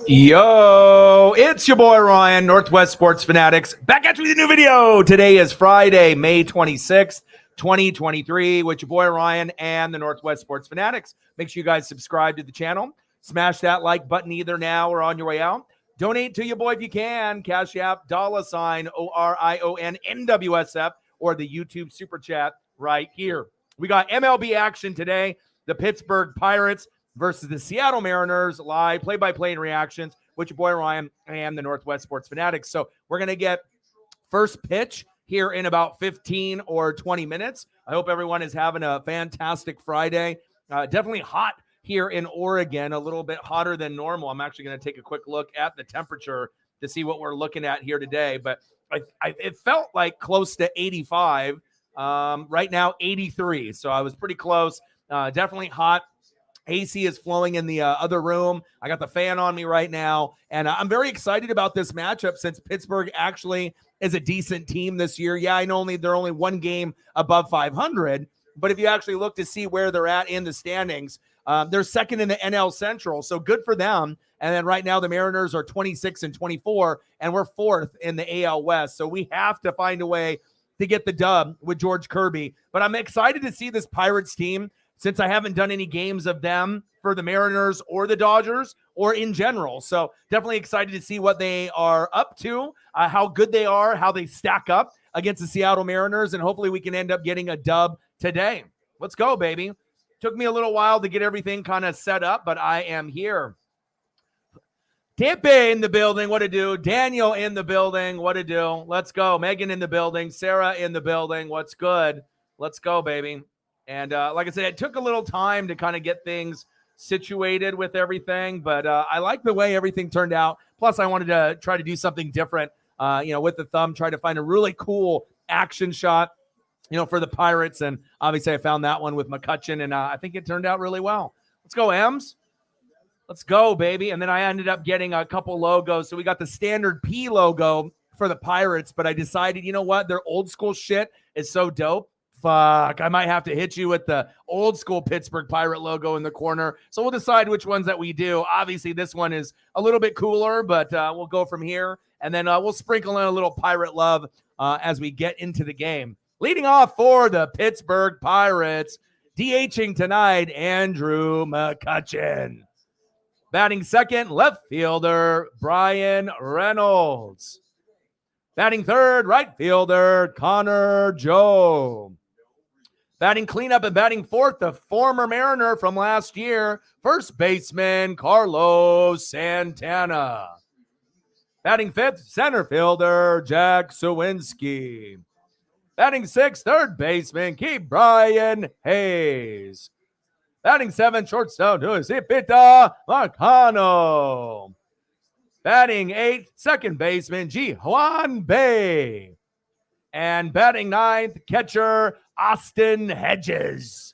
Yo, it's your boy Ryan, Northwest Sports Fanatics, back at you with a new video. Today is Friday, May 26th, 2023, with your boy Ryan and the Northwest Sports Fanatics. Make sure you guys subscribe to the channel. Smash that like button either now or on your way out. Donate to your boy if you can. Cash App, $ORION NWSF, or the YouTube Super Chat right here. We got MLB action today. The Pittsburgh Pirates versus the Seattle Mariners, live play-by-play and reactions with your boy Ryan and the Northwest Sports Fanatics. So we're going to get first pitch here in about 15 or 20 minutes. I hope everyone is having a fantastic Friday. Definitely hot here in Oregon, a little bit hotter than normal. I'm actually going to take a quick look at the temperature to see what we're looking at here today. But it felt like close to 85. Right now, 83. So I was pretty close. Definitely hot. AC is flowing in the other room. I got the fan on me right now, and I'm very excited about this matchup since Pittsburgh actually is a decent team this year. Yeah, I know they're only one game above 500, but if you actually look to see where they're at in the standings, they're second in the NL Central, so good for them. And then right now the Mariners are 26 and 24, and we're fourth in the AL West, so we have to find a way to get the dub with George Kirby. But I'm excited to see this Pirates team, since I haven't done any games of them for the Mariners or the Dodgers or in general. So definitely excited to see what they are up to, how good they are, how they stack up against the Seattle Mariners, and hopefully we can end up getting a dub today. Let's go, baby. Took me a little while to get everything kind of set up, but I am here. Tampa in the building, what to do? Daniel in the building, what to do? Let's go. Megan in the building, Sarah in the building, what's good? Let's go, baby. And like I said, it took a little time to kind of get things situated with everything, but I like the way everything turned out. Plus, I wanted to try to do something different, with the thumb, try to find a really cool action shot, for the Pirates. And obviously, I found that one with McCutcheon, and I think it turned out really well. Let's go, Ems. Let's go, baby. And then I ended up getting a couple logos. So we got the standard P logo for the Pirates, but I decided, you know what? Their old school shit is so dope. Fuck, I might have to hit you with the old school Pittsburgh Pirate logo in the corner. So we'll decide which ones that we do. Obviously, this one is a little bit cooler, but we'll go from here. And then we'll sprinkle in a little Pirate love as we get into the game. Leading off for the Pittsburgh Pirates, DHing tonight, Andrew McCutcheon. Batting second, left fielder, Brian Reynolds. Batting third, right fielder, Connor Joe. Batting cleanup and batting fourth, the former Mariner from last year, first baseman Carlos Santana. Batting fifth, center fielder Jack Sawinski. Batting sixth, third baseman Brian Hayes. Batting seventh, shortstop Isipita Marcano. Batting eighth, second baseman Ji-Hwan Bae. And batting ninth, catcher Austin Hedges.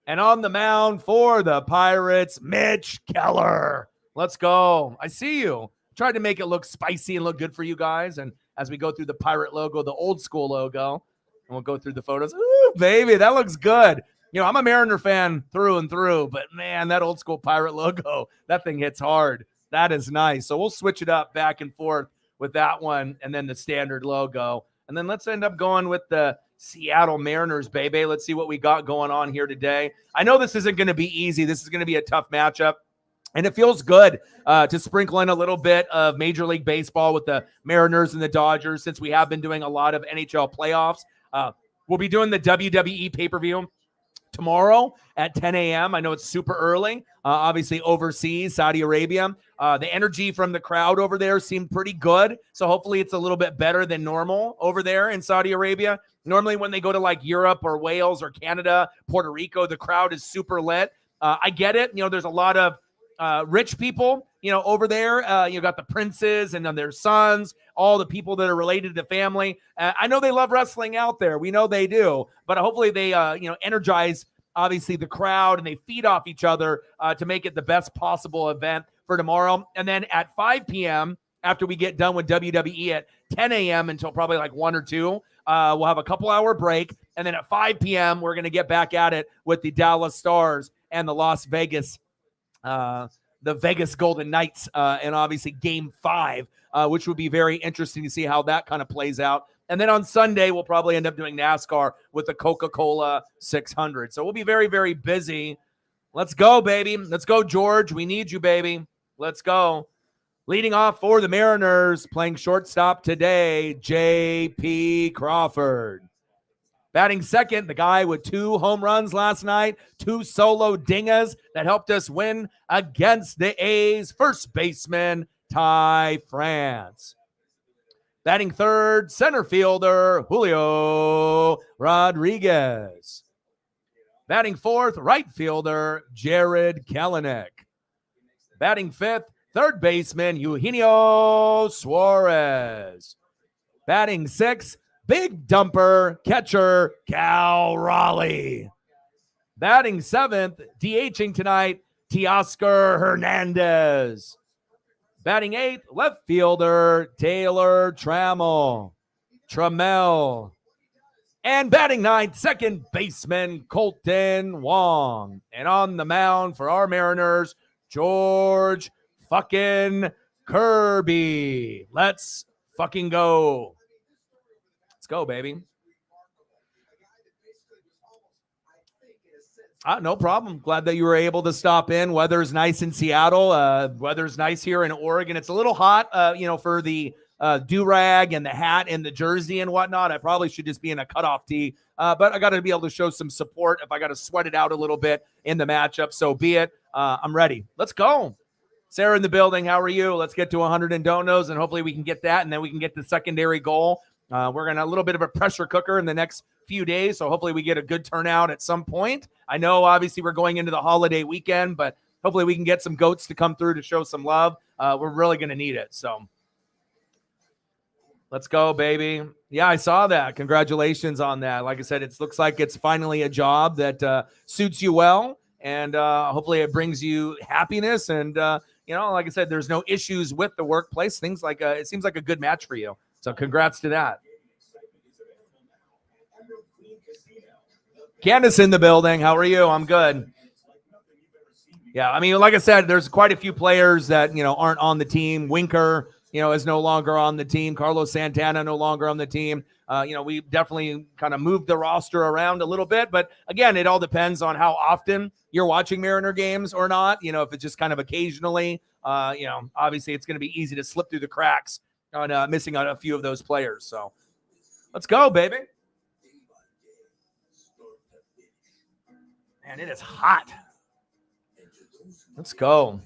And on the mound for the Pirates, Mitch Keller. Let's go. I see you. Tried to make it look spicy and look good for you guys. And as we go through the Pirate logo, the old school logo, and we'll go through the photos. Ooh, baby, that looks good. I'm a Mariner fan through and through, but man, that old school Pirate logo, that thing hits hard. That is nice. So we'll switch it up back and forth with that one and then the standard logo. And then let's end up going with the Seattle Mariners, baby. Let's see what we got going on here today. I know this isn't going to be easy. This is going to be a tough matchup. And it feels good to sprinkle in a little bit of Major League Baseball with the Mariners and the Dodgers, since we have been doing a lot of NHL playoffs. We'll be doing the WWE pay-per-view tomorrow at 10 a.m. I know it's super early, obviously overseas, Saudi Arabia. The energy from the crowd over there seemed pretty good, so hopefully it's a little bit better than normal over there in Saudi Arabia. Normally when they go to like Europe or Wales or Canada, Puerto Rico, the crowd is super lit. I get it. There's a lot of rich people, over there. You got the princes and then their sons, all the people that are related to the family. I know they love wrestling out there. We know they do, but hopefully they, energize obviously the crowd and they feed off each other to make it the best possible event for tomorrow. And then at 5 p.m., after we get done with WWE at 10 a.m. until probably like 1 or 2, we'll have a couple-hour break. And then at 5 p.m., we're going to get back at it with the Dallas Stars and the Las Vegas the Vegas Golden Knights and obviously Game 5, which would be very interesting to see how that kind of plays out. And then on Sunday, we'll probably end up doing NASCAR with the Coca-Cola 600. So we'll be very, very busy. Let's go, baby. Let's go, George. We need you, baby. Let's go. Leading off for the Mariners, playing shortstop today, J.P. Crawford. Batting second, the guy with 2 home runs last night, 2 solo dingas that helped us win against the A's, first baseman, Ty France. Batting third, center fielder, Julio Rodriguez. Batting fourth, right fielder, Jared Kelenic. Batting fifth, third baseman, Eugenio Suarez. Batting sixth, big dumper, catcher, Cal Raleigh. Batting seventh, DHing tonight, Teoscar Hernandez. Batting eighth, left fielder, Taylor Trammell. And batting ninth, second baseman, Colton Wong. And on the mound for our Mariners, George fucking Kirby. Let's fucking go. Let's go, baby. No problem. Glad that you were able to stop in. Weather's nice in Seattle. Weather's nice here in Oregon. It's a little hot, for the do-rag and the hat and the jersey and whatnot. I probably should just be in a cutoff tee, but I got to be able to show some support. If I got to sweat it out a little bit in the matchup, so be it. I'm ready. Let's go. Sarah in the building. How are you? Let's get to 100 and don't knows, and hopefully we can get that, and then we can get the secondary goal. We're going to a little bit of a pressure cooker in the next few days, so hopefully we get a good turnout at some point. I know, obviously, we're going into the holiday weekend, but hopefully we can get some goats to come through to show some love. We're really going to need it, so let's go, baby. Yeah, I saw that. Congratulations on that. Like I said, it looks like it's finally a job that suits you well, and hopefully it brings you happiness. And, like I said, there's no issues with the workplace. Things like it seems like a good match for you. So congrats to that. Candace in the building. How are you? I'm good. Yeah, I mean, like I said, there's quite a few players that, aren't on the team. Winker, is no longer on the team. Carlos Santana no longer on the team. We definitely kind of moved the roster around a little bit. But, again, it all depends on how often you're watching Mariner games or not. If it's just kind of occasionally, obviously it's going to be easy to slip through the cracks on missing on a few of those players. So let's go, baby. Man, it is hot. Let's go.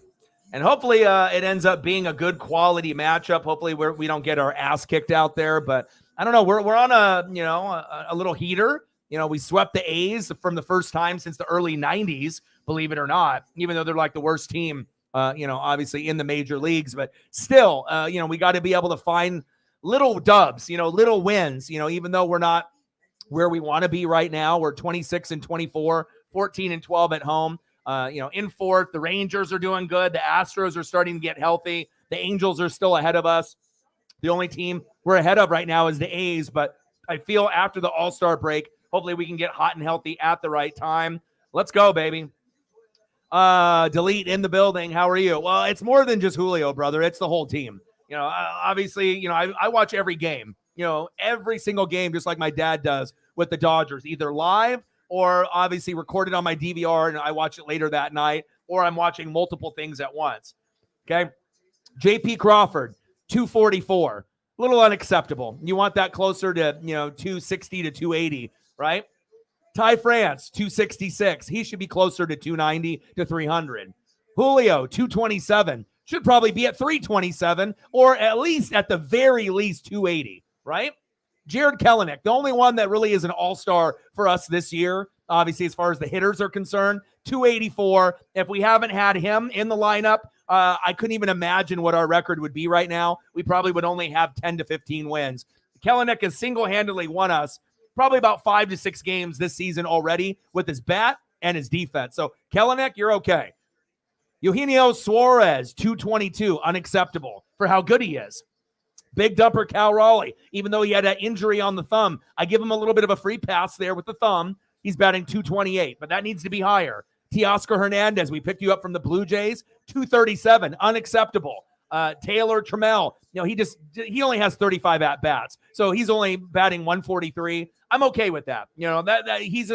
And hopefully it ends up being a good quality matchup. Hopefully we don't get our ass kicked out there. But I don't know. We're on a little heater. We swept the A's from the first time since the early 90s, believe it or not, even though they're like the worst team, obviously in the major leagues. But still, we got to be able to find little dubs, little wins, even though we're not where we want to be right now. We're 26-24, 14-12 at home. In fourth, the Rangers are doing good. The Astros are starting to get healthy. The Angels are still ahead of us. The only team we're ahead of right now is the A's, but I feel after the All-Star break, hopefully we can get hot and healthy at the right time. Let's go, baby. Delete in the building. How are you? Well, it's more than just Julio, brother. It's the whole team. Obviously, I watch every game, every single game, just like my dad does with the Dodgers, either live or obviously recorded on my DVR and I watch it later that night, or I'm watching multiple things at once. Okay. J.P. Crawford, 244, a little unacceptable. You want that closer to, 260 to 280, right? Ty France, 266. He should be closer to 290 to 300. Julio, 227. Should probably be at 327 or at least at the very least 280, right? Jared Kelenic, the only one that really is an all-star for us this year, obviously as far as the hitters are concerned, 284. If we haven't had him in the lineup, I couldn't even imagine what our record would be right now. We probably would only have 10 to 15 wins. Kelenic has single-handedly won us probably about 5 to 6 games this season already with his bat and his defense. So Kelenic, you're okay. Eugenio Suarez, 222, unacceptable for how good he is. Big dumper Cal Raleigh, even though he had that injury on the thumb, I give him a little bit of a free pass there with the thumb. He's batting 228, but that needs to be higher. Teoscar Hernandez, we picked you up from the Blue Jays, 237, unacceptable. Taylor Trammell, he only has 35 at bats, so he's only batting 143. I'm okay with that. That he's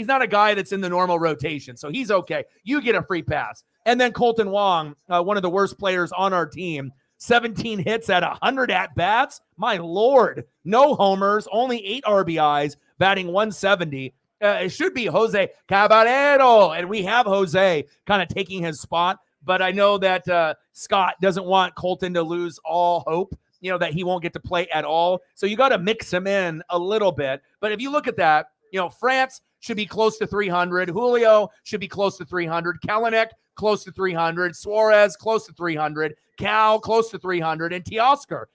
not a guy that's in the normal rotation, so he's okay. You get a free pass. And then Colton Wong, one of the worst players on our team, 17 hits at 100 at bats. My Lord, no homers, only 8 RBIs, batting 170. It should be Jose Caballero, and we have Jose kind of taking his spot. But I know that Scott doesn't want Colton to lose all hope, that he won't get to play at all. So you got to mix him in a little bit. But if you look at that, France should be close to 300. Julio should be close to 300. Kelenic, close to 300. Suarez, close to 300. Cal, close to 300. And Teoscar,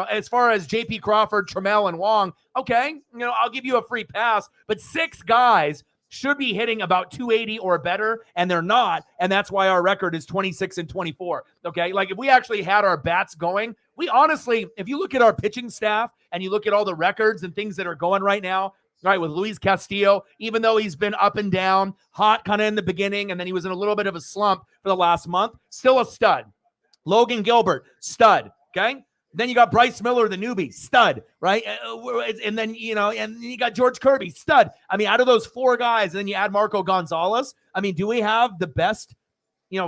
as far as J.P. Crawford, Trammell, and Wong, okay, I'll give you a free pass. But 6 guys should be hitting about 280 or better, and they're not, and that's why our record is 26-24, okay? Like, if we actually had our bats going, we honestly, if you look at our pitching staff and you look at all the records and things that are going right now, right, with Luis Castillo, even though he's been up and down, hot kind of in the beginning, and then he was in a little bit of a slump for the last month, still a stud. Logan Gilbert, stud, okay? Then you got Bryce Miller, the newbie, stud, right? And then, and you got George Kirby, stud. I mean, out of those 4 guys, and then you add Marco Gonzalez. I mean, do we have the best,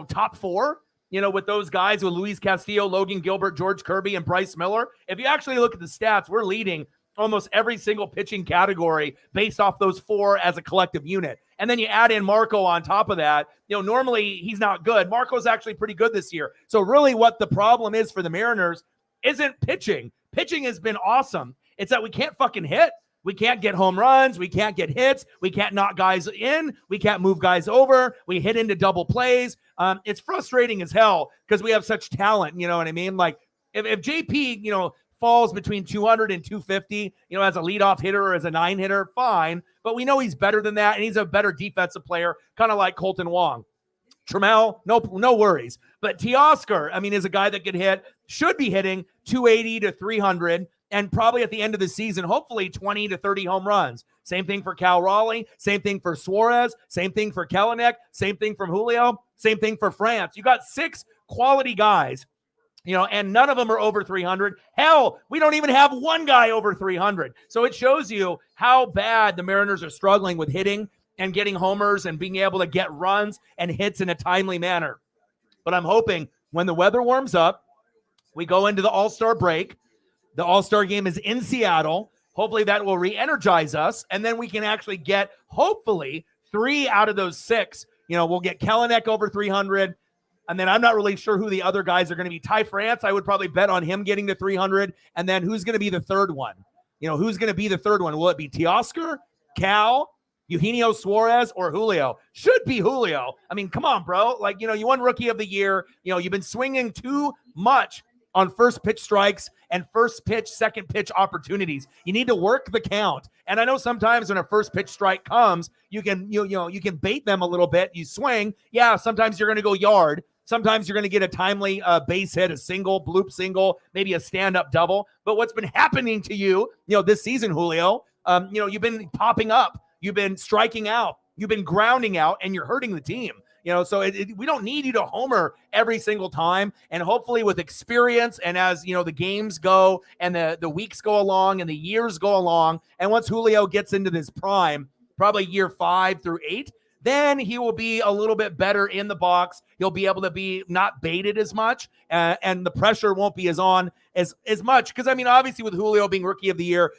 top 4, with those guys, with Luis Castillo, Logan Gilbert, George Kirby, and Bryce Miller? If you actually look at the stats, we're leading almost every single pitching category based off those 4 as a collective unit. And then you add in Marco on top of that. Normally he's not good. Marco's actually pretty good this year. So really what the problem is for the Mariners isn't pitching. Pitching has been awesome. It's that we can't fucking hit. We can't get home runs. We can't get hits. We can't knock guys in. We can't move guys over. We hit into double plays. It's frustrating as hell because we have such talent. You know what I mean? Like if JP, falls between 200 and 250, as a leadoff hitter or as a 9 hitter, fine. But we know he's better than that, and he's a better defensive player, kind of like Colton Wong. Trammell, no worries. But Teoscar, is a guy that could hit, should be hitting 280 to 300, and probably at the end of the season, hopefully 20 to 30 home runs. Same thing for Cal Raleigh, same thing for Suarez, same thing for Kelenic, same thing from Julio, same thing for France. You got 6 quality guys, and none of them are over 300. Hell, we don't even have one guy over 300. So it shows you how bad the Mariners are struggling with hitting and getting homers and being able to get runs and hits in a timely manner. But I'm hoping when the weather warms up, we go into the All-Star break. The All-Star game is in Seattle. Hopefully that will re-energize us, and then we can actually get, hopefully, 3 out of those 6. We'll get Kelenic over 300, and then I'm not really sure who the other guys are going to be. Ty France, I would probably bet on him getting to 300, and then who's going to be the third one? Who's going to be the third one? Will it be Teoscar, Cal, Eugenio Suarez, or Julio? Should be Julio. Come on, bro. Like, you won Rookie of the Year. You've been swinging too much on first pitch strikes and first pitch, second pitch opportunities. You need to work the count. And I know sometimes when a first pitch strike comes, you can bait them a little bit. You swing. Yeah, sometimes you're going to go yard. Sometimes you're going to get a timely base hit, a single, bloop single, maybe a stand-up double. But what's been happening to you, this season, Julio, you've been popping up. You've been striking out. You've been grounding out, and you're hurting the team. So we don't need you to homer every single time. And hopefully with experience and as, the games go and the weeks go along and the years go along, and once Julio gets into this prime, probably year 5 through 8, then he will be a little bit better in the box. He'll be able to be not baited as much, and the pressure won't be as much. Because, obviously with Julio being Rookie of the Year,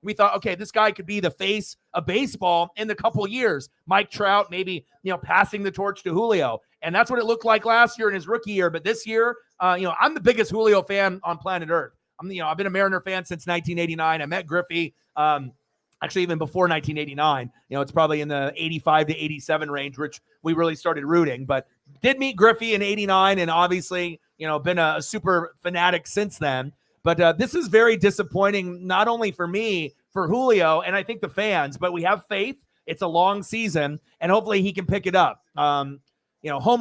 we thought, okay, this guy could be the face of baseball in the couple years. Mike Trout maybe, passing the torch to Julio. And that's what it looked like last year in his rookie year. But this year, I'm the biggest Julio fan on planet Earth. I've been a Mariner fan since 1989. I met Griffey. Actually, even before 1989, it's probably in the 85 to 87 range, which we really started rooting. But did meet Griffey in 89, and obviously, been a super fanatic since then. But this is very disappointing, not only for me, for Julio, and I think the fans, but we have faith. It's a long season, and hopefully he can pick it up. Home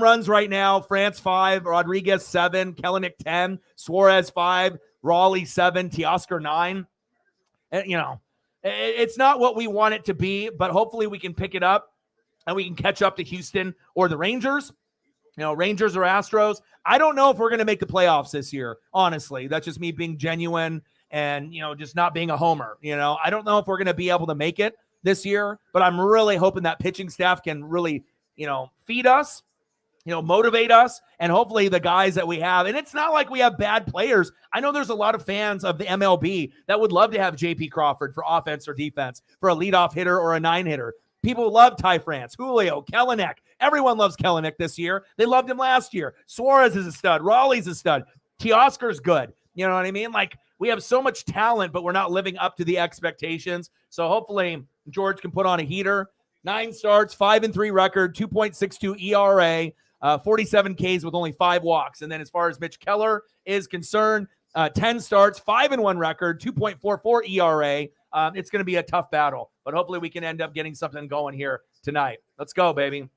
runs right now, France 5, Rodriguez 7, Kelenic 10, Suarez 5, Raleigh 7, Teoscar 9. And, it's not what we want it to be, but hopefully we can pick it up. and we can catch up to Houston or the Rangers, Rangers or Astros. I don't know if we're going to make the playoffs this year, honestly. That's just me being genuine and, just not being a homer. I don't know if we're going to be able to make it this year, but I'm really hoping that pitching staff can really, feed us, motivate us, and hopefully the guys that we have. And it's not like we have bad players. I know there's a lot of fans of the MLB that would love to have J.P. Crawford for offense or defense, for a leadoff hitter or a 9-hitter. People love Ty France, Julio, Kelenic. Everyone loves Kelenic this year. They loved him last year. Suarez is a stud. Raleigh's a stud. Teoscar's good. You know what I mean? Like, we have so much talent, but we're not living up to the expectations. So hopefully George can put on a heater. 9 starts, 5-3 record, 2.62 ERA, 47 Ks with only 5 walks. And then as far as Mitch Keller is concerned, 10 starts, 5-1 record, 2.44 ERA. It's going to be a tough battle, but hopefully we can end up getting something going here tonight. Let's go, baby.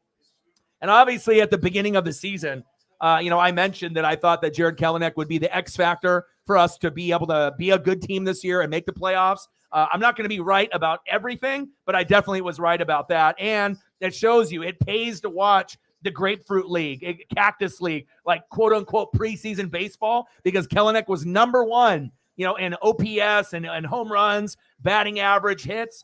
And obviously at the beginning of the season, I mentioned that I thought that Jared Kelenic would be the X factor for us to be able to be a good team this year and make the playoffs. I'm not going to be right about everything, but I definitely was right about that. And it shows you, it pays to watch the Grapefruit League, Cactus League, like quote unquote preseason baseball, because Kelenic was number 1, in OPS and home runs, batting average, hits.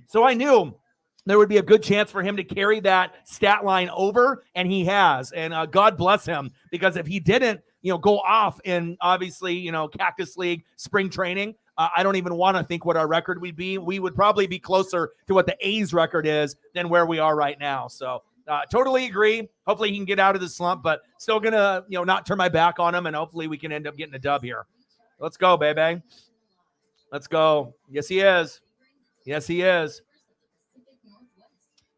So I knew there would be a good chance for him to carry that stat line over, and he has. And God bless him, because if he didn't, go off in obviously, Cactus League spring training, I don't even want to think what our record would be. We would probably be closer to what the A's record is than where we are right now. So totally agree. Hopefully he can get out of the slump, but still going to, not turn my back on him, and hopefully we can end up getting a dub here. Let's go, baby. Let's go. Yes, he is. Yes, he is.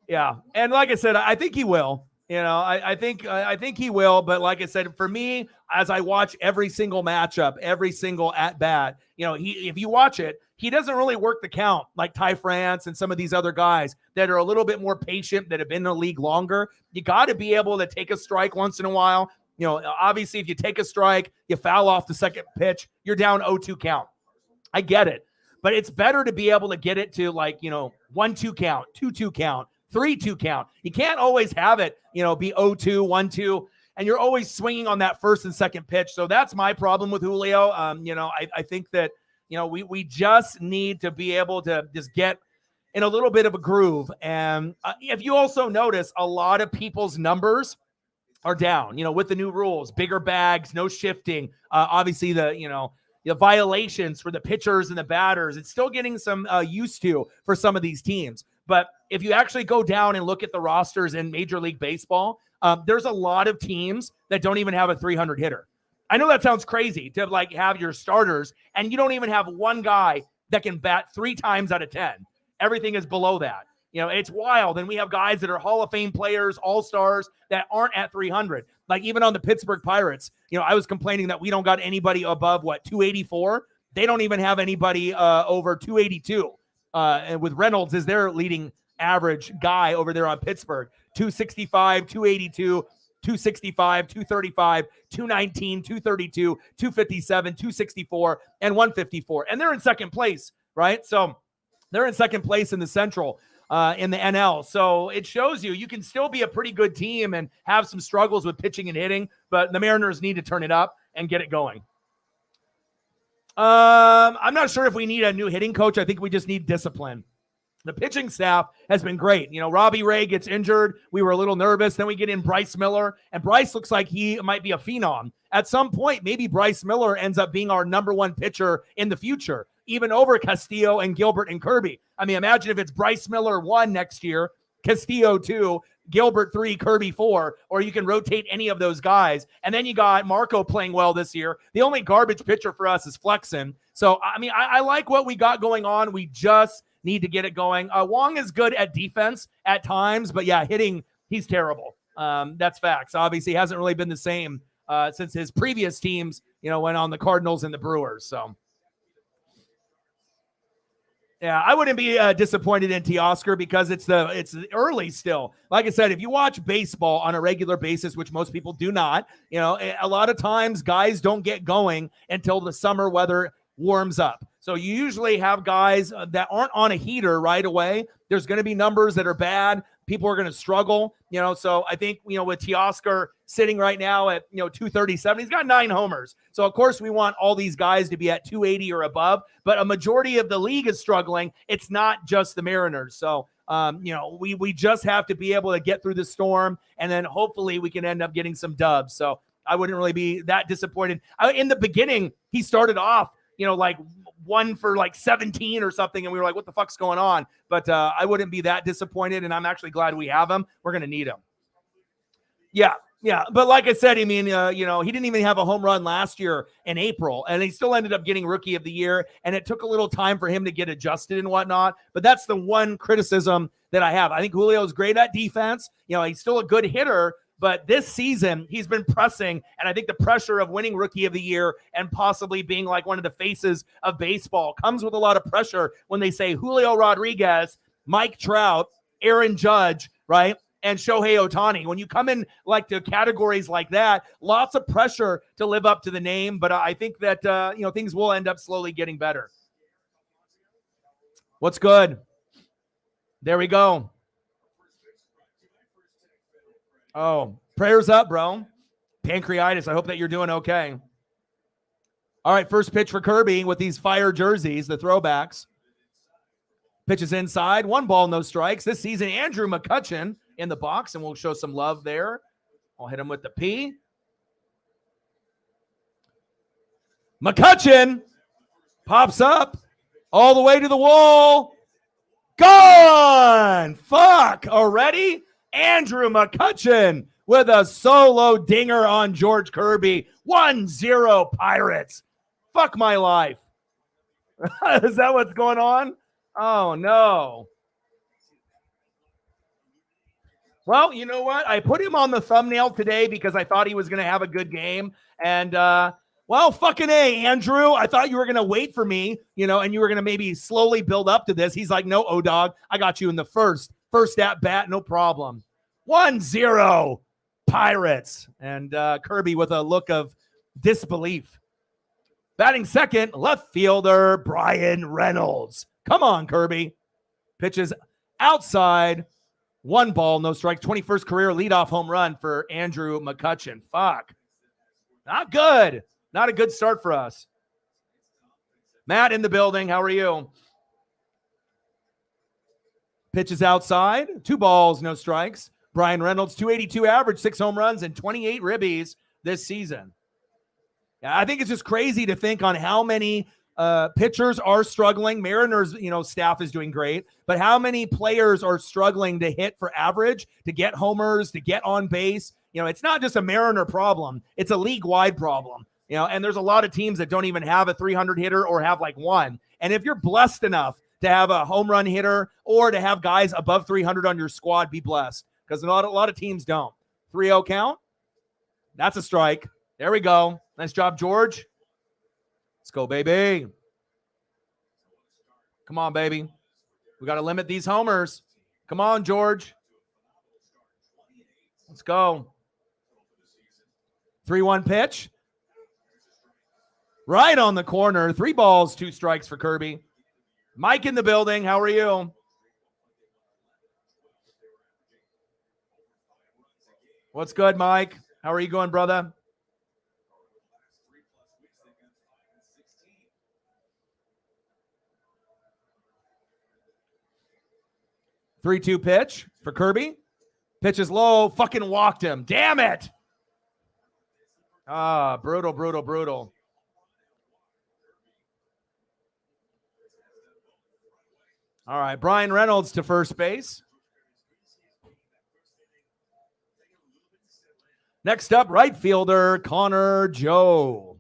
Yeah. And like I said, I think he will. I think he will. But like I said, for me, as I watch every single matchup, every single at bat, if you watch it, he doesn't really work the count like Ty France and some of these other guys that are a little bit more patient, that have been in the league longer. You got to be able to take a strike once in a while. Obviously, if you take a strike, you foul off the second pitch, you're down 0-2 count. I get it. But it's better to be able to get it to 1-2 count, 2-2 count, 3-2 count. You can't always have it, be 0-2, 1-2, and you're always swinging on that first and second pitch. So that's my problem with Julio. I think that, we just need to be able to just get in a little bit of a groove. And if you also notice, a lot of people's numbers are down, with the new rules, bigger bags, no shifting. Obviously the violations for the pitchers and the batters, it's still getting some used to for some of these teams. But if you actually go down and look at the rosters in Major League Baseball, there's a lot of teams that don't even have a 300 hitter. I know that sounds crazy to have your starters and you don't even have one guy that can bat 3 times out of 10. Everything is below that. It's wild. And we have guys that are Hall of Fame players, all-stars that aren't at 300. Like even on the Pittsburgh Pirates, I was complaining that we don't got anybody above 284. They don't even have anybody over 282. And with Reynolds as their leading average guy over there on Pittsburgh, 265, 282, 265, 235, 219, 232, 257, 264, and 154. And they're in second place, right? So they're in second place in the Central, in the NL. So it shows you can still be a pretty good team and have some struggles with pitching and hitting, but the Mariners need to turn it up and get it going. I'm not sure if we need a new hitting coach. I think we just need discipline. The pitching staff has been great. Robbie Ray gets injured. We were a little nervous. Then we get in Bryce Miller, and Bryce looks like he might be a phenom. At some point, maybe Bryce Miller ends up being our number 1 pitcher in the future, even over Castillo and Gilbert and Kirby. I mean, imagine if it's Bryce Miller 1 next year, Castillo 2, Gilbert 3, Kirby 4, or you can rotate any of those guys. And then you got Marco playing well this year. The only garbage pitcher for us is Flexen. So, I mean, I like what we got going on. We just need to get it going. Wong is good at defense at times, but yeah, hitting, he's terrible. That's facts. Obviously, hasn't really been the same since his previous teams, went on the Cardinals and the Brewers. So, yeah, I wouldn't be disappointed in Teoscar because it's early still. Like I said, if you watch baseball on a regular basis, which most people do not, a lot of times guys don't get going until the summer weather warms up. So you usually have guys that aren't on a heater right away. There's going to be numbers that are bad. People are going to struggle, so I think, with Teoscar sitting right now at, 237, he's got 9 homers. So, of course, we want all these guys to be at 280 or above, but a majority of the league is struggling. It's not just the Mariners. So, we just have to be able to get through the storm, and then hopefully we can end up getting some dubs. So I wouldn't really be that disappointed. In the beginning, he started off, like 1 for like 17 or something, and we were like, what the fuck's going on? But I wouldn't be that disappointed, and I'm actually glad we have him. We're going to need him. Yeah. But like I said, he didn't even have a home run last year in April, and he still ended up getting Rookie of the Year, and it took a little time for him to get adjusted and whatnot. But that's the one criticism that I have. I think Julio's great at defense. He's still a good hitter, but this season he's been pressing, and I think the pressure of winning Rookie of the Year and possibly being like one of the faces of baseball comes with a lot of pressure when they say Julio Rodriguez, Mike Trout, Aaron Judge, right? And Shohei Ohtani. When you come in like to categories like that, lots of pressure to live up to the name, but I think that, things will end up slowly getting better. What's good? There we go. Oh, prayers up, bro. Pancreatitis. I hope that you're doing okay. All right, first pitch for Kirby with these fire jerseys, the throwbacks. Pitches inside. 1 ball, no strikes. This season, Andrew McCutchen in the box, and we'll show some love there. I'll hit him with the P. McCutchen pops up all the way to the wall. Gone! Fuck! Already? Andrew McCutchen with a solo dinger on George Kirby. 1-0 Pirates. Fuck my life. Is that what's going on? Oh, no. Well, you know what? I put him on the thumbnail today because I thought he was going to have a good game. And, fucking A, Andrew. I thought you were going to wait for me, and you were going to maybe slowly build up to this. He's like, no, O-Dog, I got you in the first at bat, no problem. 1-0 Pirates. And Kirby with a look of disbelief. Batting second, left fielder Brian Reynolds. Come on, Kirby. Pitches outside. 1 ball, no strike. 21st career leadoff home run for Andrew McCutchen. Fuck. Not good. Not a good start for us. Matt in the building. How are you? Pitches outside. 2 balls, no strikes. Brian Reynolds, 282 average, 6 home runs, and 28 ribbies this season. Yeah, I think it's just crazy to think on how many pitchers are struggling. Mariners, staff is doing great, but how many players are struggling to hit for average, to get homers, to get on base? It's not just a Mariner problem. It's a league-wide problem, and there's a lot of teams that don't even have a 300 hitter or have like one. And if you're blessed enough to have a home run hitter or to have guys above 300 on your squad, be blessed, because a lot of teams don't. 3-0 count. That's a strike. There we go. Nice job, George. Let's go, baby. Come on, baby. We got to limit these homers. Come on, George. Let's go. 3-1 pitch. Right on the corner. 3 balls, 2 strikes for Kirby. Mike in the building. How are you? What's good, Mike? How are you going, brother? 3-2 pitch for Kirby. Pitch is low. Fucking walked him. Damn it. Brutal. All right, Brian Reynolds to first base. Next up, right fielder Connor Joe.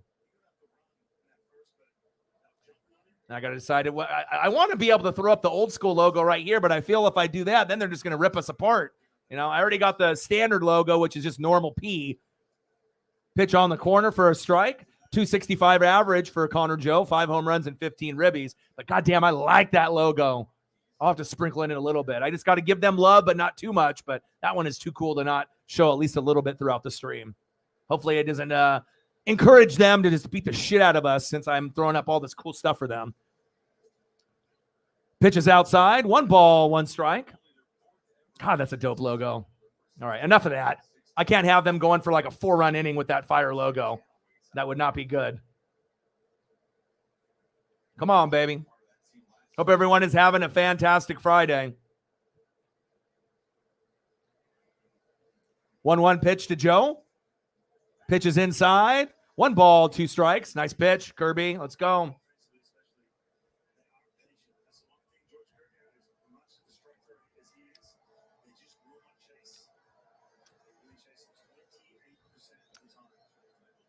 I got to decide what I want to be able to throw up the old school logo right here, but I feel if I do that, then they're just going to rip us apart. I already got the standard logo, which is just normal P. Pitch on the corner for a strike. 265 average for Connor Joe. 5 home runs and 15 ribbies. But goddamn, I like that logo. I'll have to sprinkle in it a little bit. I just got to give them love, but not too much. But that one is too cool to not show at least a little bit throughout the stream. Hopefully it doesn't encourage them to just beat the shit out of us since I'm throwing up all this cool stuff for them. Pitches outside. 1 ball, 1 strike. God, that's a dope logo. All right, enough of that. I can't have them going for like a 4-run inning with that fire logo. That would not be good. Come on, baby. Hope everyone is having a fantastic Friday. 1-1 pitch to Joe. Pitches inside. 1 ball, 2 strikes. Nice pitch, Kirby. Let's go.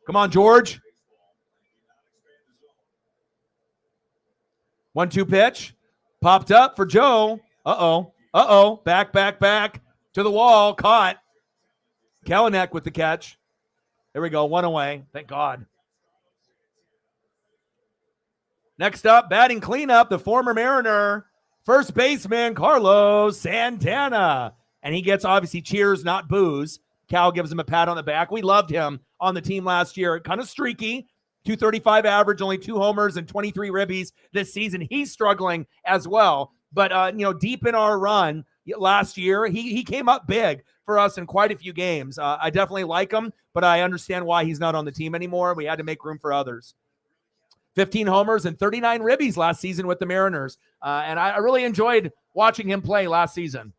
Come on, George. 1-2 pitch. Popped up for Joe. Uh-oh. Back to the wall. Caught. Kalanick with the catch. There we go. 1 away. Thank God. Next up, batting cleanup, the former Mariner, first baseman Carlos Santana. And he gets obviously cheers, not boos. Cal gives him a pat on the back. We loved him on the team last year. Kind of streaky. 235 average, only 2 homers and 23 ribbies this season. He's struggling as well. But, deep in our run last year, he came up big for us in quite a few games. I definitely like him, but I understand why he's not on the team anymore. We had to make room for others. 15 homers and 39 ribbies last season with the Mariners. And I really enjoyed watching him play last season.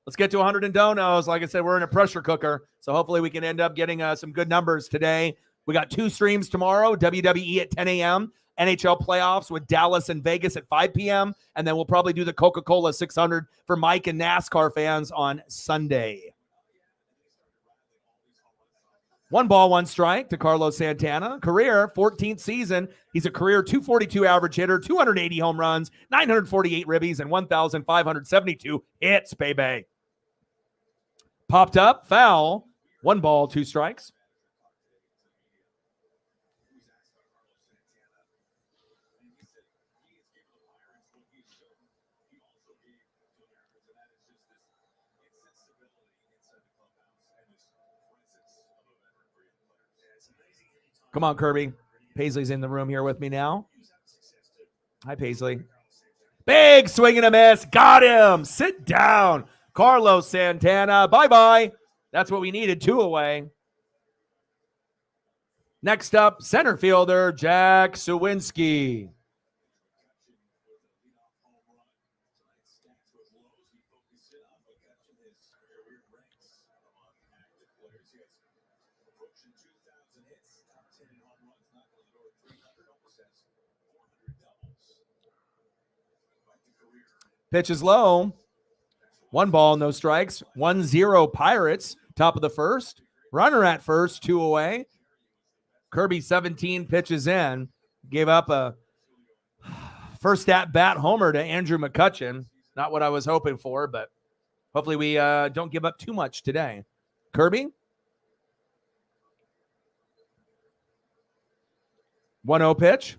Let's get to 100 and donos. Like I said, we're in a pressure cooker, so hopefully we can end up getting some good numbers today. We got 2 streams tomorrow, WWE at 10 a.m., NHL playoffs with Dallas and Vegas at 5 p.m., and then we'll probably do the Coca-Cola 600 for Mike and NASCAR fans on Sunday. 1 ball, 1 strike to Carlos Santana. Career, 14th season. He's a career 242 average hitter, 280 home runs, 948 ribbies, and 1,572 hits, baby. Popped up, foul. 1 ball, 2 strikes. Come on, Kirby. Paisley's in the room here with me now. Hi, Paisley. Big swing and a miss. Got him. Sit down. Carlos Santana. Bye-bye. That's what we needed. 2 away. Next up, center fielder Jack Suwinski. Pitch is low. 1 ball, no strikes. 1-0 Pirates. Top of the first. Runner at first, 2 away. Kirby 17 pitches in. Gave up a first at bat homer to Andrew McCutcheon. Not what I was hoping for, but hopefully we don't give up too much today. Kirby. 1-0 pitch.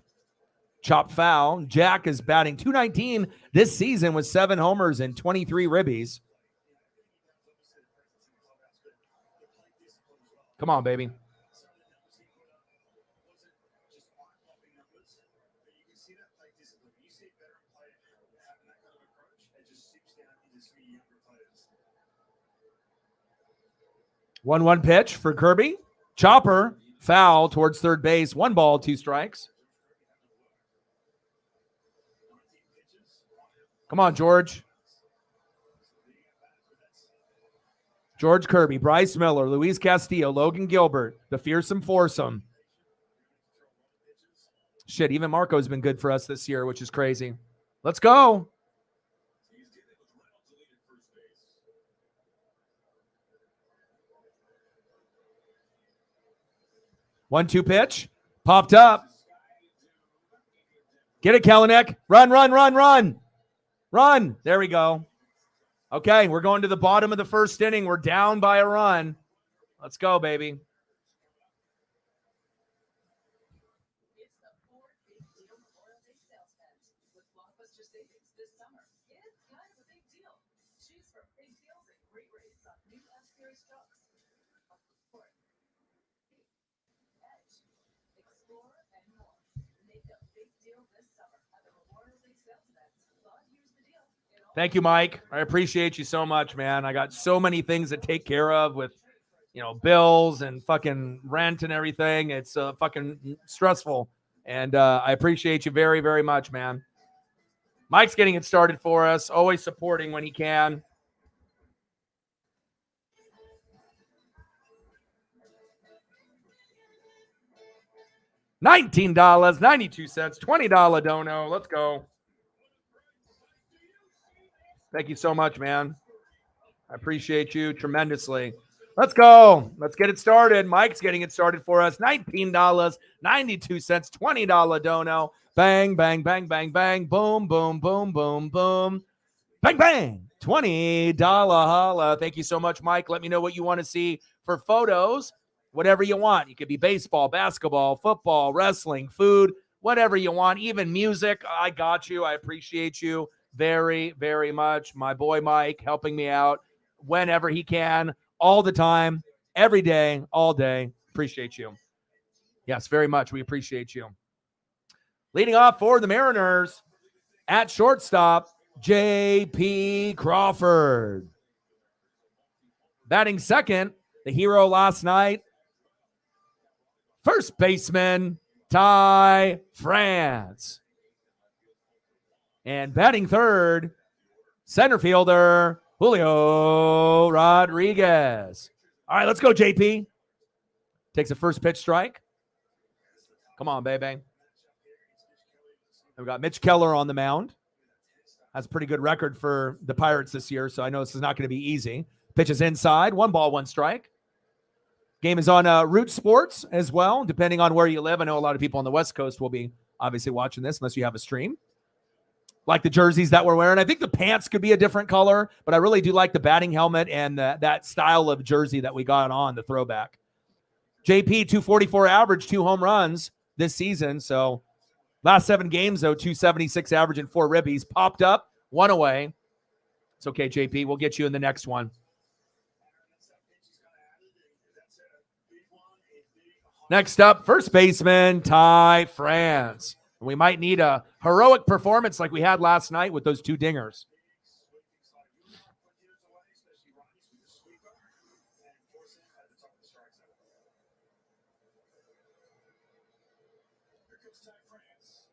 Chopped foul. Jack is batting .219 this season with 7 homers and 23 ribbies. Come on, baby. One pitch for Kirby. Chopper, foul towards third base. 1 ball, 2 strikes. Come on, George. George Kirby, Bryce Miller, Luis Castillo, Logan Gilbert, the fearsome foursome. Shit, even Marco's been good for us this year, which is crazy. Let's go. One-two pitch. Popped up. Get it, Kalanick. Run, run, run, run. Run. There we go. Okay, we're going to the bottom of the first inning. We're down by a run. Let's go, baby. Thank you, Mike. I appreciate you so much, man. I got so many things to take care of with, bills and fucking rent and everything. It's fucking stressful. And I appreciate you very, very much, man. Mike's getting it started for us, always supporting when he can. $19.92, $20 dono. Let's go. Thank you so much, man. I appreciate you tremendously. Let's go. Let's get it started. Mike's getting it started for us. $19.92, $20 dono. Bang, bang, bang, bang, bang. Boom, boom, boom, boom, boom. Bang, bang. $20 holla. Thank you so much, Mike. Let me know what you want to see for photos. Whatever you want. You could be baseball, basketball, football, wrestling, food, whatever you want. Even music. I got you. I appreciate you very, very much. My boy Mike helping me out whenever he can, all the time, every day, all day. Appreciate you. Yes, very much. We appreciate you. Leading off for the Mariners at shortstop, J.P. Crawford. Batting second, the hero last night, first baseman, Ty France. And batting third, center fielder, Julio Rodriguez. All right, let's go, JP. Takes a first pitch strike. Come on, baby. We've got Mitch Keller on the mound. Has a pretty good record for the Pirates this year, so I know this is not going to be easy. Pitches inside, 1 ball, 1 strike. Game is on Root Sports as well, depending on where you live. I know a lot of people on the West Coast will be obviously watching this unless you have a stream. Like the jerseys that we're wearing. I think the pants could be a different color, but I really do like the batting helmet and that style of jersey that we got on, the throwback. JP, 244 average, 2 home runs this season. So last 7 games, though, 276 average and 4 ribbies. Popped up, 1 away. It's okay, JP. We'll get you in the next one. Next up, first baseman, Ty France. We might need a heroic performance like we had last night with those 2 dingers.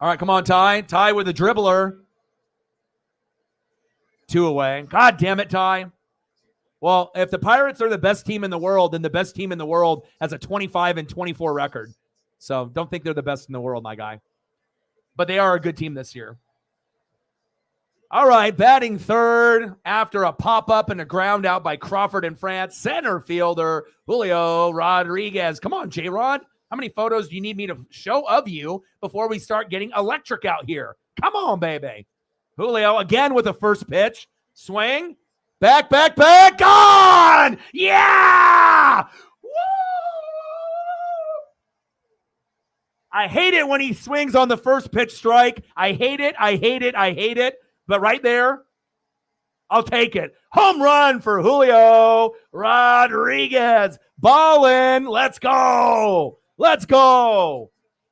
All right, come on, Ty. Ty with a dribbler. 2 away. God damn it, Ty. Well, if the Pirates are the best team in the world, then the best team in the world has a 25-24 record. So don't think they're the best in the world, my guy. But they are a good team this year. All right, batting third after a pop-up and a ground out by Crawford and France. Center fielder, Julio Rodriguez. Come on, J-Rod. How many photos do you need me to show of you before we start getting electric out here? Come on, baby. Julio again with a first pitch. Swing. Back, gone! Yeah! Woo! I hate it when he swings on the first pitch strike. I hate it. But right there, I'll take it. Home run for Julio Rodriguez. Ballin'. Let's go.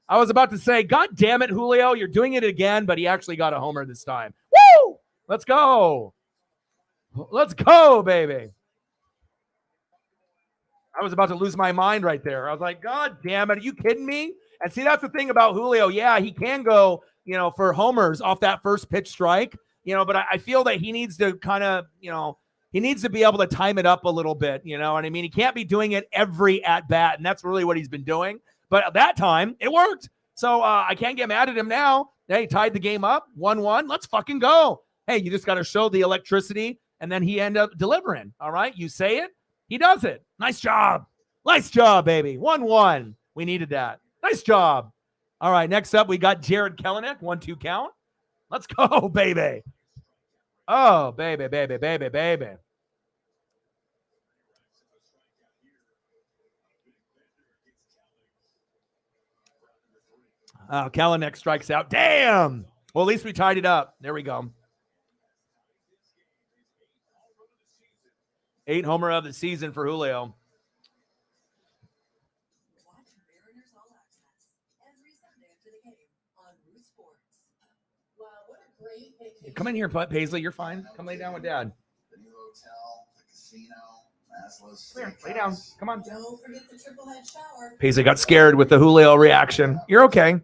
I was about to say, God damn it, Julio, you're doing it again, but he actually got a homer this time. Woo! Let's go. Let's go, baby. I was about to lose my mind right there. I was like, God damn it. Are you kidding me? And see, that's the thing about Julio. Yeah, he can go, for homers off that first pitch strike, but I feel that he needs to kind of, he needs to be able to time it up a little bit. You know what I mean? He can't be doing it every at bat. And that's really what he's been doing. But at that time, it worked. So I can't get mad at him now. Hey, tied the game up, 1-1. Let's fucking go. Hey, you just got to show the electricity. And then he ended up delivering. All right. You say it. He does it. Nice job. Nice job, baby. 1-1. We needed that. Nice job. All right. Next up, we got Jared Kelenic. 1-2 count. Let's go, baby. Oh, baby. Oh, Kelenic strikes out. Damn. Well, at least we tied it up. There we go. 8 homer of the season for Julio. Watch Mariners All Access every Sunday after the game on Root Sports. Wow, what a Come in here, Paisley. You're fine. Come lay down with Dad. The new hotel, the casino, Maslow's. Come here, lay down. Come on. Don't forget the triple head shower. Paisley got scared with the Julio reaction. You're okay.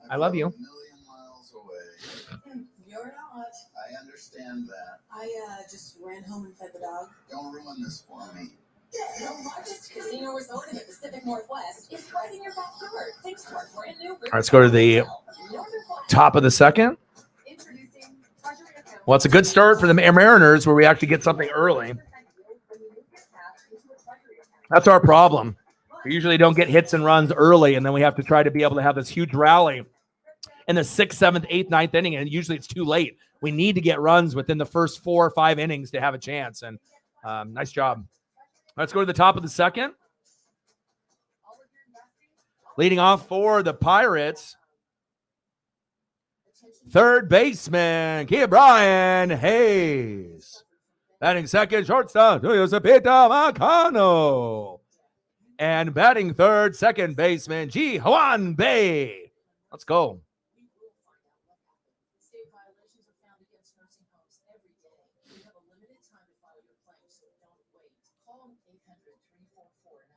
I love you. A million miles away. You're not. I understand that. I just ran home and fed the dog. Don't ruin this for me. The largest casino resort in the Pacific Northwest is right in your backyard. Thanks to our brand new. All right, let's go to the top of the second. Well, it's a good start for the Mariners where we actually get something early. That's our problem. We usually don't get hits and runs early, and then we have to try to be able to have this huge rally in the 6th, 7th, 8th, 9th inning, and usually it's too late. We need to get runs within the first 4 or 5 innings to have a chance, and nice job. Let's go to the top of the second. Leading off for the Pirates, third baseman, Brian Hayes. Batting second, shortstop, Giuseppita Macano. And batting third, second baseman, Ji-Hwan Bae. Let's go.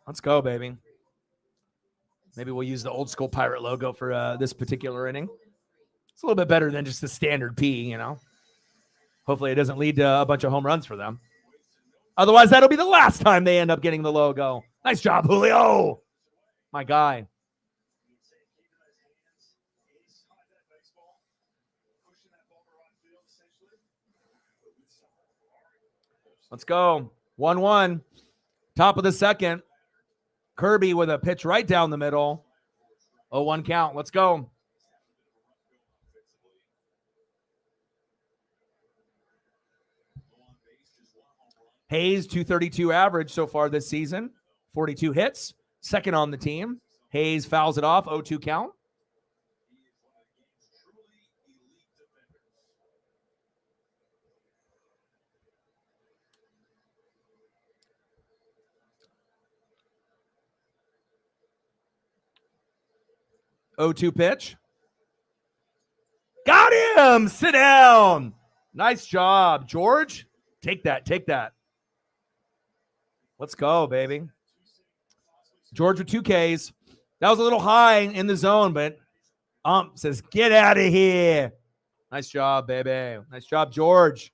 Let's go, baby. Maybe we'll use the old school Pirate logo for this particular inning. It's a little bit better than just the standard P, you know. Hopefully it doesn't lead to a bunch of home runs for them. Otherwise, that'll be the last time they end up getting the logo. Nice job, Julio. My guy. Let's go. 1-1. Top of the second. Kirby with a pitch right down the middle. 0-1 count. Let's go. Hayes, 232 average so far this season. 42 hits. Second on the team. Hayes fouls it off. 0-2 count. Pitch. Got him. Sit down. Nice job, George. Take that. Take that. Let's go, baby. George with 2 Ks. That was a little high in the zone, but says, get out of here. Nice job, baby. Nice job, George.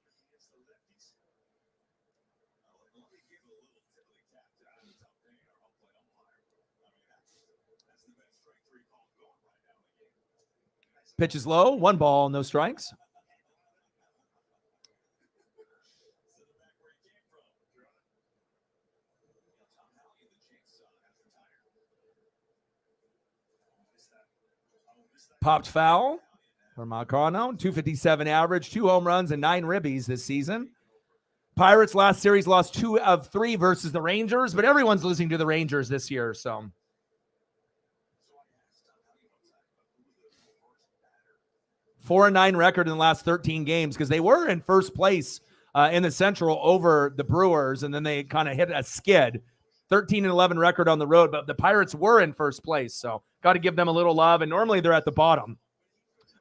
Pitch is low. 1 ball, no strikes. Popped foul for Macano. 257 average, 2 home runs, and 9 ribbies this season. Pirates last series lost 2 of 3 versus the Rangers, but everyone's losing to the Rangers this year, so. 4-9 record in the last 13 games because they were in first place in the Central over the Brewers, and then they kind of hit a skid. 13-11 record on the road, but the Pirates were in first place, so got to give them a little love, and normally they're at the bottom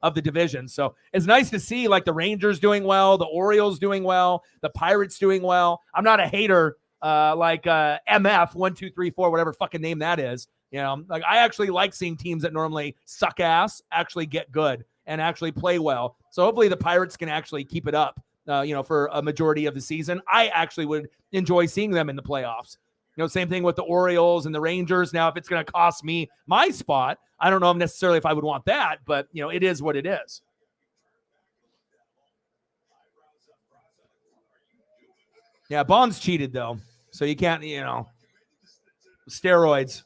of the division. So it's nice to see like the Rangers doing well, the Orioles doing well, the Pirates doing well. I'm not a hater like MF 1, 2, 3, 4, whatever fucking name that is. You know, like I actually like seeing teams that normally suck ass actually get good and actually play well. So hopefully the Pirates can actually keep it up, for a majority of the season. I actually would enjoy seeing them in the playoffs. You know, same thing with the Orioles and the Rangers. Now, if it's going to cost me my spot, I don't know necessarily if I would want that, but, it is what it is. Yeah, Bonds cheated, though. So you can't, steroids.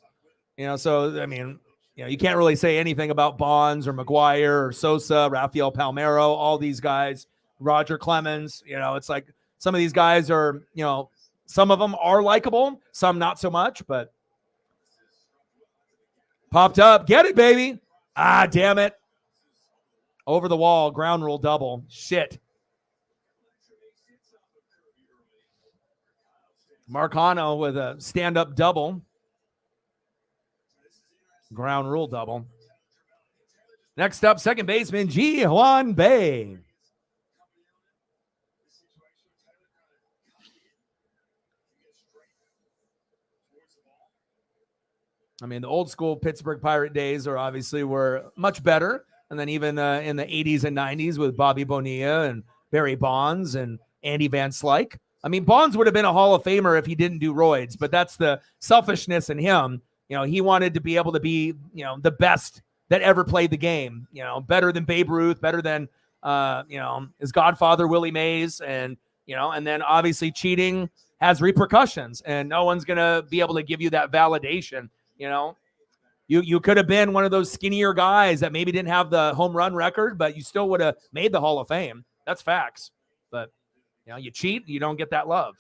So, I mean, you can't really say anything about Bonds or McGuire or Sosa, Rafael Palmeiro, all these guys, Roger Clemens. It's like some of these guys are, some of them are likable, some not so much, but popped up. Get it, baby. Ah, damn it. Over the wall, ground rule double. Shit. Marcano with a stand-up double. Ground rule double. Next up, second baseman, Ji-Hwan Bae. I mean, the old school Pittsburgh Pirate days were much better. And then even in the 80s and 90s with Bobby Bonilla and Barry Bonds and Andy Van Slyke. I mean, Bonds would have been a Hall of Famer if he didn't do roids, but that's the selfishness in him. You know, he wanted to be able to be, you know, the best that ever played the game, you know, better than Babe Ruth, better than, you know, his godfather, Willie Mays. And, you know, and then obviously cheating has repercussions and no one's going to be able to give you that validation. You know, you could have been one of those skinnier guys that maybe didn't have the home run record, but you still would have made the Hall of Fame. That's facts. But, you know, you cheat, you don't get that love.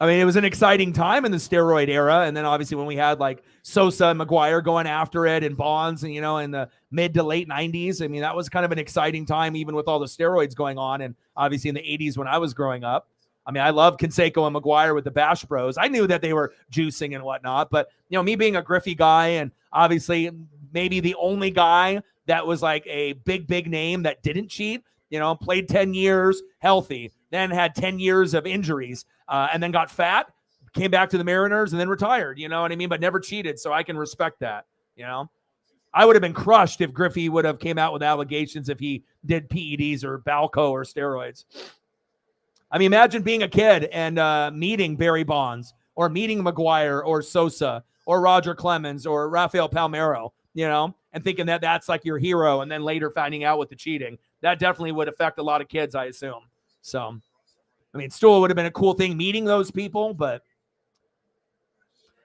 I mean, it was an exciting time in the steroid era. And then obviously when we had like Sosa and McGuire going after it and Bonds and, you know, in the mid to late 90s, I mean, that was kind of an exciting time, even with all the steroids going on. And obviously in the 80s when I was growing up, I mean, I love Canseco and McGuire with the Bash Bros. I knew that they were juicing and whatnot, but, you know, me being a Griffey guy and obviously maybe the only guy that was like a big name that didn't cheat, you know, played 10 years healthy, then had 10 years of injuries, and then got fat, came back to the Mariners and then retired, you know what I mean? But never cheated. So I can respect that, you know? I would have been crushed if Griffey would have came out with allegations if he did PEDs or Balco or steroids. I mean, imagine being a kid and meeting Barry Bonds or meeting McGuire or Sosa or Roger Clemens or Rafael Palmeiro, you know, and thinking that that's like your hero and then later finding out with the cheating. That definitely would affect a lot of kids, I assume. So, I mean, still would have been a cool thing meeting those people, but.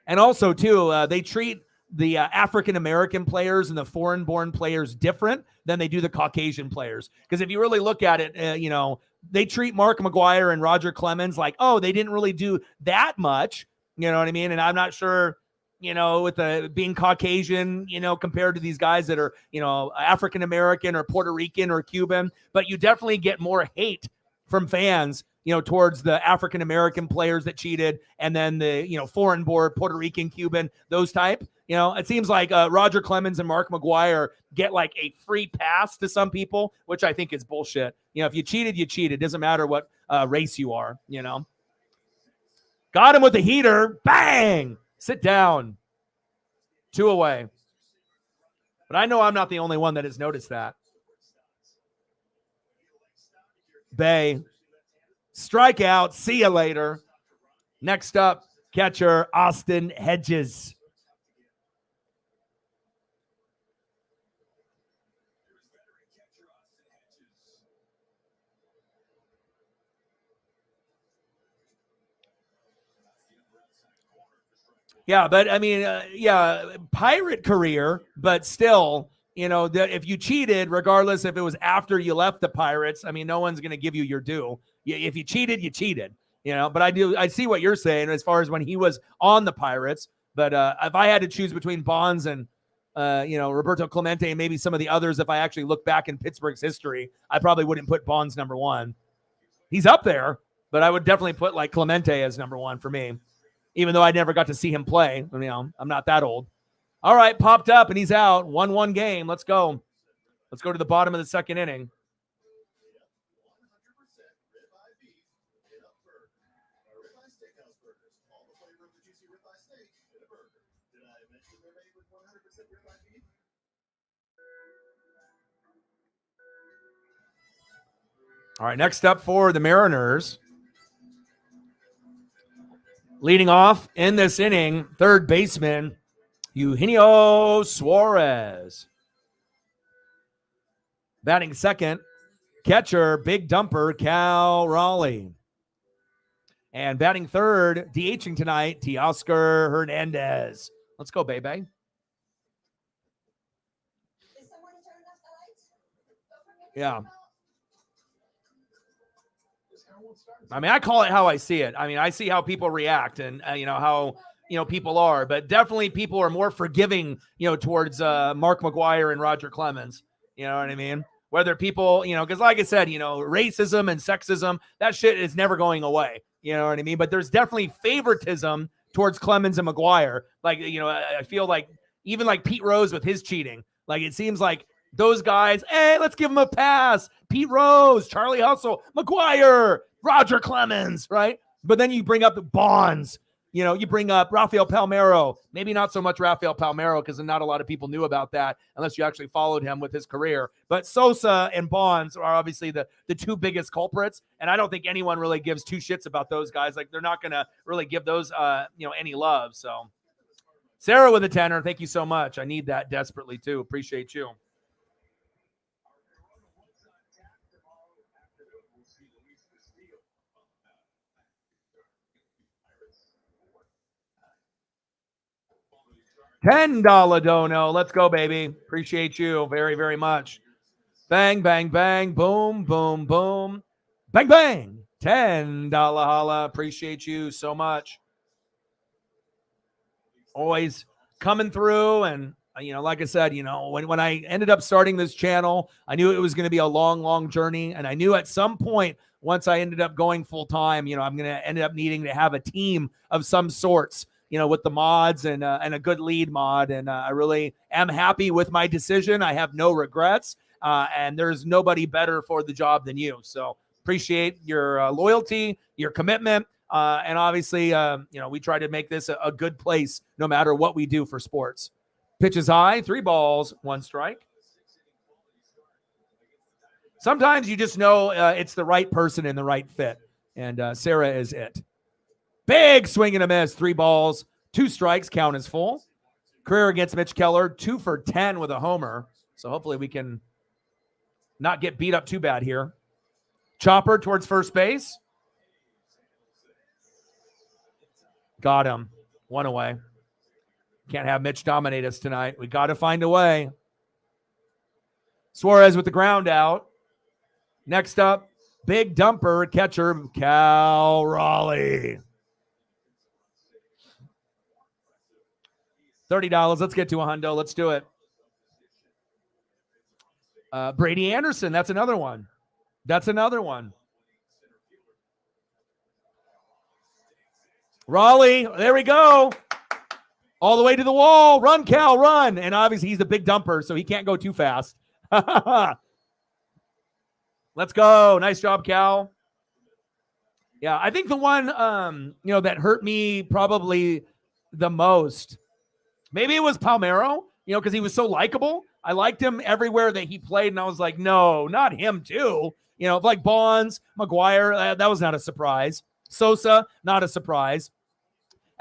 And also, too, they treat the African-American players and the foreign-born players different than they do the Caucasian players. Because if you really look at it, you know, they treat Mark McGuire and Roger Clemens like, oh, they didn't really do that much. You know what I mean? And I'm not sure, you know, with the being Caucasian, you know, compared to these guys that are, you know, African-American or Puerto Rican or Cuban, but you definitely get more hate from fans, you know, towards the African-American players that cheated and then the, you know, foreign-born Puerto Rican, Cuban, those type. You know, it seems like Roger Clemens and Mark McGuire get like a free pass to some people, which I think is bullshit. You know, if you cheated, you cheated. It doesn't matter what race you are, you know. Got him with the heater. Bang! Sit down. 2 away. But I know I'm not the only one that has noticed that. Bay. Strikeout. See you later. Next up, catcher Austin Hedges. Yeah, but I mean, yeah, Pirate career, but still, you know, that if you cheated, regardless if it was after you left the Pirates, I mean, no one's going to give you your due. If you cheated, you cheated, you know. But I see what you're saying as far as when he was on the Pirates. But if I had to choose between Bonds and, you know, Roberto Clemente and maybe some of the others, if I actually look back in Pittsburgh's history, I probably wouldn't put Bonds number one. He's up there, but I would definitely put like Clemente as number one for me. Even though I never got to see him play. You know, I'm not that old. All right, popped up, and he's out. 1-1 game. Let's go. Let's go to the bottom of the second inning. All right, next up for the Mariners. Leading off in this inning, third baseman, Eugenio Suarez. Batting second, catcher, big dumper, Cal Raleigh. And batting third, DHing tonight, Teoscar Hernandez. Let's go, baby. Yeah. I mean, I call it how I see it. I mean, I see how people react and, you know, how, you know, people are. But definitely people are more forgiving, you know, towards Mark McGuire and Roger Clemens. You know what I mean? Whether people, you know, because like I said, you know, racism and sexism, that shit is never going away. You know what I mean? But there's definitely favoritism towards Clemens and McGuire. Like, I feel like even like Pete Rose with his cheating, like it seems like those guys, hey, let's give him a pass. Pete Rose, Charlie Hustle, McGuire, Roger Clemens, right? But then you bring up the Bonds. You bring up Rafael Palmeiro. Maybe not so much Rafael Palmeiro because not a lot of people knew about that unless you actually followed him with his career. But Sosa and Bonds are obviously the two biggest culprits, and I don't think anyone really gives two shits about those guys. Like, they're not going to really give those, any love. So, Sarah with a tenner, thank you so much. I need that desperately too. Appreciate you. $10 dono. Let's go, baby. Appreciate you very, very much. Bang, bang, bang. Boom, boom, boom. Bang, bang. $10 holla. Appreciate you so much. Always coming through. And, like I said, when I ended up starting this channel, I knew it was going to be a long, long journey. And I knew at some point, once I ended up going full time, I'm going to end up needing to have a team of some sorts, with the mods and a good lead mod. And I really am happy with my decision. I have no regrets. And there's nobody better for the job than you. So appreciate your loyalty, your commitment. And obviously, we try to make this a good place no matter what we do for sports. Pitch is high, 3 balls, 1 strike. Sometimes you just know it's the right person and the right fit. And Sarah is it. Big swing and a miss, 3 balls, 2 strikes, count is full. Career against Mitch Keller, 2 for 10 with a homer. So hopefully we can not get beat up too bad here. Chopper towards first base. Got him. 1 away. Can't have Mitch dominate us tonight. We got to find a way. Suarez with the ground out. Next up, big dumper catcher, Cal Raleigh. $30. Let's get to a hundo. Let's do it. Brady Anderson. That's another one. Raleigh. There we go. All the way to the wall. Run, Cal, run. And obviously he's a big dumper, so he can't go too fast. Let's go. Nice job, Cal. Yeah, I think the one, that hurt me probably the most, maybe it was Palmeiro, because he was so likable. I liked him everywhere that he played, and I was like, no, not him too. Like Bonds, McGuire, that was not a surprise. Sosa, not a surprise.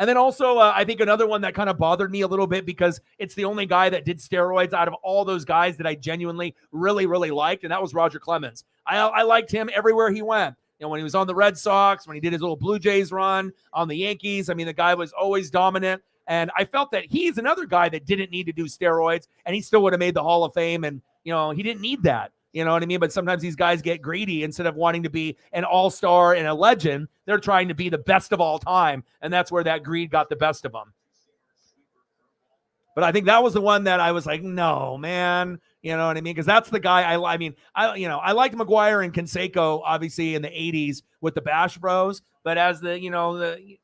And then also, I think another one that kind of bothered me a little bit because it's the only guy that did steroids out of all those guys that I genuinely really, really liked, and that was Roger Clemens. I liked him everywhere he went. When he was on the Red Sox, when he did his little Blue Jays run, on the Yankees, I mean, the guy was always dominant. And I felt that he's another guy that didn't need to do steroids, and he still would have made the Hall of Fame. And, he didn't need that. You know what I mean? But sometimes these guys get greedy. Instead of wanting to be an all-star and a legend, they're trying to be the best of all time. And that's where that greed got the best of them. But I think that was the one that I was like, no, man. You know what I mean? Because that's the guy I liked McGuire and Canseco, obviously, in the 80s with the Bash Bros. But as the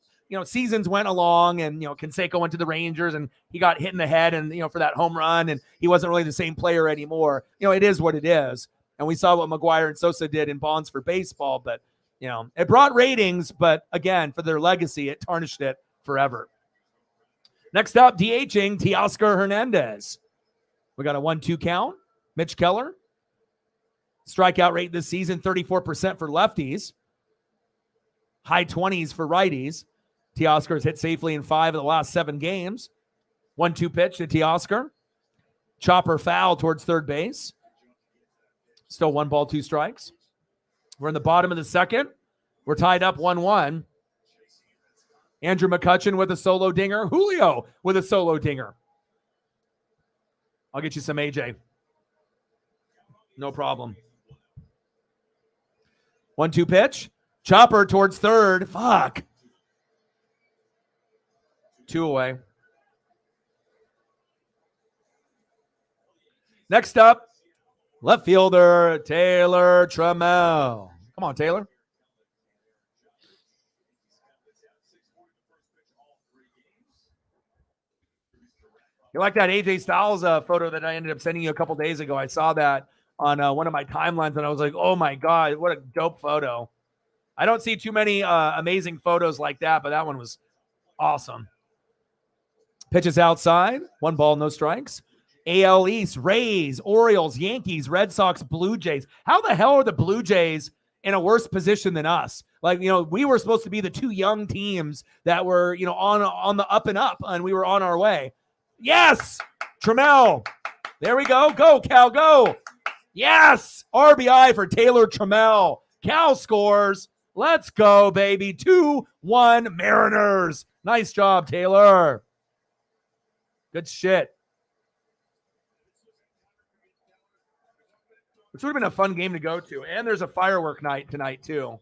seasons went along and, Canseco went to the Rangers and he got hit in the head and, for that home run and he wasn't really the same player anymore. It is what it is. And we saw what McGuire and Sosa did in Bonds for baseball, but, it brought ratings. But again, for their legacy, it tarnished it forever. Next up, DHing Teoscar Hernandez. We got a 1-2 count. Mitch Keller. Strikeout rate this season, 34% for lefties. High 20s for righties. Teoscar's hit safely in 5 of the last 7 games. 1-2 pitch to Teoscar. Chopper foul towards third base. Still 1 ball, 2 strikes. We're in the bottom of the second. We're tied up 1-1. Andrew McCutchen with a solo dinger. Julio with a solo dinger. I'll get you some AJ. No problem. 1-2 pitch. Chopper towards third. Fuck. 2 away. Next up, left fielder Taylor Trammell. Come on, Taylor. You like that AJ Styles photo that I ended up sending you a couple days ago? I saw that on one of my timelines, and I was like, oh my God, what a dope photo. I don't see too many amazing photos like that, but that one was awesome. Pitches outside. 1 ball, no strikes. AL East, Rays, Orioles, Yankees, Red Sox, Blue Jays. How the hell are the Blue Jays in a worse position than us? Like, we were supposed to be the two young teams that were, on the up and up, and we were on our way. Yes! Trammell. There we go. Go, Cal, go. Yes! RBI for Taylor Trammell. Cal scores. Let's go, baby. 2-1 Mariners. Nice job, Taylor. Good shit. This would have been a fun game to go to. And there's a firework night tonight, too.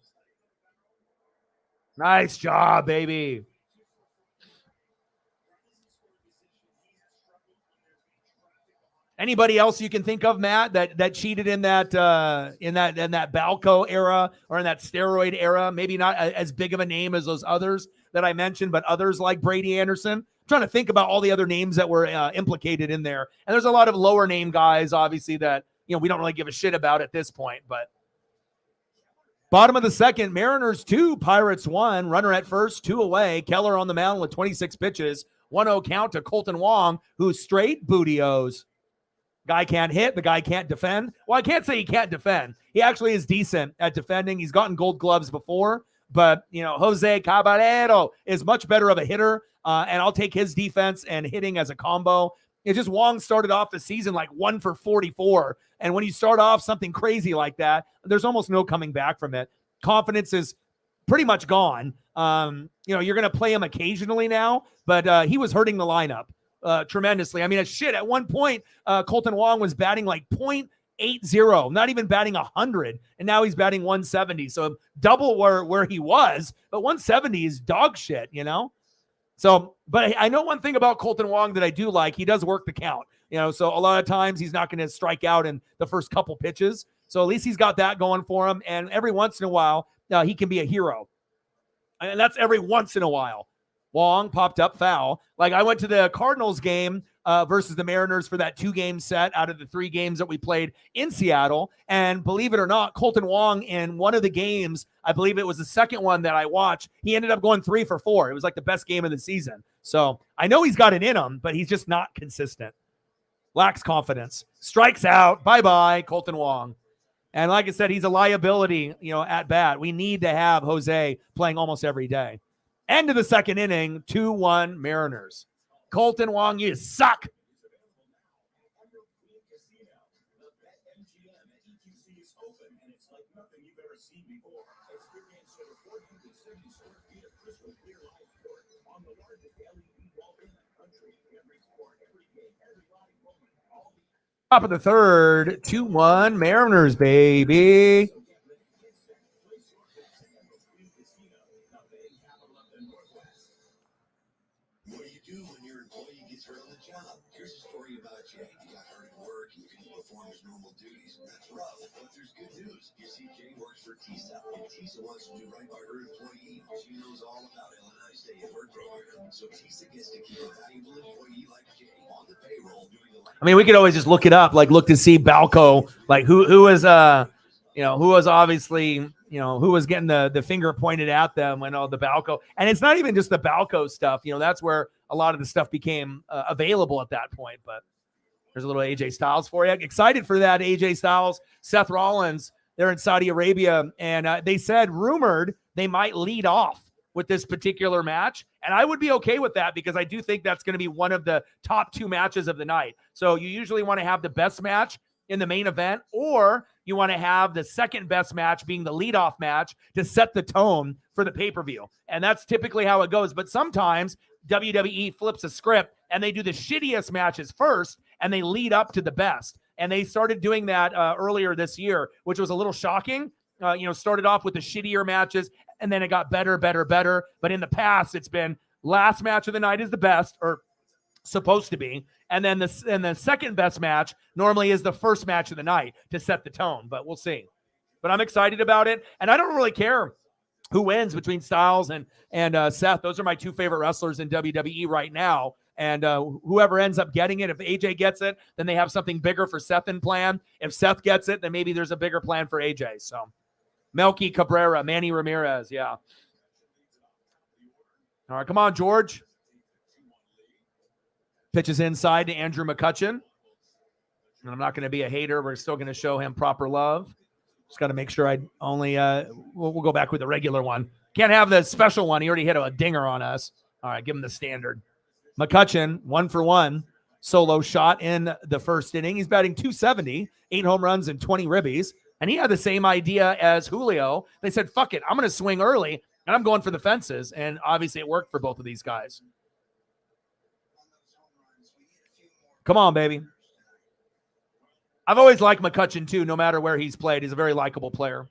Nice job, baby. Anybody else you can think of, Matt, that cheated in that Balco era or in that steroid era? Maybe not as big of a name as those others that I mentioned, but others like Brady Anderson. I'm trying to think about all the other names that were implicated in there. And there's a lot of lower name guys, obviously, that we don't really give a shit about at this point. But bottom of the second, Mariners 2, Pirates 1. Runner at first, 2 away. Keller on the mound with 26 pitches. 1-0 count to Colton Wong, who's straight booty-O's. Guy can't hit. The guy can't defend. Well, I can't say he can't defend. He actually is decent at defending. He's gotten gold gloves before. But, Jose Caballero is much better of a hitter. And I'll take his defense and hitting as a combo. It's just Wong started off the season like 1 for 44. And when you start off something crazy like that, there's almost no coming back from it. Confidence is pretty much gone. You're going to play him occasionally now, but he was hurting the lineup tremendously. I mean, at one point, Colton Wong was batting like .80, not even batting 100, and now he's batting 170. So double where he was, but 170 is dog shit, So, but I know one thing about Colton Wong that I do like. He does work the count, so a lot of times he's not going to strike out in the first couple pitches. So at least he's got that going for him. And every once in a while, he can be a hero. And that's every once in a while. Wong popped up foul. Like I went to the Cardinals game versus the Mariners for that 2-game set out of the 3 games that we played in Seattle. And believe it or not, Colton Wong in one of the games, I believe it was the second one that I watched, he ended up going 3 for 4. It was like the best game of the season. So I know he's got it in him, but he's just not consistent. Lacks confidence. Strikes out. Bye-bye, Colton Wong. And like I said, he's a liability, at bat. We need to have Jose playing almost every day. End of the second inning, 2-1 Mariners. Colton Wong, you suck. Top of the third, 2-1 Mariners, baby. What do you do when your employee gets hurt on the job? Here's a story about Jay. He got hurt at work and couldn't perform his normal duties. That's rough, but there's good news. You see, Jay works for TISA, and TISA wants to do right by her employee. She knows all about Illinois Stay at Work program, so TISA gets to keep a valuable employee like Jay on the payroll doing the. I mean, we could always just look it up, like look to see Balco, like who was who was obviously, who was getting the finger pointed at them when all the Balco, and it's not even just the Balco stuff, that's where a lot of the stuff became available at that point. But there's a little AJ Styles for you. Excited for that. AJ Styles, Seth Rollins, they're in Saudi Arabia, and they said rumored they might lead off with this particular match. And I would be okay with that because I do think that's going to be one of the top 2 matches of the night. So you usually want to have the best match in the main event, or you want to have the second best match being the leadoff match to set the tone for the pay-per-view. And that's typically how it goes. But sometimes WWE flips a script and they do the shittiest matches first and they lead up to the best. And they started doing that earlier this year, which was a little shocking. Started off with the shittier matches and then it got better. But in the past, it's been last match of the night is the best, or supposed to be. And then the second best match normally is the first match of the night to set the tone, but we'll see. But I'm excited about it. And I don't really care who wins between Styles and Seth. Those are my two favorite wrestlers in WWE right now. And whoever ends up getting it, if AJ gets it, then they have something bigger for Seth in plan. If Seth gets it, then maybe there's a bigger plan for AJ. So Melky Cabrera, Manny Ramirez, yeah. All right, come on, George. Pitches inside to Andrew McCutcheon. And I'm not going to be a hater. We're still going to show him proper love. Just got to make sure I only we'll go back with the regular one. Can't have the special one. He already hit a dinger on us. All right, give him the standard. McCutcheon, 1-for-1, solo shot in the first inning. He's batting .270, 8 home runs and 20 ribbies. And he had the same idea as Julio. They said, fuck it, I'm going to swing early, and I'm going for the fences. And obviously it worked for both of these guys. Come on, baby. I've always liked McCutcheon, too, no matter where he's played. He's a very likable player.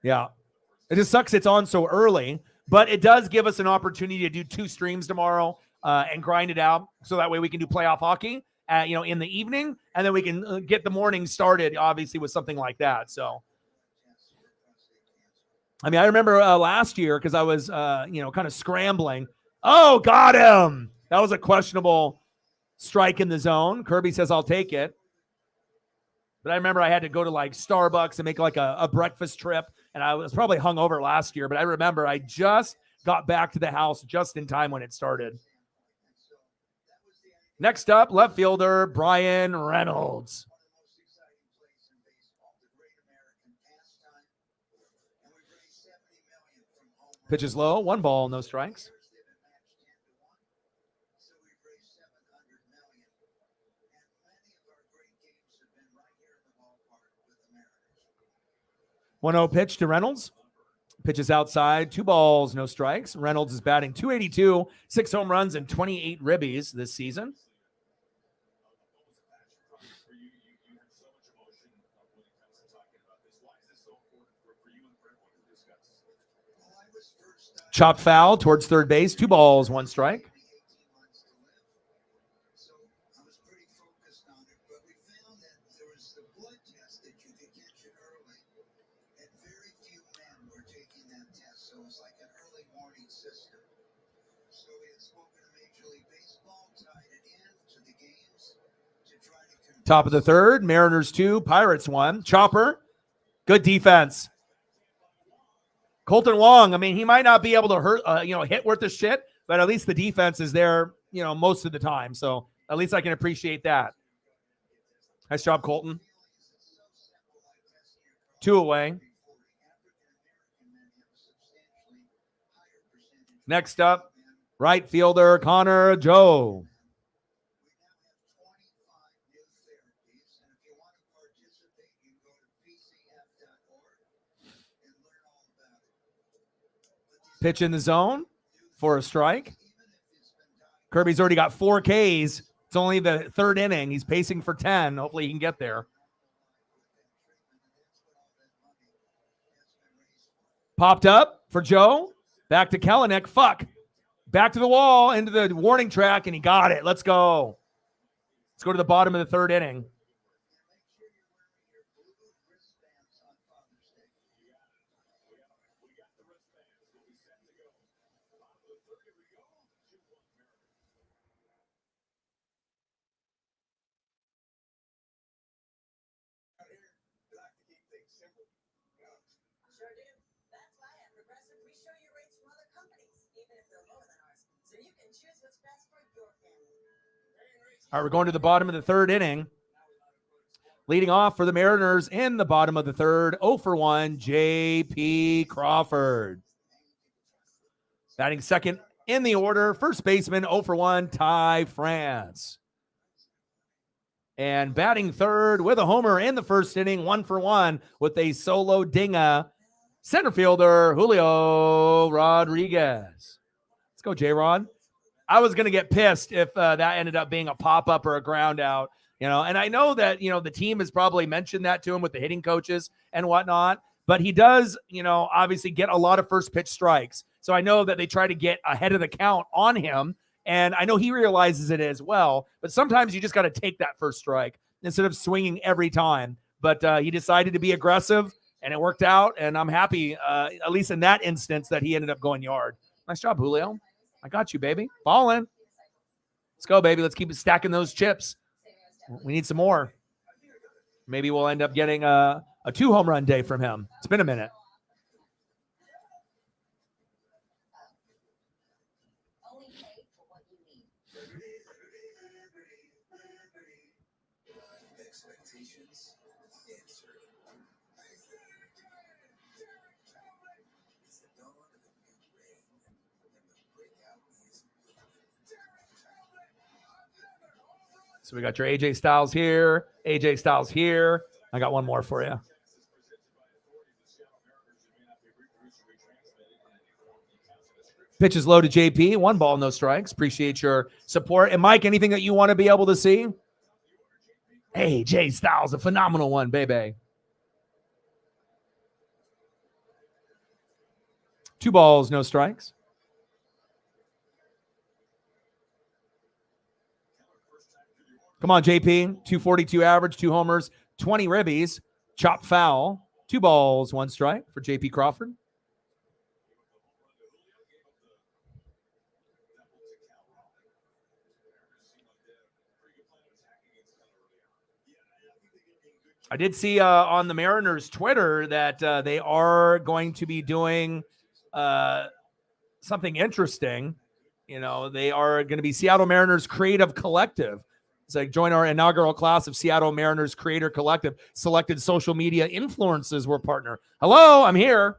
Yeah. It just sucks it's on so early. But it does give us an opportunity to do 2 streams tomorrow and grind it out. So that way we can do playoff hockey, in the evening. And then we can get the morning started, obviously, with something like that. So, I mean, I remember last year because I was, kind of scrambling. Oh, got him. That was a questionable strike in the zone. Kirby says, I'll take it. But I remember I had to go to like Starbucks and make like a breakfast trip. And I was probably hungover last year, but I remember I just got back to the house just in time when it started. Next up, left fielder, Brian Reynolds. Pitches low, 1 ball, no strikes. One-0 pitch to Reynolds. Pitches outside, 2 balls, no strikes. Reynolds is batting .282, 6 home runs and 28 ribbies this season. Chopped foul towards third base, 2 balls, 1 strike. Top of the third, Mariners 2, Pirates 1. Chopper, good defense. Colton Wong, I mean, he might not be able to hit worth of shit, but at least the defense is there, most of the time. So at least I can appreciate that. Nice job, Colton. 2 away. Next up, right fielder Connor Joe. Pitch in the zone for a strike. Kirby's already got 4 Ks. It's only the 3rd inning. He's pacing for 10. Hopefully he can get there. Popped up for Joe. Back to Kelenic. Fuck. Back to the wall, into the warning track, and he got it. Let's go. Let's go to the bottom of the 3rd inning. All right, we're going to the bottom of the 3rd inning. Leading off for the Mariners in the bottom of the 3rd, 0-for-1, J.P. Crawford. Batting second in the order, first baseman, 0-for-1, Ty France. And batting third with a homer in the first inning, 1-for-1 with a solo dinga, center fielder, Julio Rodriguez. Let's go, J-Rod. I was going to get pissed if that ended up being a pop-up or a ground out, and I know that, the team has probably mentioned that to him with the hitting coaches and whatnot, but he does, obviously get a lot of first pitch strikes. So I know that they try to get ahead of the count on him, and I know he realizes it as well, but sometimes you just got to take that first strike instead of swinging every time. But he decided to be aggressive, and it worked out, and I'm happy, at least in that instance, that he ended up going yard. Nice job, Julio. I got you, baby. Ballin'. Let's go, baby. Let's keep stacking those chips. We need some more. Maybe we'll end up getting a 2-home run day from him. It's been a minute. Expectations answered. It's the dawn of a new reign, and the breakout is So we got your AJ Styles here, AJ Styles here. I got one more for you. Pitch is low to JP. 1 ball, no strikes. Appreciate your support. And Mike, anything that you want to be able to see? AJ Styles, a phenomenal one, baby. 2 balls, no strikes. Come on, JP. 242 average, 2 homers, 20 ribbies, chop foul. 2 balls, 1 strike for JP Crawford. I did see on the Mariners Twitter that they are going to be doing something interesting. You know, they are going to be Seattle Mariners Creative Collective. It's like join our inaugural class of Seattle Mariners Creator Collective. Selected social media influencers will partner. Hello, I'm here.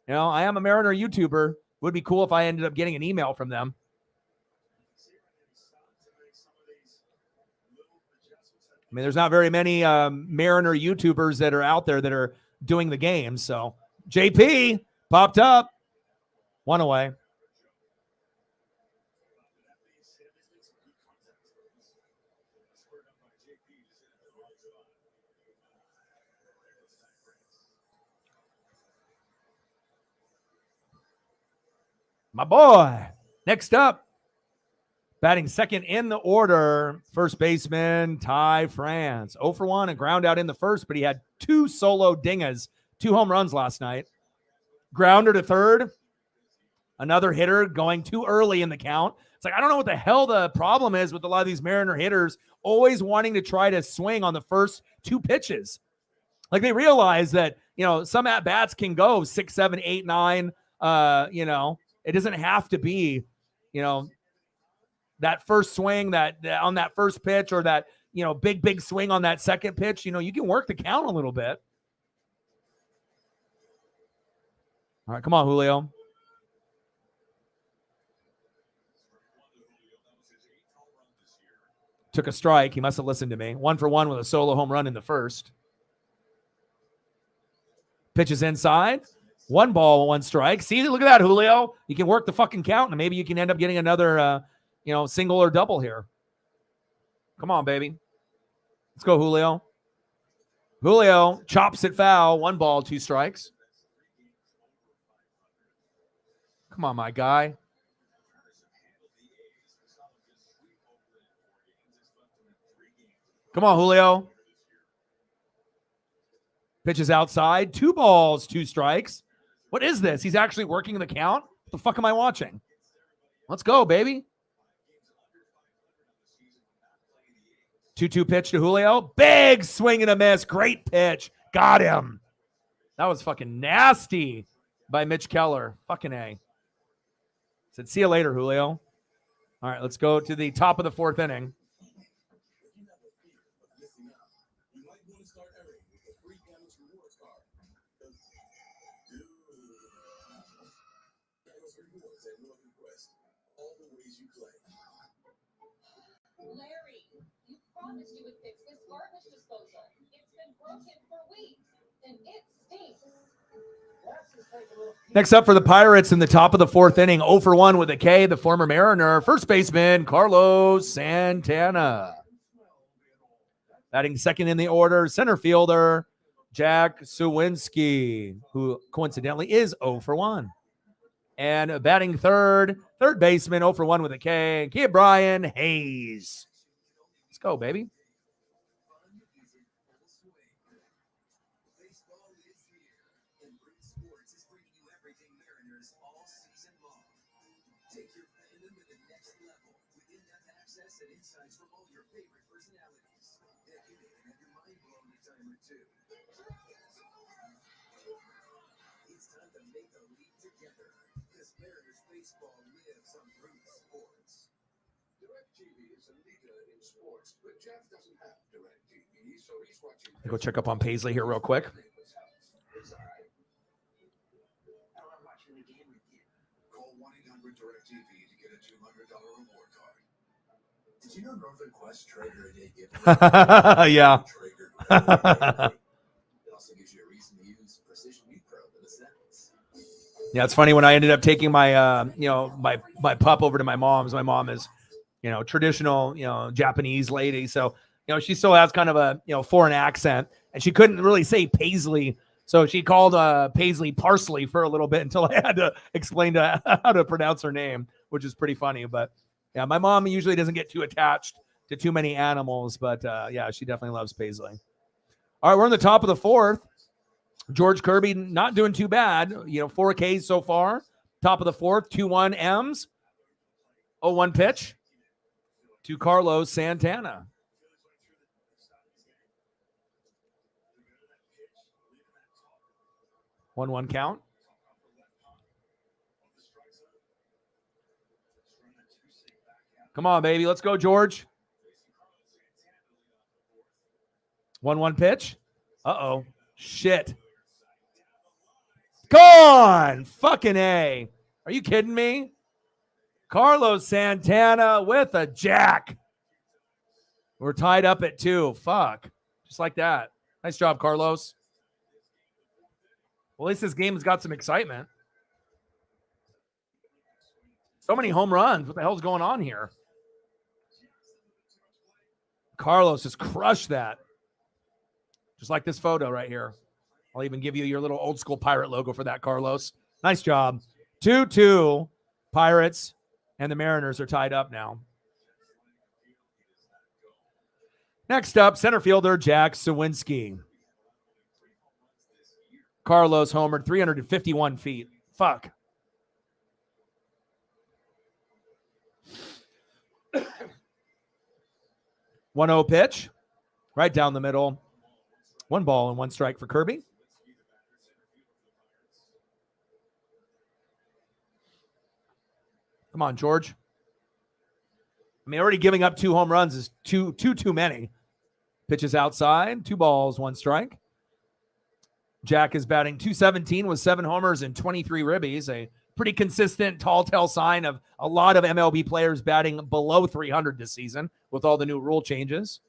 You know, I am a Mariner YouTuber. Would be cool if I ended up getting an email from them. I mean, there's not very many Mariner YouTubers that are out there that are doing the game. So JP popped up. 1 away. My boy. Next up, batting second in the order, first baseman Ty France. 0 for 1, a ground out in the first, but he had 2 solo dingas, 2 home runs last night. Grounder to third. Another hitter going too early in the count. It's like, I don't know what the hell the problem is with a lot of these Mariner hitters always wanting to try to swing on the first 2 pitches. Like they realize that, you know, some at-bats can go 6, 7, 8, 9. You know, it doesn't have to be, you know, that first swing that on that first pitch or that, you know, big swing on that second pitch. You know, you can work the count a little bit. All right, come on, Julio. Took a strike. He must have listened to me. 1 for 1 with a solo home run in the first. Pitches inside. 1 ball, 1 strike. See, look at that, Julio. You can work the fucking count, and maybe you can end up getting another, you know, single or double here. Come on, baby. Let's go, Julio. Julio chops it foul. 1 ball, 2 strikes. Come on, my guy. Come on, Julio. Pitches outside. 2 balls, 2 strikes. What is this? He's actually working the count? What the fuck am I watching? Let's go, baby. 2-2 pitch to Julio. Big swing and a miss. Great pitch. Got him. That was fucking nasty by Mitch Keller. Fucking A. Said, see you later, Julio. All right, let's go to the top of the 4th inning. Larry, you promised you would fix this garbage disposal. It's been broken for weeks, and it stinks. Next up for the Pirates in the top of the 4th inning, 0 for 1 with a K, the former Mariner, first baseman Carlos Santana. Batting second in the order, center fielder Jack Suwinski, who coincidentally is 0 for 1. And batting third baseman, 0 for 1 with a K, Kid Brian Hayes. Let's go, baby. Take your fandom to the next level with in-depth access and insights from all your favorite personalities. Heck, you may even have your mind blown a time or two. It's time to make the leap together, because Mariners baseball lives on Root Sports. DirecTV is a leader in sports, but Jeff doesn't have DirecTV, so he's watching. Go check up on Paisley here real quick. It's all right. I'm watching the game with you. Call 1-800-DirecTV to get a $200 reward card. Did you know Northern Quest Traeger a Day gift? Yeah. Traeger it also gives you a reason to use Precision Meat Probe in a sentence. Yeah, it's funny when I ended up taking my my pup over to my mom's. My mom is, traditional, Japanese lady. So, she still has kind of a, foreign accent, and she couldn't really say Paisley. So she called Paisley Parsley for a little bit until I had to explain to how to pronounce her name, which is pretty funny. But yeah, my mom usually doesn't get too attached to too many animals, but yeah, she definitely loves Paisley. All right, we're in the top of the fourth. George Kirby not doing too bad. 4 Ks so far. Top of the fourth, 2-1 M's. 0-1 pitch to Carlos Santana. 1-1 count. Come on, baby. Let's go, George. 1-1 pitch. Uh-oh. Shit. Gone. Fucking A. Are you kidding me? Carlos Santana with a jack. We're tied up at 2. Fuck. Just like that. Nice job, Carlos. Well, at least this game has got some excitement. So many home runs. What the hell's going on here? Carlos just crushed that. Just like this photo right here. I'll even give you your little old school Pirate logo for that, Carlos. Nice job. 2-2 Pirates, and the Mariners are tied up now. Next up, center fielder Jack Sawinski. Carlos homered 351 feet. Fuck. One 0 pitch. Right down the middle. 1 ball and 1 strike for Kirby. Come on, George. I mean, already giving up 2 home runs is too many. Pitches outside. 2 balls, 1 strike. Jack is batting .217 with 7 homers and 23 ribbies. A pretty consistent tall tale sign of a lot of MLB players batting below 300 this season with all the new rule changes.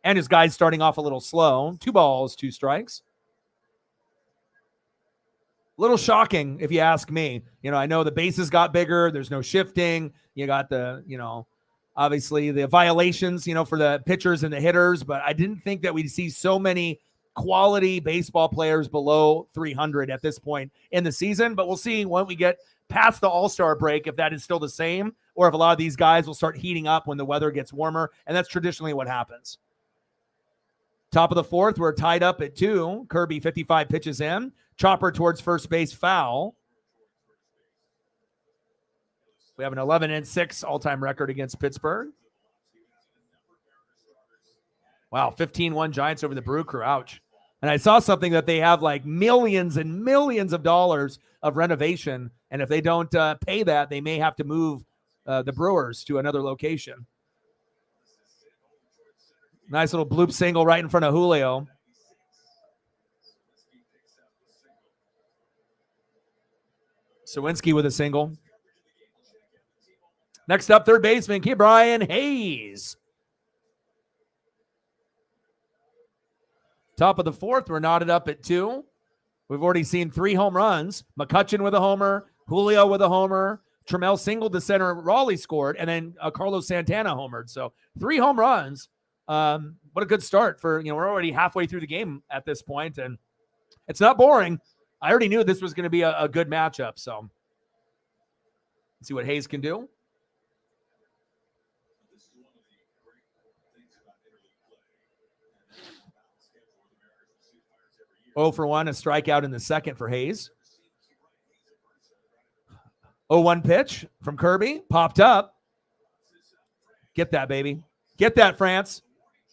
And his guys starting off a little slow. 2 balls, 2 strikes. A little shocking, if you ask me. I know the bases got bigger. There's no shifting. You got the, obviously the violations, for the pitchers and the hitters. But I didn't think that we'd see so many quality baseball players below 300 at this point in the season. But we'll see when we get past the All-Star break if that is still the same, or if a lot of these guys will start heating up when the weather gets warmer. And that's traditionally what happens. Top of the fourth, we're tied up at 2. Kirby 55 pitches in. Chopper towards first base, foul. We have an 11-6 all-time record against Pittsburgh. Wow, 15-1 Giants over the Brew Crew. Ouch. And I saw something that they have like millions and millions of dollars of renovation. And if they don't pay that, they may have to move the Brewers to another location. Nice little bloop single right in front of Julio. Sawinski with a single. Next up, third baseman, Brian Hayes. Top of the fourth, we're knotted up at 2. We've already seen 3 home runs. McCutchen with a homer, Julio with a homer, Trammell singled to center, Raleigh scored, and then Carlos Santana homered. So 3 home runs. What a good start for, we're already halfway through the game at this point, and it's not boring. I already knew this was going to be a good matchup. So let's see what Hayes can do. Oh for 1, a strikeout in the second for Hayes. 0-1 pitch from Kirby. Popped up. Get that, baby. Get that, France.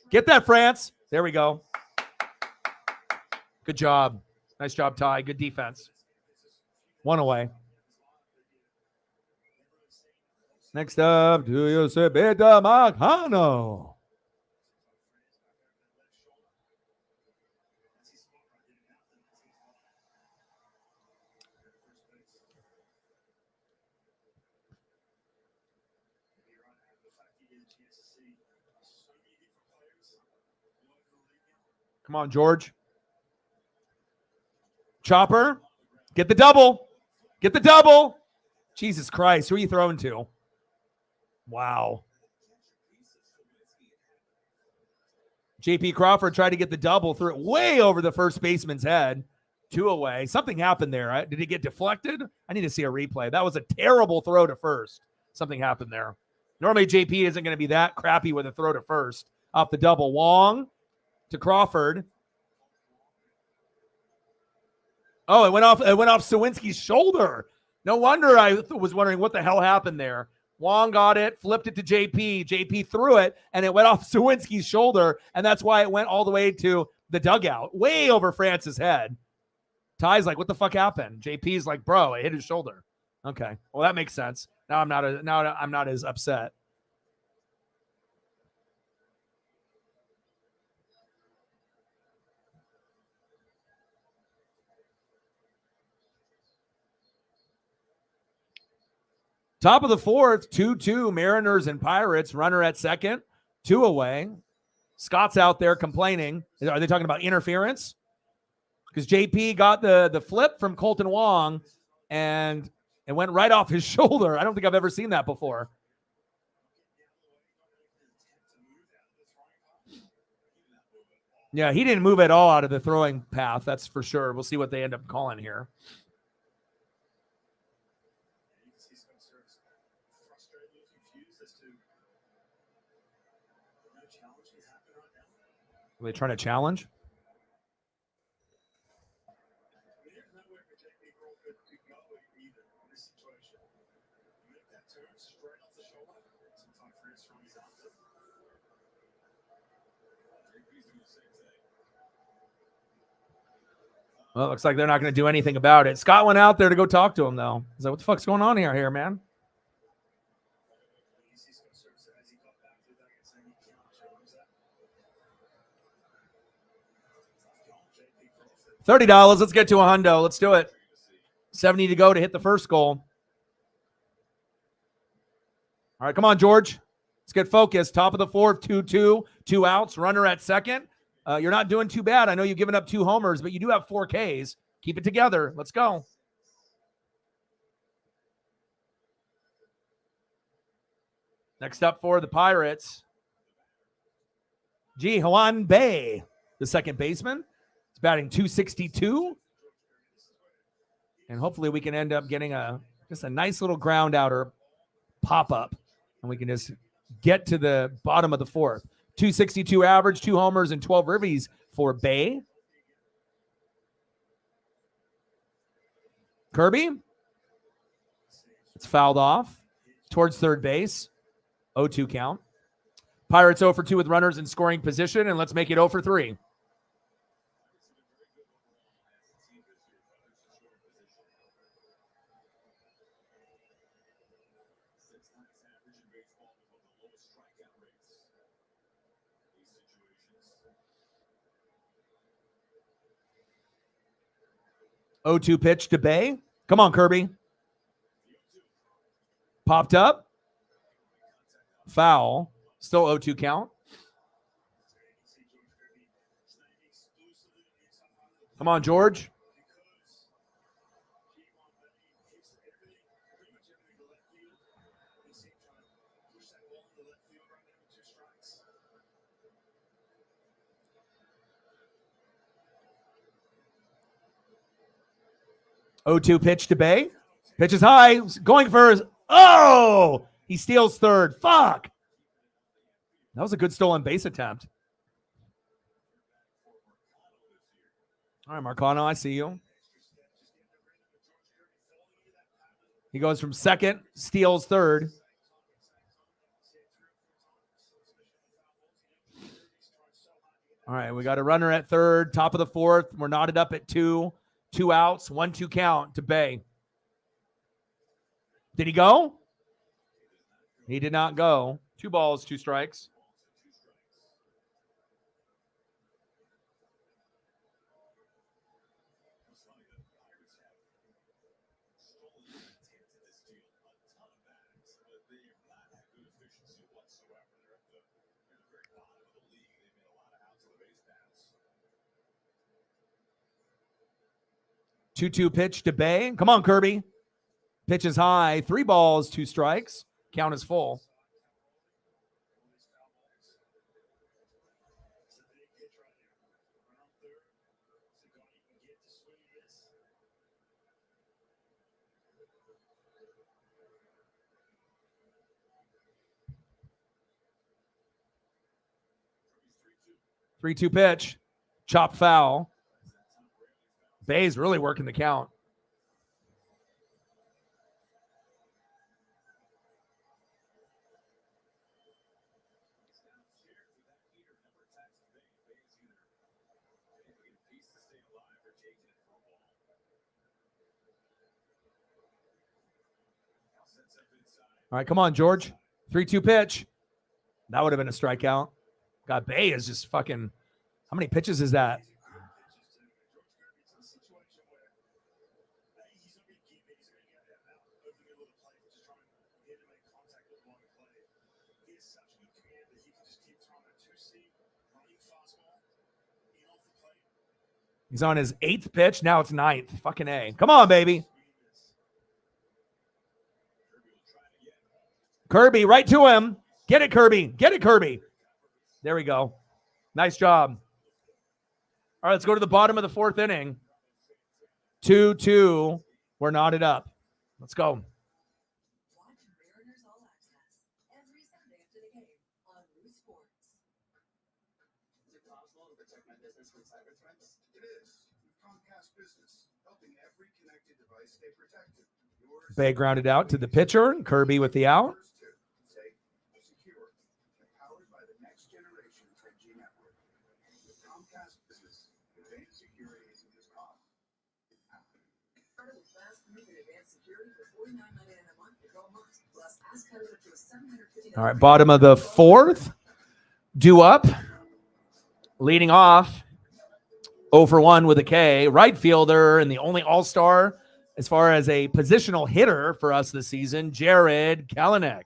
Get that, France. There we go. Good job. Nice job, Ty. Good defense. 1 away. Next up, do you say Beta Marcano? Come on, George. Chopper. Get the double. Get the double. Jesus Christ. Who are you throwing to? Wow. JP Crawford tried to get the double, threw it way over the first baseman's head. 2 away. Something happened there. Did it get deflected? I need to see a replay. That was a terrible throw to first. Something happened there. Normally, JP isn't going to be that crappy with a throw to first. Off the double. Wong to Crawford. Oh, it went off Sawinski's shoulder. No wonder I was wondering what the hell happened there. Wong got it, flipped it to JP. JP threw it, and it went off Sawinski's shoulder, and that's why it went all the way to the dugout, way over France's head. Ty's like, what the fuck happened? JP's like, bro, it hit his shoulder. Okay, well, that makes sense. Now I'm not as upset. Top of the fourth, 2-2, Mariners and Pirates. Runner at second, 2 away. Scott's out there complaining. Are they talking about interference? Because JP got the flip from Colton Wong, and it went right off his shoulder. I don't think I've ever seen that before. Yeah, he didn't move at all out of the throwing path, that's for sure. We'll see what they end up calling here. Are they trying to challenge? Well, it looks like they're not going to do anything about it. Scott went out there to go talk to him, though. He's like, what the fuck's going on here, man? $30. Let's get to a hundo. Let's do it. 70 to go to hit the first goal. All right, come on, George. Let's get focused. Top of the fourth, 2-2, 2 outs. Runner at second. You're not doing too bad. I know you've given up 2 homers, but you do have 4 Ks. Keep it together. Let's go. Next up for the Pirates, Ji-Hwan Bae, the second baseman. He's batting .262. And hopefully we can end up getting just a nice little ground out or pop up, and we can just get to the bottom of the fourth. .262 average, 2 homers, and 12 ribbies for Bae. Kirby. It's fouled off towards third base. 0-2 count. Pirates 0 for 2 with runners in scoring position, and let's make it 0 for 3. .0-2 pitch to Bae. Come on, Kirby. Popped up. Foul. Still 0-2 count. Come on, George. .0-2 pitch to Bae. Pitch is high. Going for his. Oh! He steals third. Fuck. That was a good stolen base attempt. All right, Marcano, I see you. He goes from second, steals third. All right, we got a runner at third, top of the fourth. We're knotted up at 2. 2 outs, 1-2 count to Bay. Did he go? He did not go. 2 balls, 2 strikes. Two pitch to Bay. Come on, Kirby. Pitch is high. 3 balls, 2 strikes. Count is full. Three-two pitch. Chop foul. Bay's really working the count. All right, come on, George. 3-2 pitch. That would have been a strikeout. God, Bay is just fucking. How many pitches is that? He's on his 8th pitch. Now it's 9th. Fucking A. Come on, baby. Kirby, right to him. Get it, Kirby. Get it, Kirby. There we go. Nice job. All right, let's go to the bottom of the 4th inning. 2-2. We're knotted up. Let's go. Watch Mariners All Access every Sunday after the game on Root Sports. Is it possible to protect my business from cyber threats? It is. Comcast Business, helping every connected device stay protected. Yours. Bay grounded out to the pitcher. Kirby with the out. Safe, secure, and powered by the next generation 10G network. With Comcast Business, advanced security isn't just cost. Started with fast, quick, and advanced security for $49.99 a month for 12 months. Plus, ask code up to a $750. All right, bottom of the 4th. Due up. Leading off. 0 for 1 with a K. Right fielder and the only all-star as far as a positional hitter for us this season, Jared Kalanick.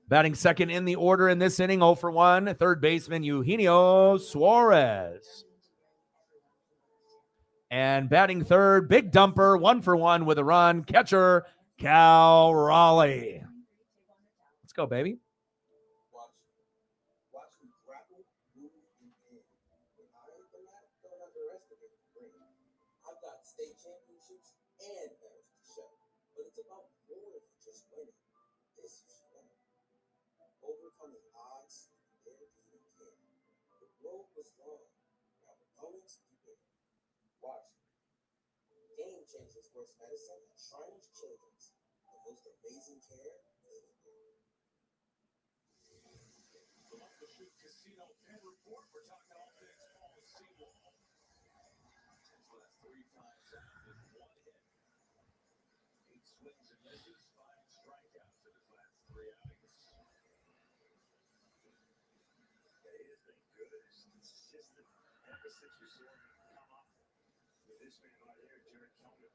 Batting second in the order in this inning, 0 for 1. Third baseman, Eugenio Suarez. And batting third, big dumper, 1 for 1 with a run, catcher, Cal Raleigh. Let's go, baby. Watch them grapple, move, and pin. When higher than that, don't underestimate the brain. I've got state championships and medals to show, but it's about more than just winning. This is winning. Overcoming odds, their beating can. The road was long. Now opponents begin. Watch. Game-changing sports medicine at Shriners Children's. The most amazing care anywhere. From up the shoot casino pen report, we're talking all things Paul Seymour. His last 3 times out with 1 hit. 8 swings and misses, 5 strikeouts in his last 3 outings. Yeah, he has been good. It's consistent. Ever since you saw him come up with this man right here, Jared Kalanick.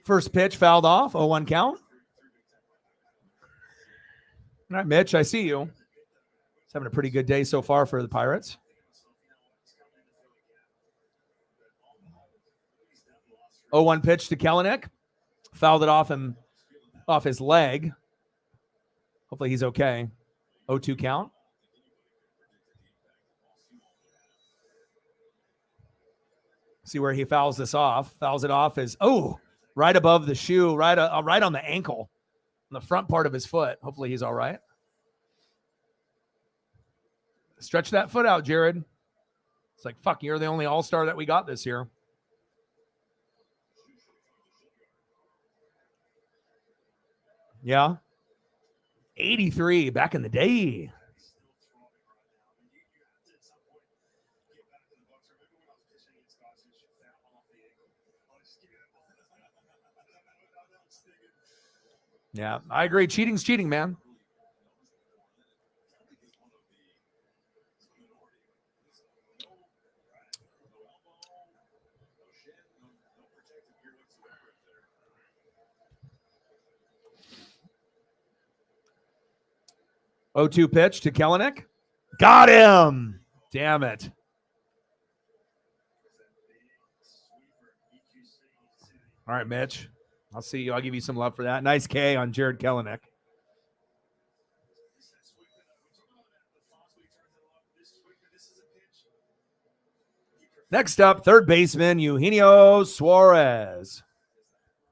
First pitch fouled off, 0-1 count. All right, Mitch, I see you. He's having a pretty good day so far for the Pirates. Oh, 1 pitch to Kalanick. Fouled it off his leg. Hopefully he's okay. 0-2 count. See where he fouls this off. Fouls it off is, right above the shoe, right on the ankle, on the front part of his foot. Hopefully he's all right. Stretch that foot out, Jared. It's like, fuck, you're the only all-star that we got this year. Yeah. 83 back in the day. Yeah, I agree. Cheating's cheating, man. Oh, 2 pitch to Kelenic. Got him. Damn it. All right, Mitch. I'll see you. I'll give you some love for that. Nice K on Jared Kelenic. Next up, third baseman Eugenio Suarez.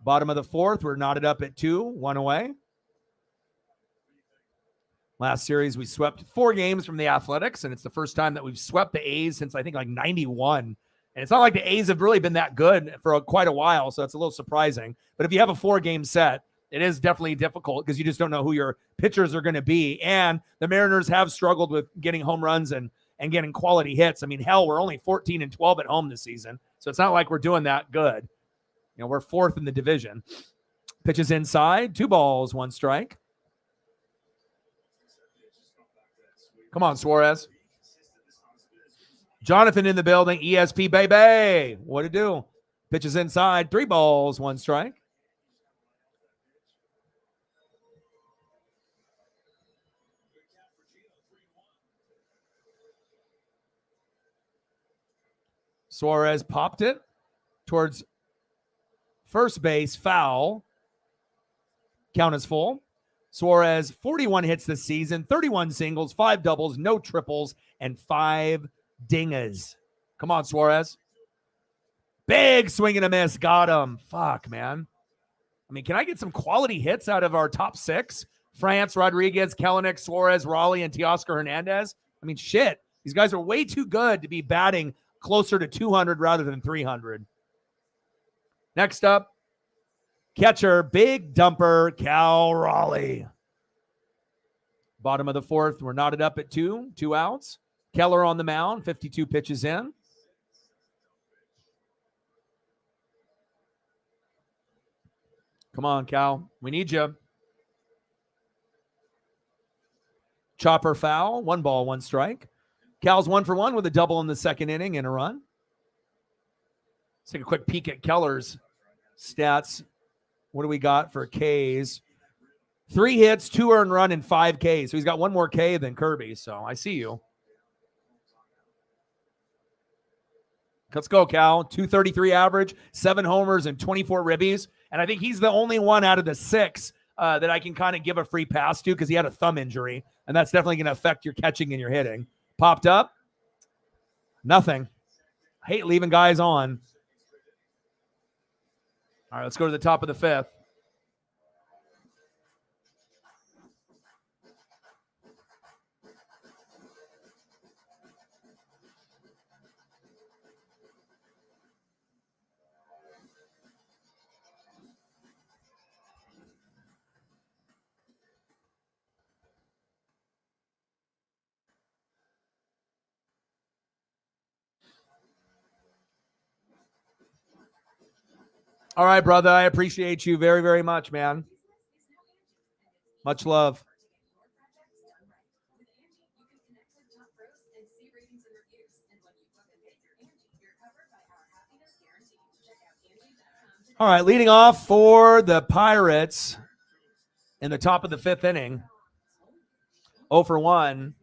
Bottom of the fourth, we're knotted up at 2, 1 away. Last series, we swept 4 games from the Athletics, and it's the first time that we've swept the A's since I think like 91. And it's not like the A's have really been that good for quite a while, so it's a little surprising. But if you have a 4-game set, it is definitely difficult because you just don't know who your pitchers are going to be. And the Mariners have struggled with getting home runs and getting quality hits. I mean, hell, we're only 14-12 at home this season, so it's not like we're doing that good. You know, we're 4th in the division. Pitches inside, 2 balls, 1 strike. Come on, Suarez. Jonathan in the building. ESP, baby. What to do? Pitches inside. 3 balls, 1 strike. Suarez popped it towards first base. Foul. Count is full. Suarez, 41 hits this season, 31 singles, 5 doubles, no triples, and 5 dingers. Come on, Suarez. Big swing and a miss. Got him. Fuck, man. I mean, can I get some quality hits out of our top 6? France, Rodriguez, Kelenic, Suarez, Raleigh, and Teoscar Hernandez. I mean, shit. These guys are way too good to be batting closer to 200 rather than 300. Next up, catcher, big dumper, Cal Raleigh. Bottom of the fourth, we're knotted up at 2 outs. Keller on the mound, 52 pitches in. Come on, Cal. We need you. Chopper foul, 1 ball, 1 strike. Cal's 1 for 1 with a double in the second inning and a run. Let's take a quick peek at Keller's stats. What do we got for Ks? 3 hits, 2 earned run, and 5 Ks. So he's got 1 more K than Kirby. So I see you. Let's go, Cal. 233 average, 7 homers, and 24 ribbies. And I think he's the only one out of the 6 that I can kind of give a free pass to because he had a thumb injury. And that's definitely going to affect your catching and your hitting. Popped up. Nothing. I hate leaving guys on. All right, let's go to the top of the 5th. All right, brother. I appreciate you very, very much, man. Much love. All right, leading off for the Pirates in the top of the 5th inning. 0 for 1.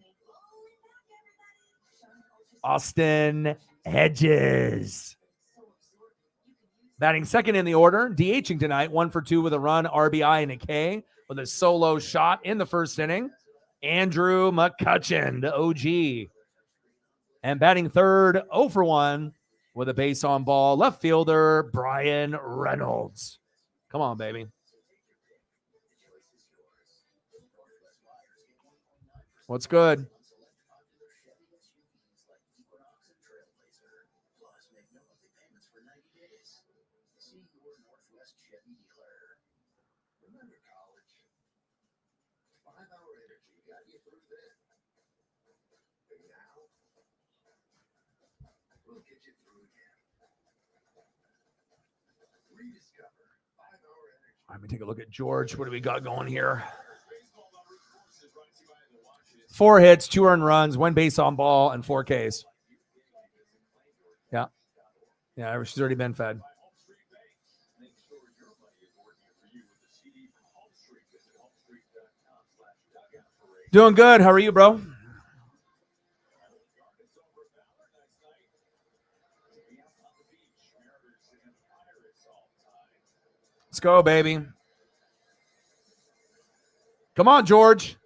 Austin Hedges. Batting second in the order, DHing tonight, 1 for 2 with a run, RBI, and a K with a solo shot in the first inning. Andrew McCutchen, the OG. And batting third, 0 for 1 with a base on ball, left fielder, Brian Reynolds. Come on, baby. What's good? for 90 days. See your Northwest Chevy dealer. Remember college? 5-hour energy got you through then. And now, we'll get you through again. Rediscover 5-hour energy. Let me take a look at George. What do we got going here? 4 hits, 2 earned runs, 1 base on ball, and 4 Ks. Yeah. Yeah, she's already been fed. Doing good. How are you, bro? Let's go, baby. Come on, George.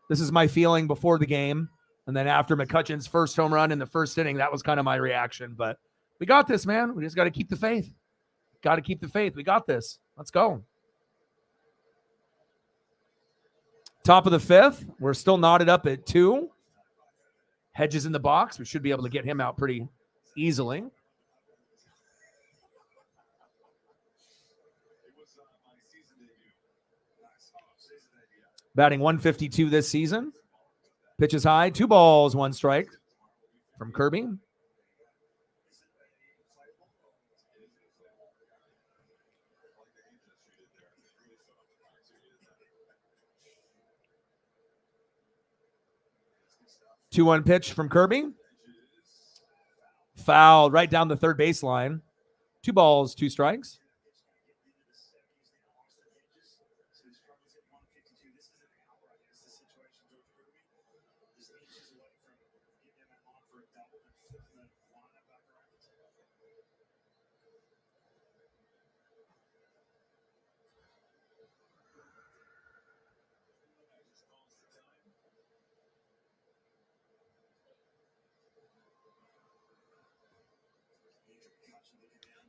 This is my feeling before the game. And then after McCutcheon's first home run in the first inning, that was kind of my reaction. But we got this, man. We just got to keep the faith. Got to keep the faith. We got this. Let's go. Top of the 5th. We're still knotted up at 2. Hedges in the box. We should be able to get him out pretty easily. Batting 152 this season. Pitches high. 2 balls, 1 strike from Kirby. Two 1 pitch from Kirby. Fouled right down the third baseline. 2 balls, 2 strikes.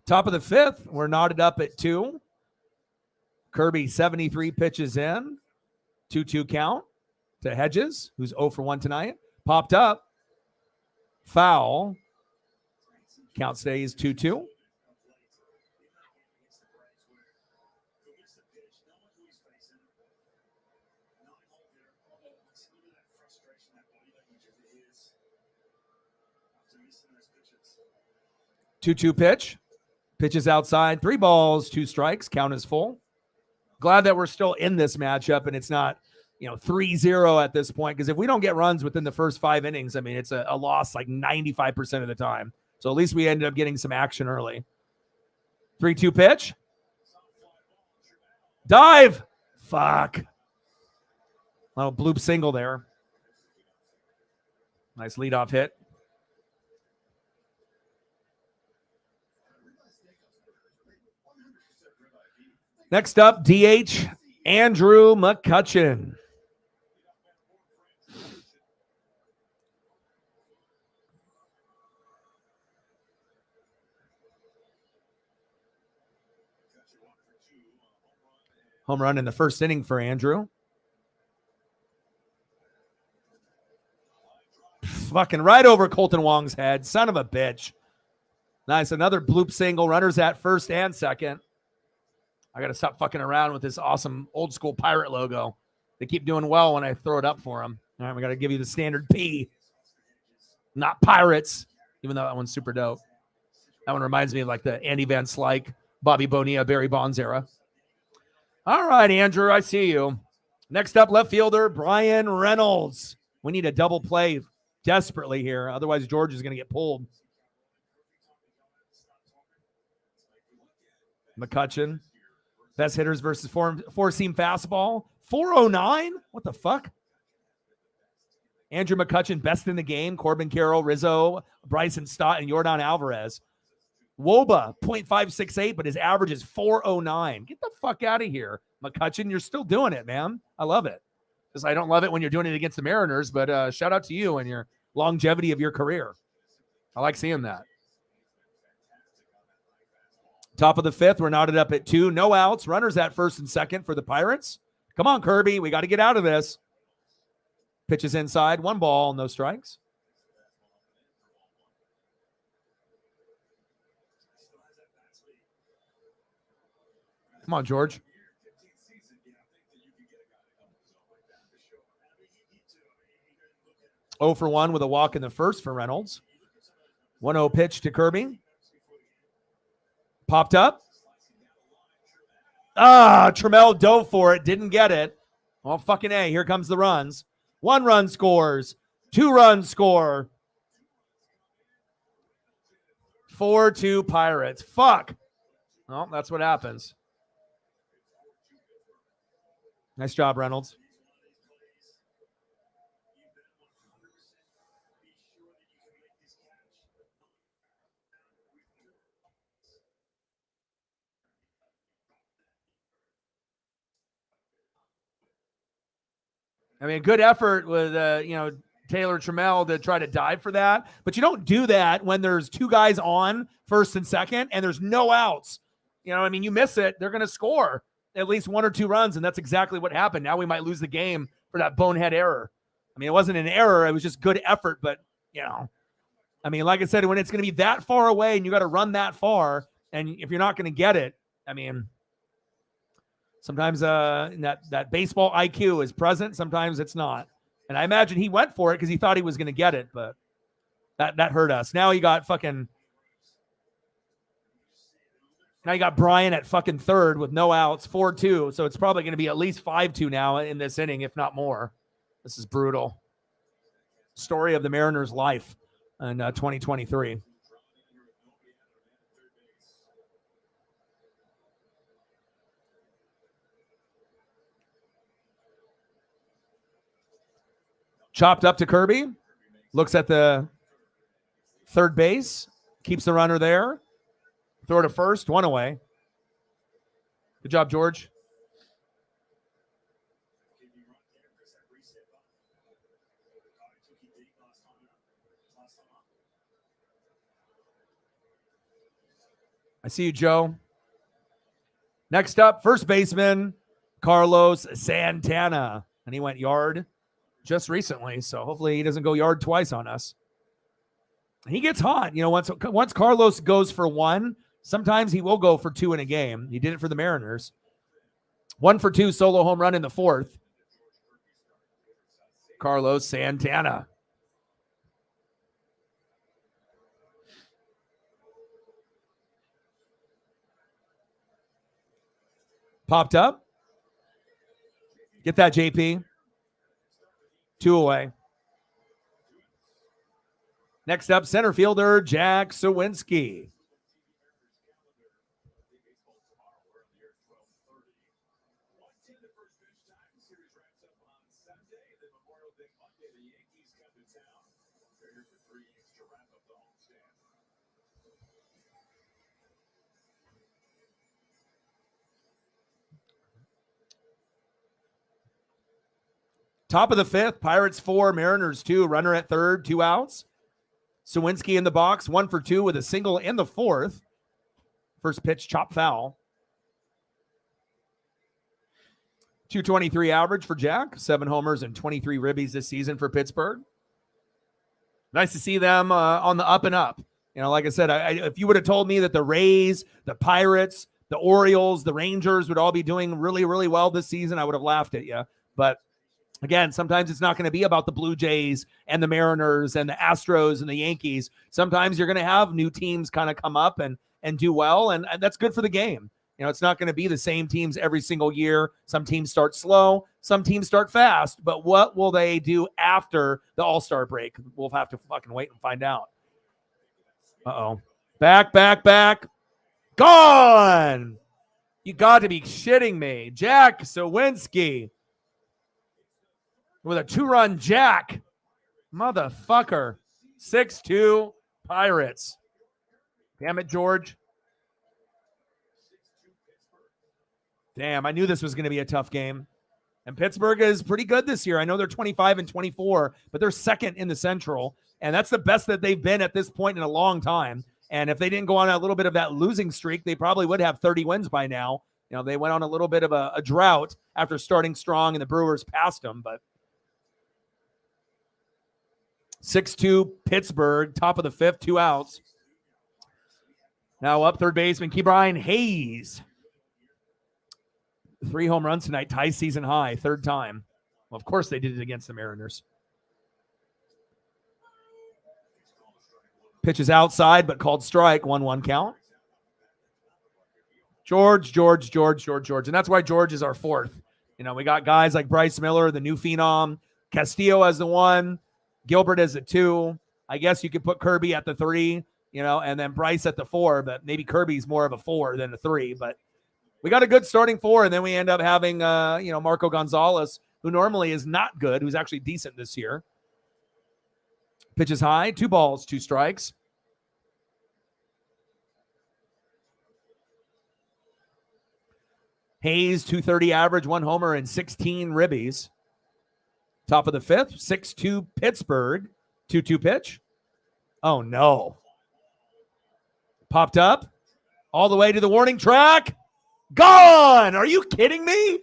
Top of the 5th, we're knotted up at 2. Kirby 73 pitches in. 2-2 count to Hedges, who's 0 for 1 tonight. Popped up. Foul. Count stays 2-2. Two pitch. Pitches outside. 3 balls, 2 strikes. Count is full. Glad that we're still in this matchup and it's not, 3-0 at this point. Because if we don't get runs within the first 5 innings, I mean, it's a loss like 95% of the time. So at least we ended up getting some action early. 3-2 pitch. Dive. Fuck. Little bloop single there. Nice leadoff hit. Next up, DH, Andrew McCutcheon. Home run in the first inning for Andrew. Fucking right over Colton Wong's head. Son of a bitch. Nice. Another bloop single. Runners at first and second. I got to stop fucking around with this awesome old school Pirate logo. They keep doing well when I throw it up for them. All right, we got to give you the standard P. Not Pirates, even though that one's super dope. That one reminds me of like the Andy Van Slyke, Bobby Bonilla, Barry Bonds era. All right, Andrew, I see you. Next up, left fielder, Brian Reynolds. We need a double play desperately here. Otherwise, George is going to get pulled. McCutcheon. Best hitters versus four-seam fastball. 409? What the fuck? Andrew McCutcheon, best in the game. Corbin Carroll, Rizzo, Bryson Stott, and Yordan Alvarez. Woba, 0.568, but his average is 409. Get the fuck out of here. McCutcheon, you're still doing it, man. I love it. Because I don't love it when you're doing it against the Mariners, but shout out to you and your longevity of your career. I like seeing that. Top of the fifth, we're knotted up at 2. No outs. Runners at first and second for the Pirates. Come on, Kirby. We got to get out of this. Pitches inside. 1 ball, no strikes. Come on, George. 0 for 1 with a walk in the first for Reynolds. 1-0 pitch to Kirby. Popped up. Trammell dove for it. Didn't get it. Well, fucking A. Here comes the runs. 1 run scores. 2 runs score. 4-2 Pirates. Fuck. Well, that's what happens. Nice job, Reynolds. I mean, good effort with, Taylor Trammell to try to dive for that. But you don't do that when there's 2 guys on first and second and there's no outs. You miss it, they're going to score at least 1 or 2 runs, and that's exactly what happened. Now we might lose the game for that bonehead error. I mean, it wasn't an error. It was just good effort. But, like I said, when it's going to be that far away and you got to run that far, and if you're not going to get it, sometimes that baseball IQ is present. Sometimes it's not. And I imagine he went for it because he thought he was going to get it, but that hurt us. Now you got Brian at fucking third with no outs, 4-2. So it's probably going to be at least 5-2 now in this inning, if not more. This is brutal. Story of the Mariners' life in 2023. Chopped up to Kirby. Looks at the third base. Keeps the runner there. Throw to first. 1 away. Good job, George. I see you, Joe. Next up, first baseman, Carlos Santana. And he went yard just recently, so hopefully he doesn't go yard twice on us. He gets hot. Once Carlos goes for 1, sometimes he will go for 2 in a game. He did it for the Mariners. 1 for 2 solo home run in the 4th. Carlos Santana. Popped up. Get that, JP. 2 away. Next up, center fielder Jack Sawinski. Top of the 5th, Pirates 4, Mariners 2, runner at third, 2 outs. Sawinski in the box, 1 for 2 with a single in the 4th. First pitch, chop foul. 223 average for Jack, 7 homers and 23 ribbies this season for Pittsburgh. Nice to see them on the up and up. Like I said, if you would have told me that the Rays, the Pirates, the Orioles, the Rangers would all be doing really, really well this season, I would have laughed at you. But again, sometimes it's not going to be about the Blue Jays and the Mariners and the Astros and the Yankees. Sometimes you're going to have new teams kind of come up and do well, and that's good for the game. It's not going to be the same teams every single year. Some teams start slow, some teams start fast, but what will they do after the All-Star break? We'll have to fucking wait and find out. Uh-oh. Back. Gone! You got to be shitting me. Jack Sawinski with a 2-run jack. Motherfucker. 6-2 Pirates. Damn it, George. Damn, I knew this was going to be a tough game. And Pittsburgh is pretty good this year. I know they're 25-24, but they're second in the Central. And that's the best that they've been at this point in a long time. And if they didn't go on a little bit of that losing streak, they probably would have 30 wins by now. They went on a little bit of a drought after starting strong, and the Brewers passed them. But 6-2 Pittsburgh, top of the 5th, 2 outs. Now up third baseman, Ke'Bryan Hayes. 3 home runs tonight, ties season high, third time. Well, of course they did it against the Mariners. Pitches outside, but called strike, 1-1 count. George. And that's why George is our fourth. You know, we got guys like Bryce Miller, the new phenom, Castillo as the 1, Gilbert as the 2. I guess you could put Kirby at the 3, you know, and then Bryce at the 4, but maybe Kirby's more of a 4 than a 3. But we got a good starting 4, and then we end up having, Marco Gonzalez, who normally is not good, who's actually decent this year. Pitches high, 2 balls, 2 strikes. Hayes, 230 average, 1 homer, and 16 ribbies. Top of the 5th, 6-2 Pittsburgh, 2-2 pitch. Oh, no. Popped up all the way to the warning track. Gone! Are you kidding me?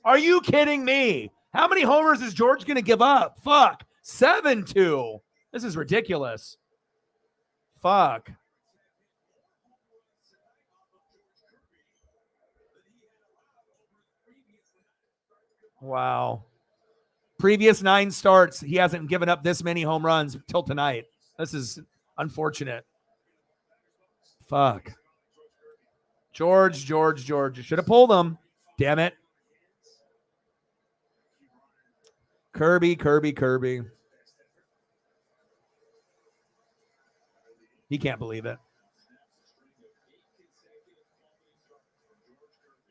Are you kidding me? How many homers is George going to give up? Fuck. 7-2. This is ridiculous. Fuck. Wow. Previous 9 starts, he hasn't given up this many home runs till tonight. This is unfortunate. Fuck. George. Should have pulled him. Damn it. Kirby. He can't believe it.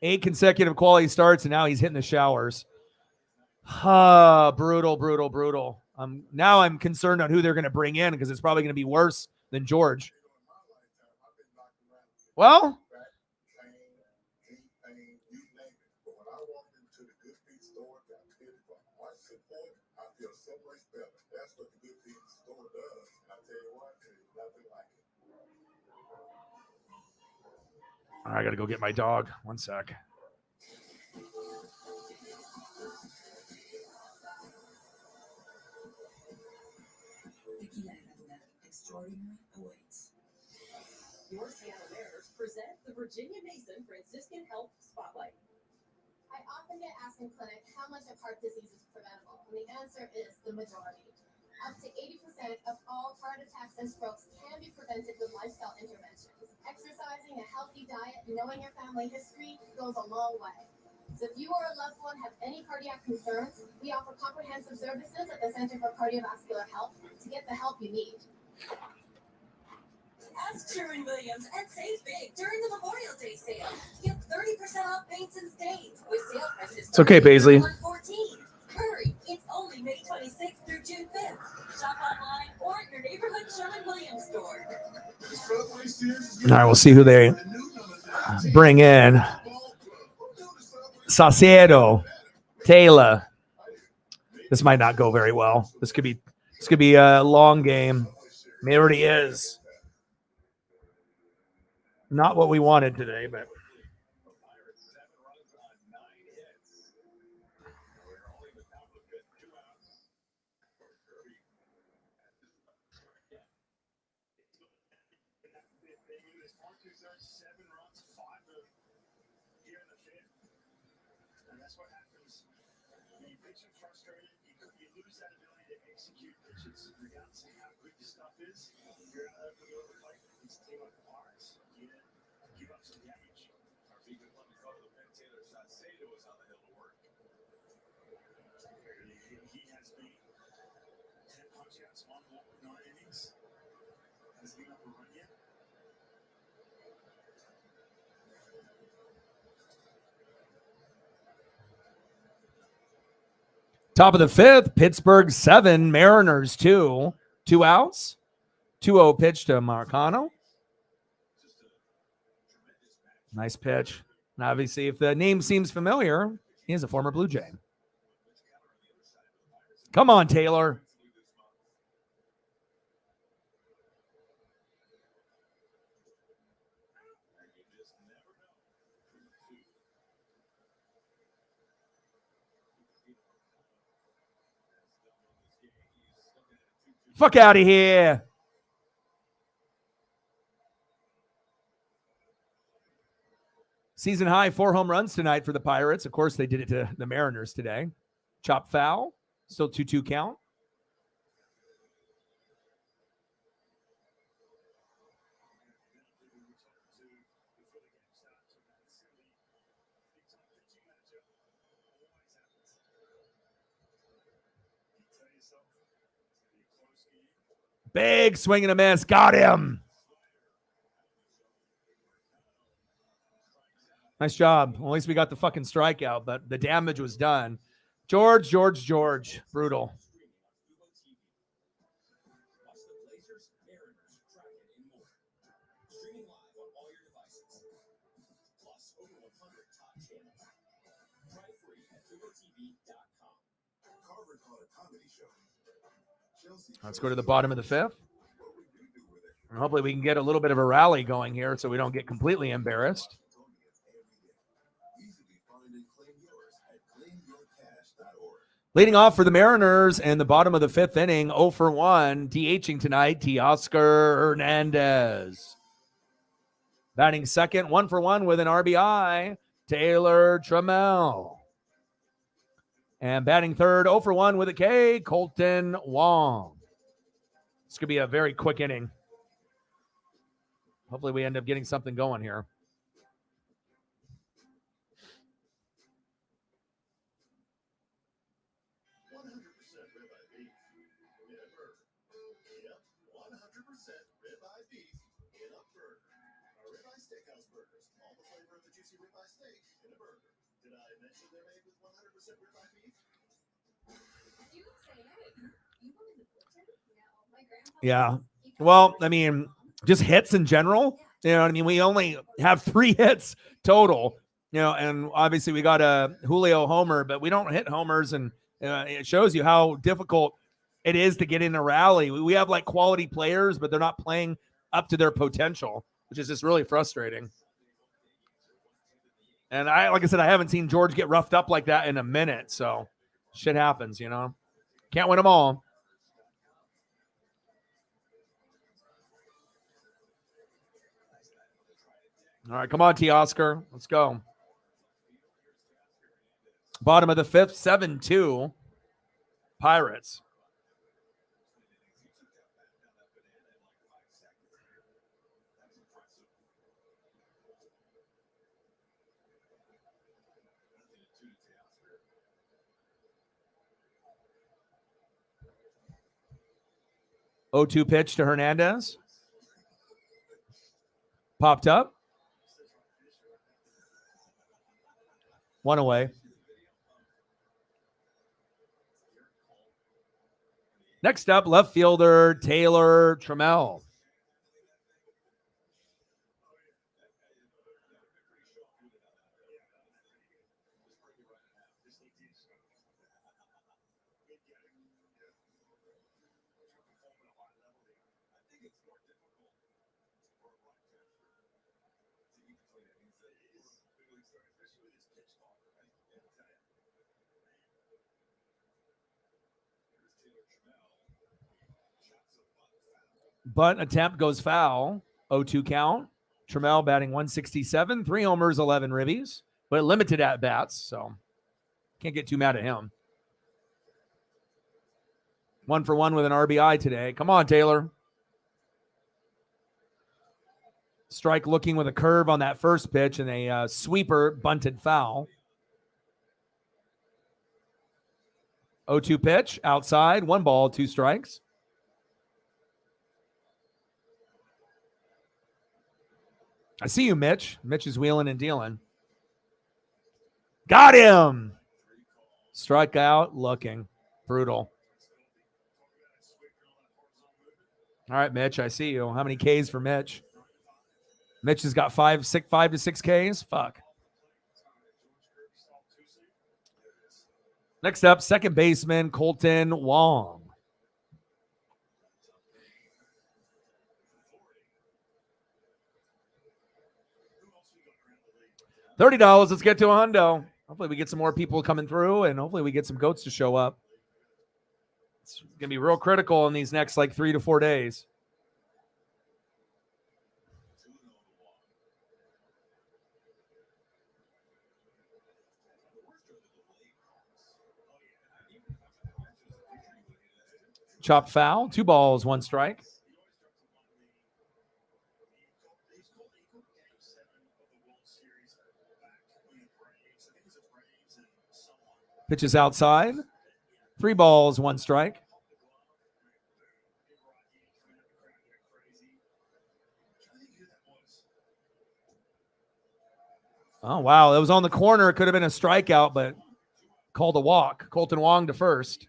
8 consecutive quality starts, and now he's hitting the showers. Brutal. Now I'm concerned on who they're going to bring in because it's probably going to be worse than George. Well, I got to go get my dog. 1 sec. Extraordinary awaits. Your Seattle Mariners present the Virginia Mason Franciscan Health Spotlight. I often get asked in clinic how much of heart disease is preventable, and the answer is the majority. Up to 80% of all heart attacks and strokes can be prevented with lifestyle interventions. Exercising, a healthy diet, knowing your family history goes a long way. So if you or a loved one have any cardiac concerns, we offer comprehensive services at the Center for Cardiovascular Health to get the help you need. Ask Sherwin-Williams and save big during the Memorial Day sale. Get 30% off paints and stains with sale prices. It's okay, Paisley. Hurry, it's only May 26th through June 5th. Shop online or at your neighborhood Sherwin-Williams store. All right, we'll see who they bring in. Saucedo, Taylor. This might not go very well. This could be a long game. I mean, it already is. Not what we wanted today, but top of the 5th, Pittsburgh 7, Mariners 2. 2 outs. 2-0 pitch to Marcano. Nice pitch. And obviously, if the name seems familiar, he is a former Blue Jay. Come on, Taylor. Fuck out of here. Season high 4 home runs tonight for the Pirates. Of course, they did it to the Mariners today. Chop foul. Still 2-2 count. Big swing and a miss. Got him. Nice job. Well, at least we got the fucking strikeout, but the damage was done. George. Brutal. Let's go to the bottom of the 5th. And hopefully we can get a little bit of a rally going here so we don't get completely embarrassed. Leading off for the Mariners in the bottom of the 5th inning, 0 for 1, DHing tonight, Teoscar Hernandez. Batting second, 1 for 1 with an RBI, Taylor Trammell. And batting third, 0 for 1 with a K, Colton Wong. This could be a very quick inning. Hopefully we end up getting something going here. Yeah. Well, I mean, just hits in general. You know what I mean? We only have 3 hits total, you know, and obviously we got a Julio homer, but we don't hit homers, and it shows you how difficult it is to get in a rally. We have like quality players, but they're not playing up to their potential, which is just really frustrating. And like I said, I haven't seen George get roughed up like that in a minute, so shit happens, you know. Can't win them all. All right, come on, Teoscar. Let's go. Bottom of the 5th, 7-2. Pirates. O2 pitch to Hernandez. Popped up. 1 away. Next up, left fielder Taylor Trammell. Bunt attempt goes foul. 0-2 count. Trammell batting 167, 3 homers, 11 ribbies, but limited at bats, so can't get too mad at him. 1 for 1 with an RBI today. Come on, Taylor. Strike looking with a curve on that first pitch and a sweeper bunted foul. 0-2 pitch outside. 1 ball, 2 strikes. I see you, Mitch. Mitch is wheeling and dealing. Got him. Strikeout looking. Brutal. All right, Mitch, I see you. How many Ks for Mitch? Mitch has got 5 to 6 Ks. Fuck. Next up, second baseman Colton Wong. $30. Let's get to a hundo. Hopefully we get some more people coming through, and hopefully we get some goats to show up. It's going to be real critical in these next like 3 to 4 days. Chopped foul. 2 balls, 1 strike. Pitches outside. 3 balls, 1 strike. Oh, wow. That was on the corner. It could have been a strikeout, but called a walk. Colton Wong to first.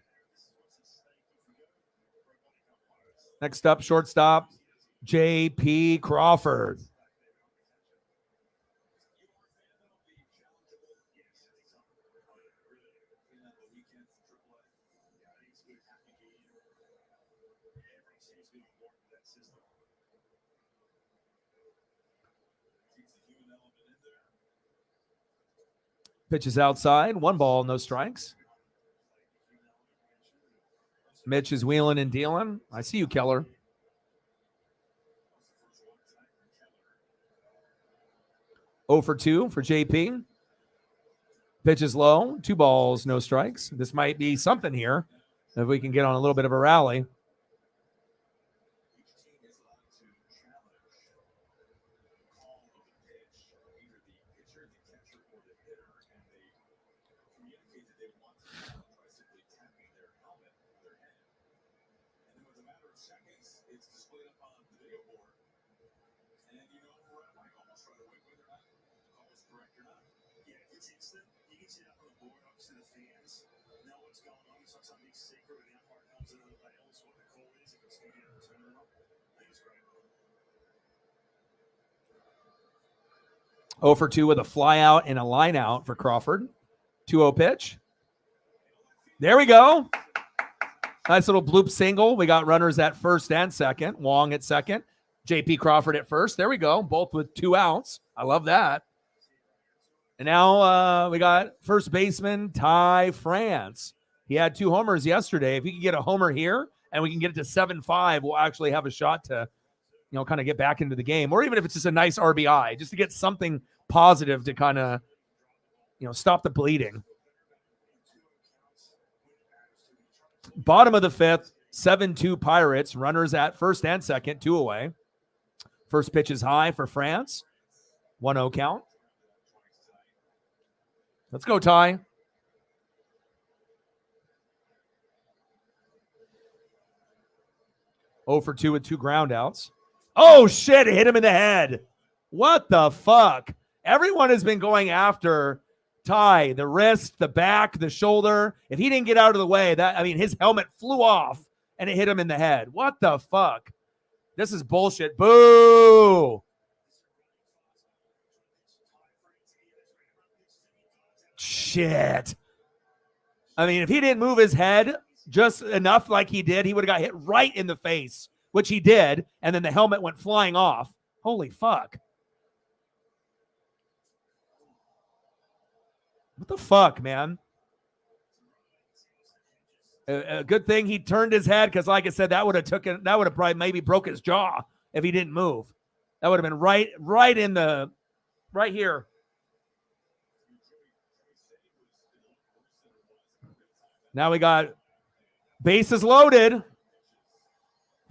Next up, shortstop, J.P. Crawford. Pitches outside. 1 ball, no strikes. Mitch is wheeling and dealing. I see you, Keller. Oh for 2 for JP. Pitches low. 2 balls, no strikes. This might be something here if we can get on a little bit of a rally. Oh for 2 with a fly out and a line out for Crawford. 2-0 pitch. There we go. Nice little bloop single. We got runners at first and second. Wong at second. JP Crawford at first. There we go. Both with 2 outs. I love that. And now we got first baseman Ty France. He had 2 homers yesterday. If he can get a homer here and we can get it to 7-5, we'll actually have a shot to, kind of get back into the game. Or even if it's just a nice RBI, just to get something positive to kind of, stop the bleeding. Bottom of the 5th, 7-2 Pirates. Runners at first and second, 2 away. First pitch is high for France. 1-0 count. Let's go, Ty. Oh for 2 with 2 ground outs. Oh, shit. It hit him in the head. What the fuck? Everyone has been going after Ty, the wrist, the back, the shoulder. If he didn't get out of the way, his helmet flew off and it hit him in the head. What the fuck? This is bullshit. Boo. Shit. If he didn't move his head just enough like he did, he would have got hit right in the face, which he did, and then the helmet went flying off. Holy fuck. What the fuck, man? A good thing he turned his head, because like I said, that would have probably maybe broke his jaw if he didn't move. That would have been right here. Now we got bases loaded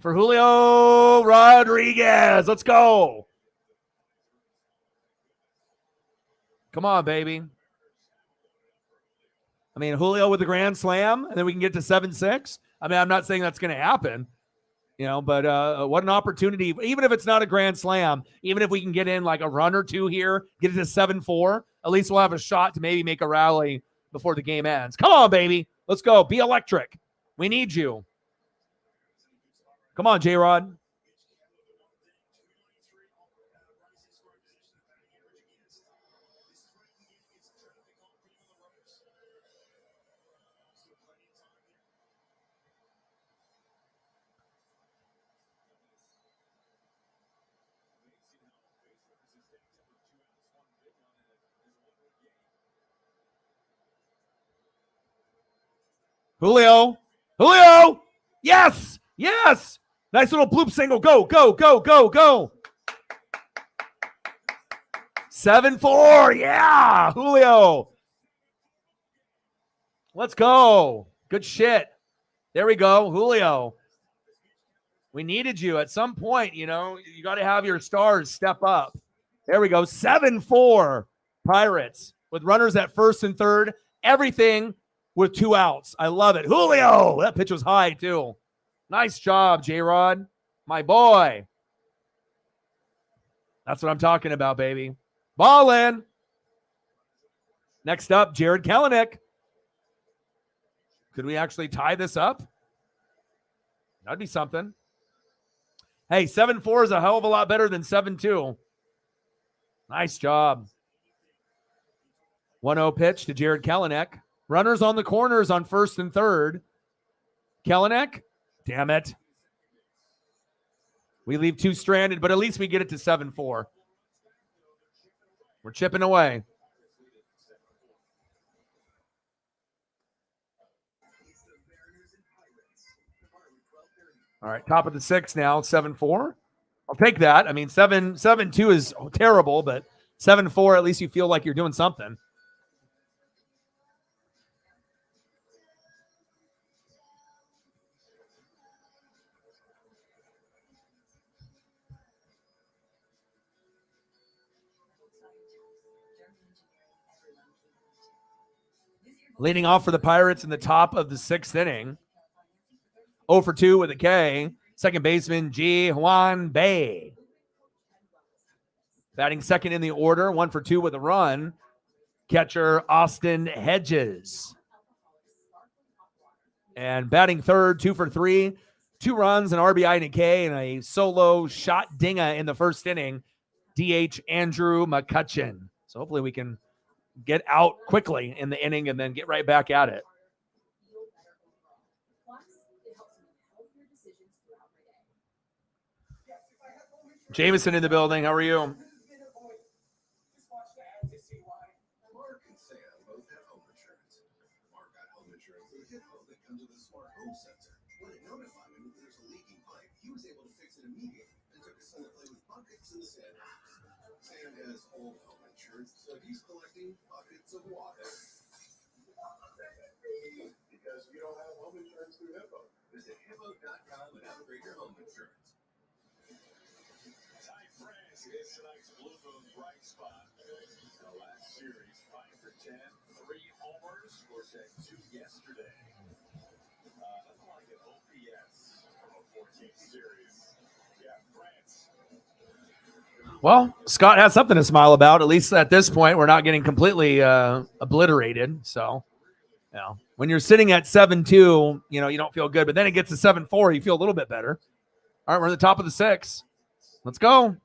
for Julio Rodriguez. Let's go. Come on, baby. Julio with the grand slam, and then we can get to 7-6. I'm not saying that's going to happen, but what an opportunity. Even if it's not a grand slam, even if we can get in like a run or 2 here, get it to 7-4, at least we'll have a shot to maybe make a rally before the game ends. Come on, baby. Let's go. Be electric. We need you. Come on, J-Rod. Julio. Yes. Nice little bloop single. Go. 7-4. Yeah. Julio. Let's go. Good shit. There we go. Julio. We needed you at some point. You got to have your stars step up. There we go. 7-4 Pirates with runners at first and third. Everything with 2 outs. I love it. Julio. That pitch was high, too. Nice job, J-Rod. My boy. That's what I'm talking about, baby. Ball in. Next up, Jared Kelenic. Could we actually tie this up? That'd be something. Hey, 7-4 is a hell of a lot better than 7-2. Nice job. 1-0 pitch to Jared Kelenic. Runners on the corners on first and third. Kelenic. Damn it. We leave 2 stranded, but at least we get it to 7-4. We're chipping away. All right, top of the 6th now, 7-4. I'll take that. I mean, 7-2 is terrible, but 7-4, at least you feel like you're doing something. Leading off for the Pirates in the top of the 6th inning. 0 for 2 with a K. Second baseman, Ji Hwan Bae. Batting second in the order, 1 for 2 with a run. Catcher, Austin Hedges. And batting third, 2 for 3. 2 runs, an RBI and a K, and a solo shot dinga in the first inning. DH Andrew McCutchen. So hopefully we can get out quickly in the inning and then get right back at it. Jameson in the building. How are you? Mark and Sam both have home insurance. Mark got home insurance with a hippo that comes with a smart home sensor. When it notified him that there's a leaking pipe, he was able to fix it immediately and took his son to play with buckets in the sandbox. Sam has old home insurance, so he's collecting buckets of water. Because you don't have home insurance through Hippo. Visit hippo.com and upgrade your home insurance. Ty France is tonight's Blue Moon bright spot. In the last series, 5 for 10, 3 homers, scores at 2 yesterday. Nothing like an OPS from a 14 series. Yeah, France. Well, Scott has something to smile about. At least at this point, we're not getting completely obliterated. So, when you're sitting at 7-2, you don't feel good. But then it gets to 7-4, you feel a little bit better. All right, we're at the top of the 6th. Let's go.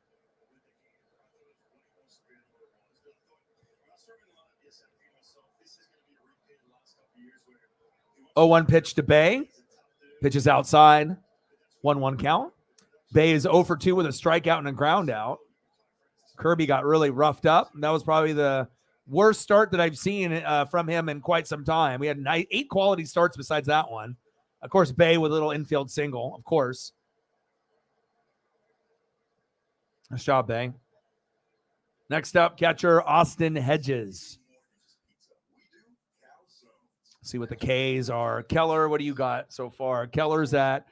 0-1 pitch to Bay. Pitches outside. 1-1 count. Bay is 0 for 2 with a strikeout and a ground out. Kirby got really roughed up. That was probably the worst start that I've seen from him in quite some time. We had 8 quality starts besides that one. Of course, Bay with a little infield single, of course. Nice job, Bay. Next up, catcher Austin Hedges. See what the K's are. Keller, what do you got so far? Keller's at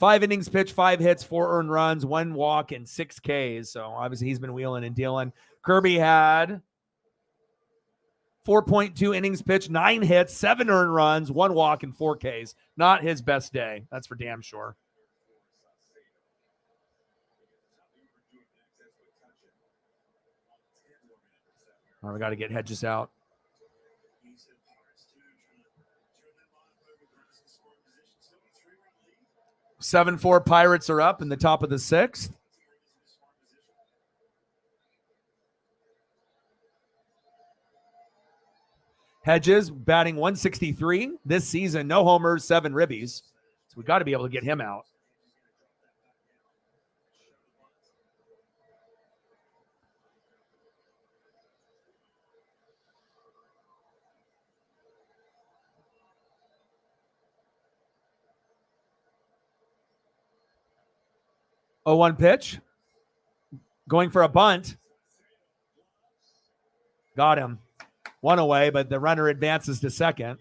5 innings pitched, 5 hits, 4 earned runs, 1 walk, and 6 Ks. So obviously he's been wheeling and dealing. Kirby had 4.2 innings pitched, 9 hits, 7 earned runs, 1 walk, and 4 Ks. Not his best day. That's for damn sure. All right, we got to get Hedges out. 7-4 Pirates are up in the top of the 6th. Hedges batting 163 this season. No homers, 7 ribbies. So we got to be able to get him out. Oh, 1 pitch. Going for a bunt. Got him. 1 away, but the runner advances to second.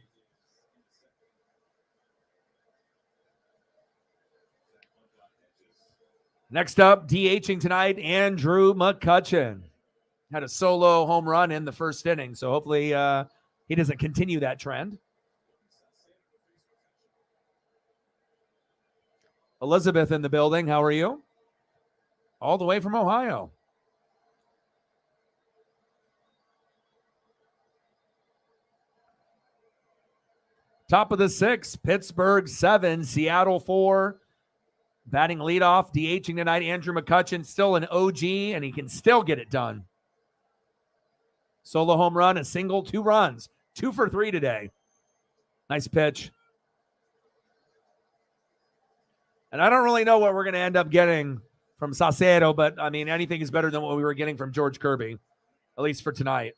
Next up, DHing tonight, Andrew McCutchen. Had a solo home run in the first inning, so hopefully he doesn't continue that trend. Elizabeth in the building. How are you? All the way from Ohio. Top of the 6, Pittsburgh 7, Seattle 4. Batting leadoff, DHing tonight, Andrew McCutchen, still an OG, and he can still get it done. Solo home run, a single, 2 runs. 2 for 3 today. Nice pitch. And I don't really know what we're going to end up getting from Saucedo, but, I mean, anything is better than what we were getting from George Kirby, at least for tonight.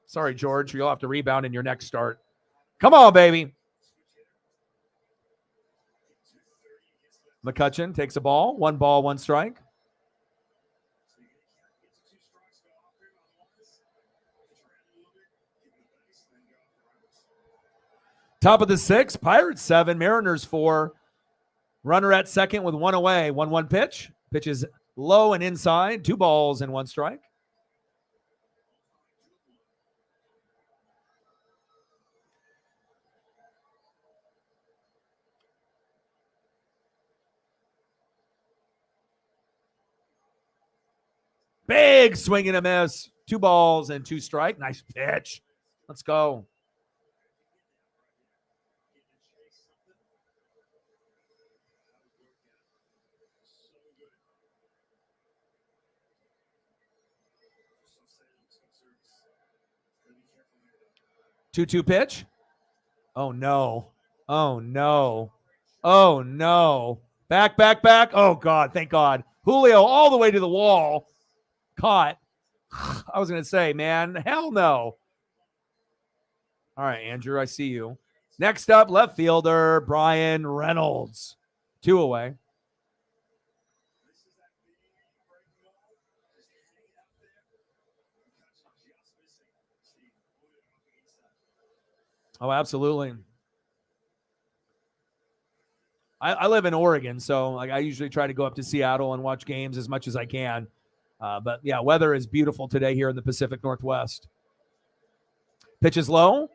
Sorry, George, you'll have to rebound in your next start. Come on, baby. McCutchen takes a ball. 1 ball, 1 strike. Top of the 6, Pirates 7, Mariners 4. Runner at second with 1 away. 1-1 pitch. Pitch is low and inside. 2 balls and 1 strike. Big swing and a miss. 2 balls and 2 strike. Nice pitch. Let's go. Two pitch. Oh no. Oh no. Oh no. Back. Oh God, thank God. Julio all the way to the wall. Caught. I was going to say, man, hell no. All right, Andrew, I see you. Next up, left fielder, Brian Reynolds. 2 away. Oh, absolutely. I live in Oregon, so I usually try to go up to Seattle and watch games as much as I can. But, yeah, weather is beautiful today here in the Pacific Northwest. Pitch is low.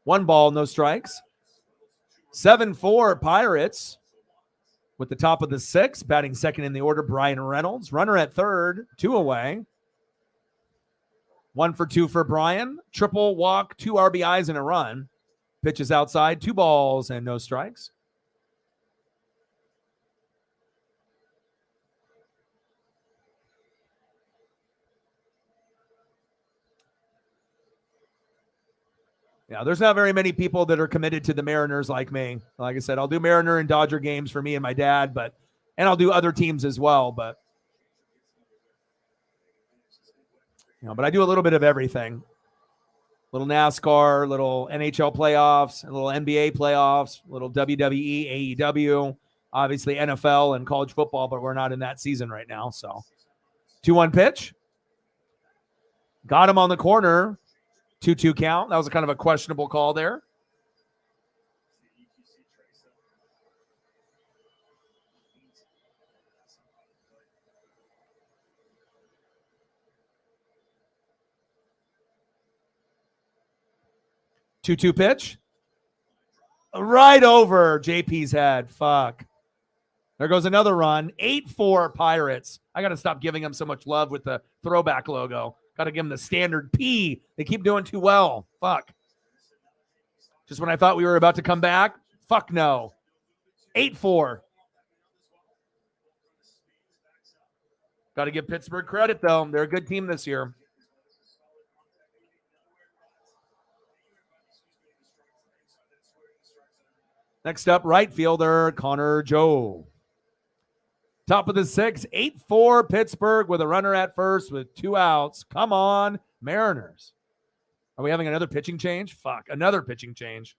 1 ball, no strikes. 7-4 Pirates with the top of the 6. Batting second in the order, Brian Reynolds. Runner at third, 2 away. 1 for 2 for Brian. Triple walk, 2 RBIs and a run. Pitch is outside, 2 balls and no strikes. Yeah, there's not very many people that are committed to the Mariners like me. Like I said, I'll do Mariner and Dodger games for me and my dad, and I'll do other teams as well. But I do a little bit of everything. Little NASCAR, little NHL playoffs, a little NBA playoffs, little WWE, AEW, obviously NFL and college football, but we're not in that season right now. So 2-1 pitch. Got him on the corner. 2-2 count. That was a kind of a questionable call there. Two pitch. Right over JP's head. Fuck. There goes another run. 8-4 Pirates. I got to stop giving them so much love with the throwback logo. Got to give them the standard P. They keep doing too well. Fuck. Just when I thought we were about to come back, fuck no. 8-4. Got to give Pittsburgh credit, though. They're a good team this year. Next up, right fielder, Connor Joe. Top of the 6, 8-4 Pittsburgh with a runner at first with 2 outs. Come on, Mariners. Are we having another pitching change? Fuck, another pitching change.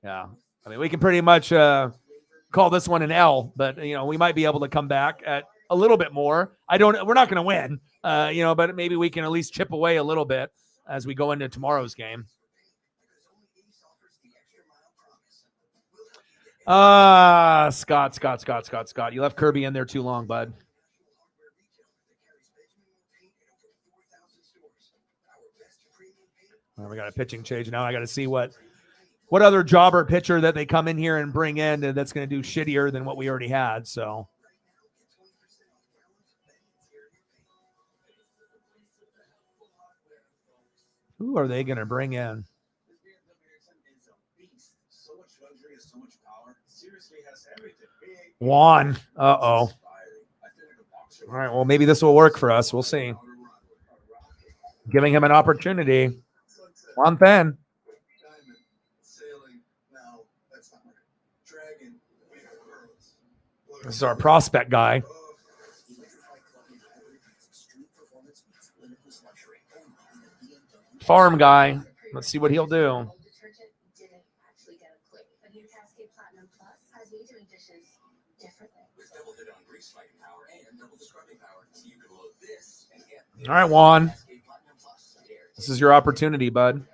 Yeah, I mean, we can pretty much call this one an L, but, we might be able to come back at a little bit more. We're not going to win, but maybe we can at least chip away a little bit as we go into tomorrow's game. Scott. You left Kirby in there too long, bud. Well, we got a pitching change now. I got to see what other jobber pitcher that they come in here and bring in that's going to do shittier than what we already had. So who are they going to bring in? Juan. Uh-oh. All right, well, maybe this will work for us. We'll see. Giving him an opportunity. Juan Pen. This is our prospect guy. Farm guy. Let's see what he'll do. All right, Juan. This is your opportunity, bud.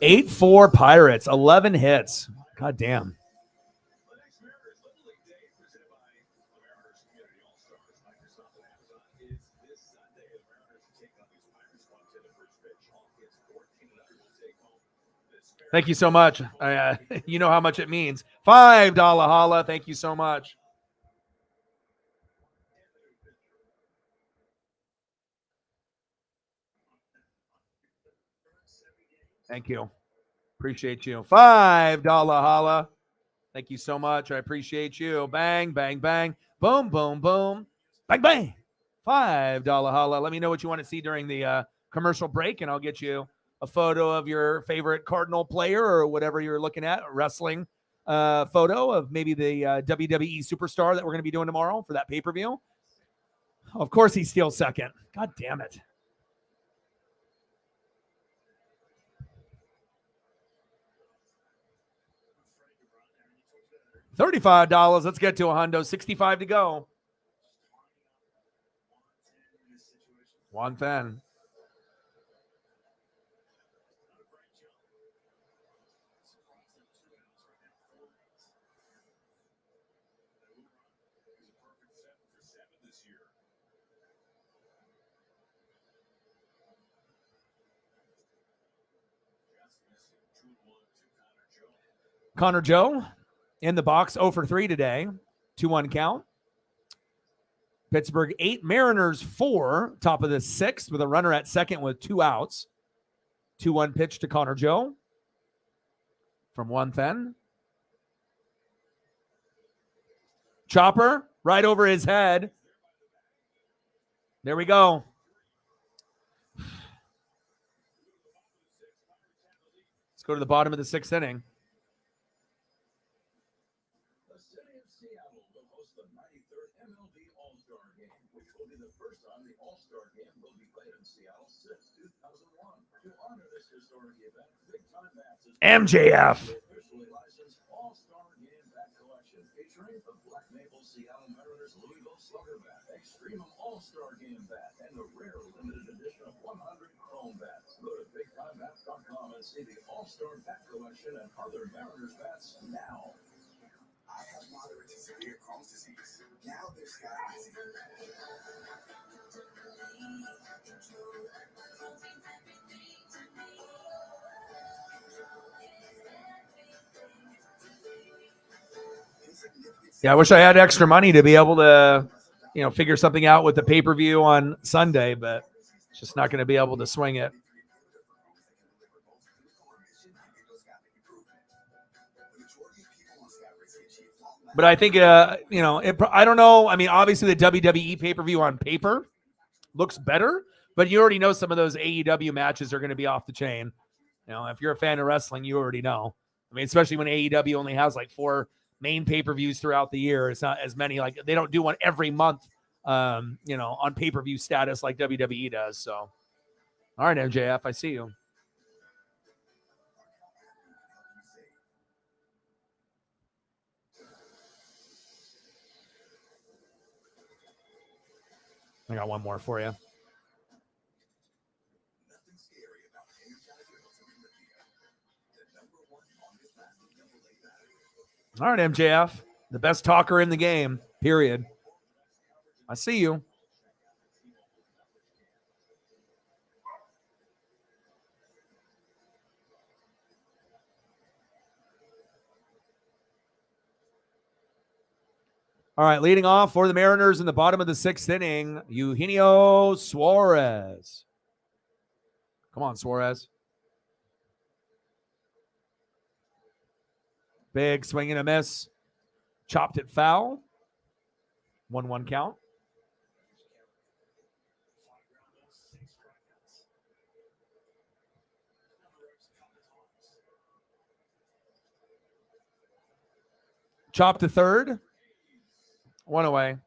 Eight 8-4 Pirates, 11 hits. God damn. Thank you so much. You know how much it means. $5 holla. Thank you so much. Thank you. Appreciate you. $5 holla. Thank you so much. I appreciate you. Bang, bang, bang. Boom, boom, boom. Bang, bang. $5 holla. Let me know what you want to see during the commercial break, and I'll get you a photo of your favorite Cardinal player or whatever you're looking at, a wrestling photo of maybe the WWE superstar that we're going to be doing tomorrow for that pay-per-view. Of course he steals second. God damn it. $35. Let's get to a hundo. 65 to go. 110. Connor Joe in the box, 0 for 3 today. 2-1 count. Pittsburgh 8, Mariners 4, top of the 6th with a runner at second with 2 outs. 2-1 pitch to Connor Joe from 110. Chopper right over his head. There we go. Let's go to the bottom of the 6th inning. MJF. Extreme All-Star Game bat and a rare limited edition of 100 chrome bats. Go to BigTimeBats.com and see the All-Star Bat Collection and other Mariners bats now. I have moderate to severe Crohn's disease. Now this guy is Yeah, I wish I had extra money to be able to, figure something out with the pay-per-view on Sunday, but it's just not going to be able to swing it. But I think, I don't know. I mean, obviously the WWE pay-per-view on paper looks better, but you already know some of those AEW matches are going to be off the chain. If you're a fan of wrestling, you already know. I mean, especially when AEW only has like 4 main pay-per-views throughout the year. It's not as many, like they don't do one every month, on pay-per-view status like WWE does. So, all right, MJF, I see you. I got one more for you. Nothing scary about Energizer Ultimate Lithium, the #1 longest lasting AA battery. All right, MJF, the best talker in the game, period. I see you. All right, leading off for the Mariners in the bottom of the 6th inning, Eugenio Suarez. Come on, Suarez. Big swing and a miss. Chopped it foul. 1-1 count. Chopped to third. 1 away.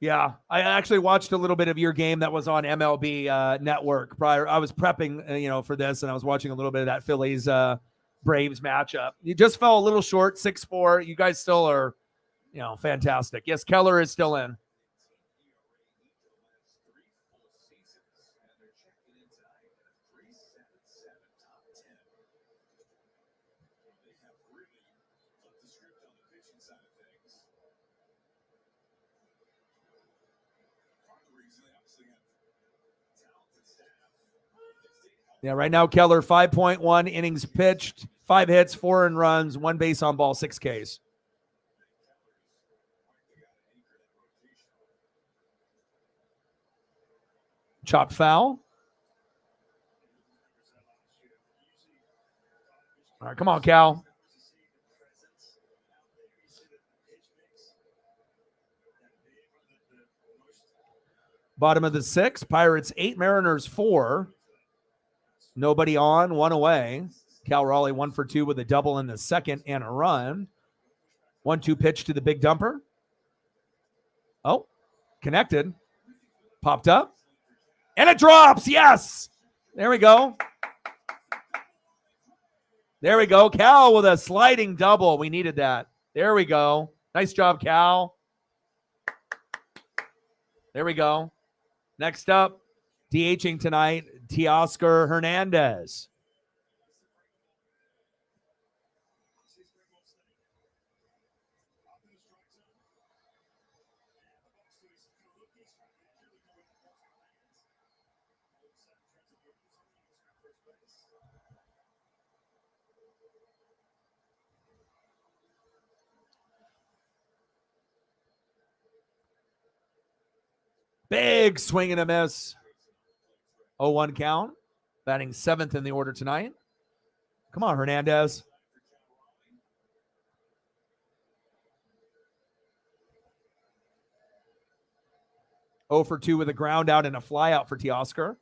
Yeah, I actually watched a little bit of your game that was on MLB Network prior. I was prepping, for this, and I was watching a little bit of that Phillies Braves matchup. You just fell a little short, 6-4. You guys still are, fantastic. Yes, Keller is still in. Yeah, right now, Keller, 5.1 innings pitched, 5 hits, 4 earned runs, 1 base on ball, 6 Ks. Chopped foul. All right, come on, Cal. Bottom of the 6th, Pirates 8, Mariners 4. Nobody on, 1 away. Cal Raleigh 1 for 2 with a double in the 2nd and a run. 1-2 pitch to the big dumper. Oh, connected. Popped up. And it drops. Yes. There we go. There we go. Cal with a sliding double. We needed that. There we go. Nice job, Cal. There we go. Next up, DHing tonight, Teoscar Hernandez. Big swing and a miss. 0-1 count. Batting 7th in the order tonight. Come on, Hernandez. Oh for 2 with a ground out and a fly out for Teoscar.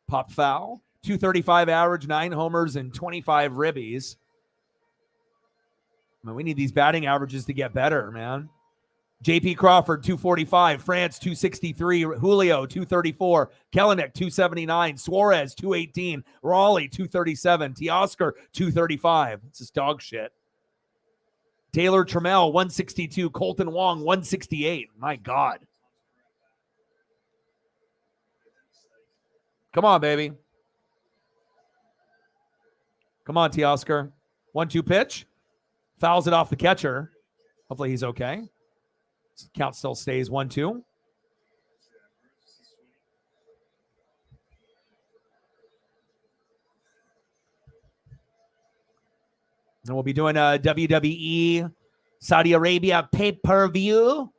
Pop foul. 235 average, 9 homers, and 25 ribbies. Man, we need these batting averages to get better, man. J.P. Crawford, 245. France, 263. Julio, 234. Kelenic, 279. Suarez, 218. Raleigh, 237. Teoscar, 235. This is dog shit. Taylor Trammell, 162. Colton Wong, 168. My God. Come on, baby. Come on, Teoscar. 1-2 pitch. Fouls it off the catcher. Hopefully he's okay. Count still stays 1-2. And we'll be doing a WWE Saudi Arabia pay-per-view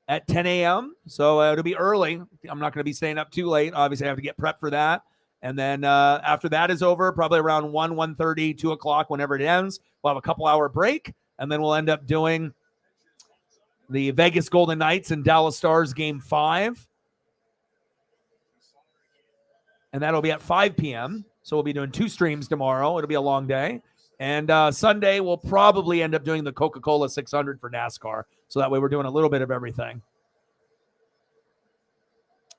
at 10 a.m. So it'll be early. I'm not going to be staying up too late. Obviously, I have to get prepped for that. And then after that is over, probably around 1:30, 2 o'clock, whenever it ends, we'll have a couple-hour break. And then we'll end up doing the Vegas Golden Knights and Dallas Stars Game 5. And that'll be at 5 p.m. So we'll be doing 2 streams tomorrow. It'll be a long day. And Sunday, we'll probably end up doing the Coca-Cola 600 for NASCAR. So that way we're doing a little bit of everything.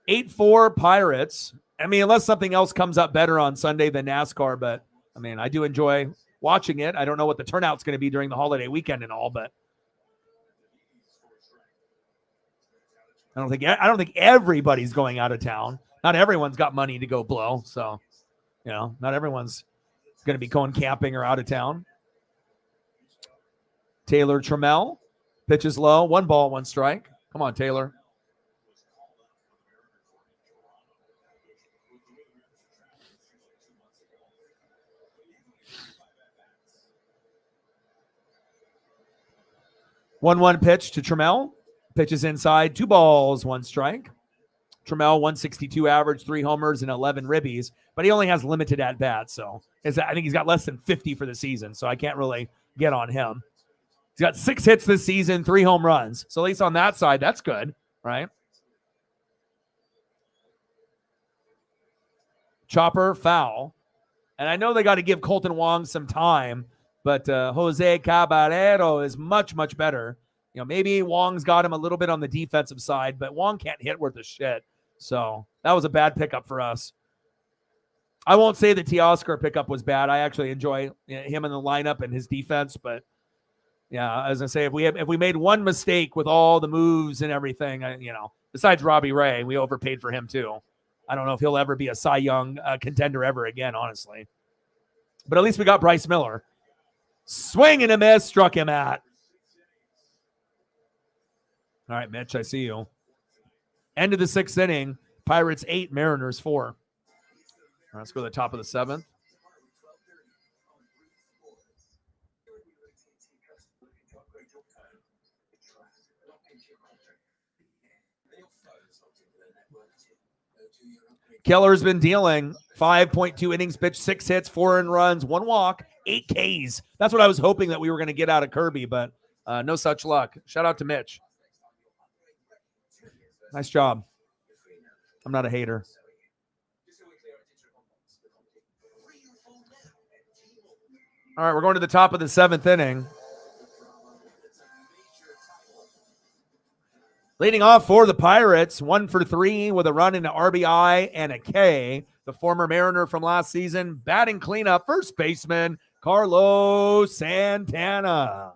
8-4 Pirates. I mean, unless something else comes up better on Sunday than NASCAR. But, I mean, I do enjoy watching it. I don't know what the turnout's going to be during the holiday weekend and all, but I don't think everybody's going out of town. Not everyone's got money to go blow. So, not everyone's going to be going camping or out of town. Taylor Trammell pitches low. 1 ball, 1 strike. Come on, Taylor. One pitch to Trammell. Pitches inside. 2 balls, 1 strike. Trammell, 162 average, 3 homers, and 11 ribbies, but he only has limited at-bats, so I think he's got less than 50 for the season, so I can't really get on him. He's got 6 hits this season, 3 home runs, so at least on that side, that's good, right? Chopper, foul, and I know they got to give Colton Wong some time, but Jose Caballero is much, much better. Maybe Wong's got him a little bit on the defensive side, but Wong can't hit worth a shit. So that was a bad pickup for us. I won't say the Teoscar pickup was bad. I actually enjoy him in the lineup and his defense, but yeah, as I say, if we made one mistake with all the moves and everything, besides Robbie Ray, we overpaid for him too. I don't know if he'll ever be a Cy Young contender ever again, honestly. But at least we got Bryce Miller. Swing and a miss, struck him out. All right, Mitch, I see you. End of the 6th inning. Pirates 8, Mariners 4. All right, let's go to the top of the 7th. Keller's been dealing 5.2 innings pitched, 6 hits, 4 earned runs, 1 walk, 8 Ks. That's what I was hoping that we were going to get out of Kirby, but no such luck. Shout out to Mitch. Nice job. I'm not a hater. All right, we're going to the top of the 7th inning. Leading off for the Pirates, 1 for 3 with a run, an RBI, and a K. The former Mariner from last season, batting cleanup, first baseman, Carlos Santana.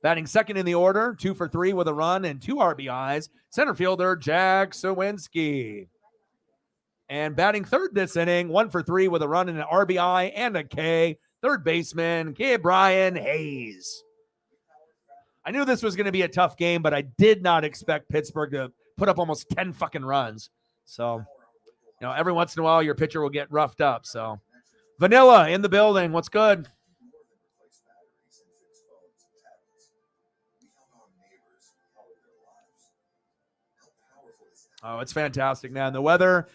Batting second in the order, 2 for 3 with a run and 2 RBIs, center fielder Jack Sawinski. And batting third this inning, 1 for 3 with a run and an RBI and a K, third baseman, Brian Hayes. I knew this was going to be a tough game, but I did not expect Pittsburgh to put up almost 10 fucking runs. So, every once in a while, your pitcher will get roughed up. So, Vanilla in the building. What's good? Oh, it's fantastic, man. The weather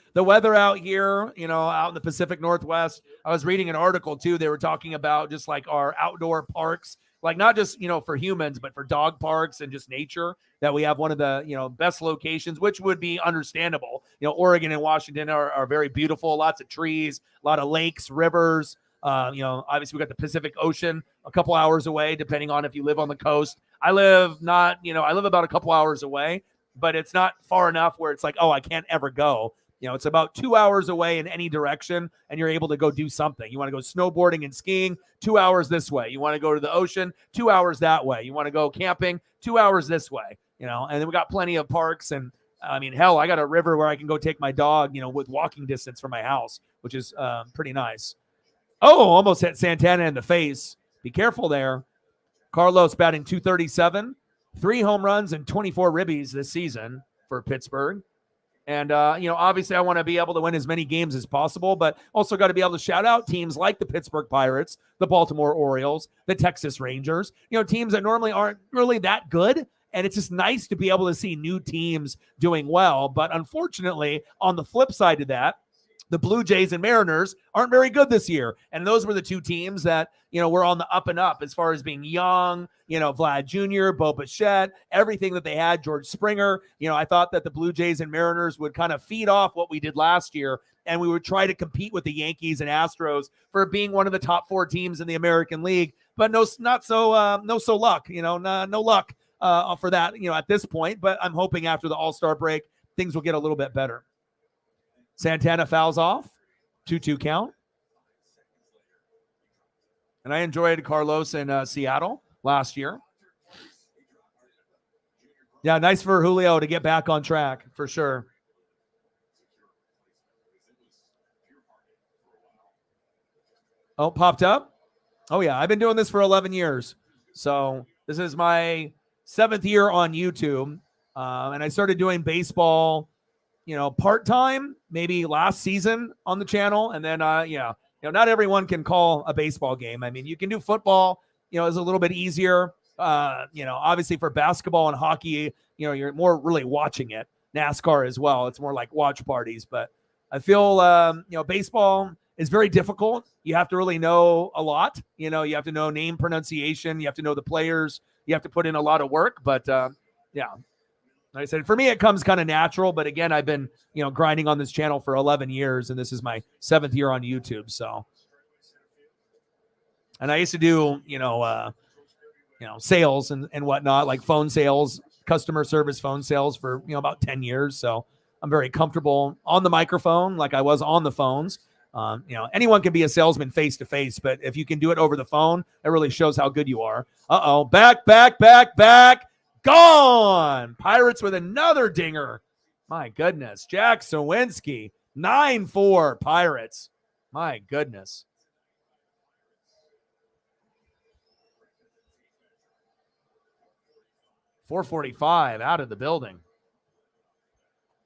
out here, out in the Pacific Northwest. I was reading an article too. They were talking about just like our outdoor parks, like not just, for humans, but for dog parks and just nature, that we have one of the, best locations, which would be understandable. Oregon and Washington are very beautiful, lots of trees, a lot of lakes, rivers. Obviously we got the Pacific Ocean a couple hours away, depending on if you live on the coast. I live about a couple hours away, but it's not far enough where it's like, oh, I can't ever go. It's about 2 hours away in any direction, and you're able to go do something. You want to go snowboarding and skiing, 2 hours this way. You want to go to the ocean, 2 hours that way. You want to go camping, 2 hours this way. And then we got plenty of parks, and hell, I got a river where I can go take my dog, with walking distance from my house, which is pretty nice. Oh, almost hit Santana in the face. Be careful there. Carlos batting .237. 3 home runs and 24 ribbies this season for Pittsburgh. And, obviously I want to be able to win as many games as possible, but also got to be able to shout out teams like the Pittsburgh Pirates, the Baltimore Orioles, the Texas Rangers, teams that normally aren't really that good. And it's just nice to be able to see new teams doing well. But unfortunately, on the flip side of that, the Blue Jays and Mariners aren't very good this year. And those were the 2 teams that, were on the up and up as far as being young, Vlad Jr., Bo Bichette, everything that they had, George Springer. I thought that the Blue Jays and Mariners would kind of feed off what we did last year, and we would try to compete with the Yankees and Astros for being one of the top 4 teams in the American League. But no luck, no luck for that, at this point. But I'm hoping after the All-Star break, things will get a little bit better. Santana fouls off, 2-2 count. And I enjoyed Carlos in Seattle last year. Yeah, nice for Julio to get back on track for sure. Oh, popped up? Oh, yeah. I've been doing this for 11 years. So this is my 7th year on YouTube. And I started doing baseball, part-time, maybe last season on the channel. And then, not everyone can call a baseball game. I mean, you can do football, is a little bit easier. Obviously for basketball and hockey, you're more really watching it. NASCAR as well. It's more like watch parties. But I feel, baseball is very difficult. You have to really know a lot. You have to know name pronunciation. You have to know the players. You have to put in a lot of work. But, like I said, for me, it comes kind of natural. But again, I've been, grinding on this channel for 11 years, and this is my 7th year on YouTube. So, and I used to do, sales and whatnot, like phone sales, customer service phone sales for, about 10 years. So I'm very comfortable on the microphone like I was on the phones. Anyone can be a salesman face to face, but if you can do it over the phone, it really shows how good you are. Back. Gone. Pirates with another dinger. My goodness. Jack Sawinski. 9-4 Pirates. My goodness. .445 out of the building.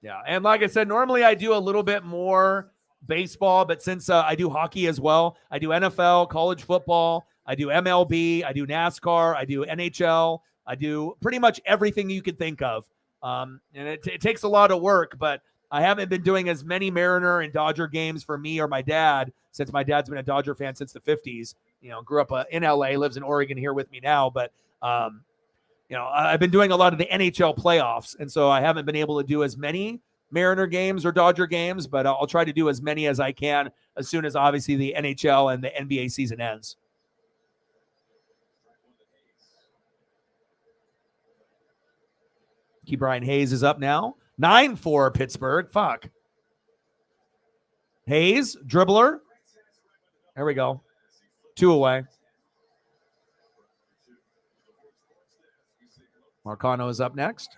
Yeah. And like I said, normally I do a little bit more baseball, but since I do hockey as well, I do NFL, college football, I do MLB, I do NASCAR, I do NHL, I do pretty much everything you could think of. And it takes a lot of work, but I haven't been doing as many Mariner and Dodger games for me or my dad, since my dad's been a Dodger fan since the 50s. Grew up in LA, lives in Oregon here with me now, but I've been doing a lot of the NHL playoffs, and so I haven't been able to do as many Mariner games or Dodger games, but I'll try to do as many as I can as soon as obviously the NHL and the NBA season ends. Key Brian Hayes is up now. 9-4 Pittsburgh. Fuck. Hayes, dribbler. There we go. 2 away. Marcano is up next.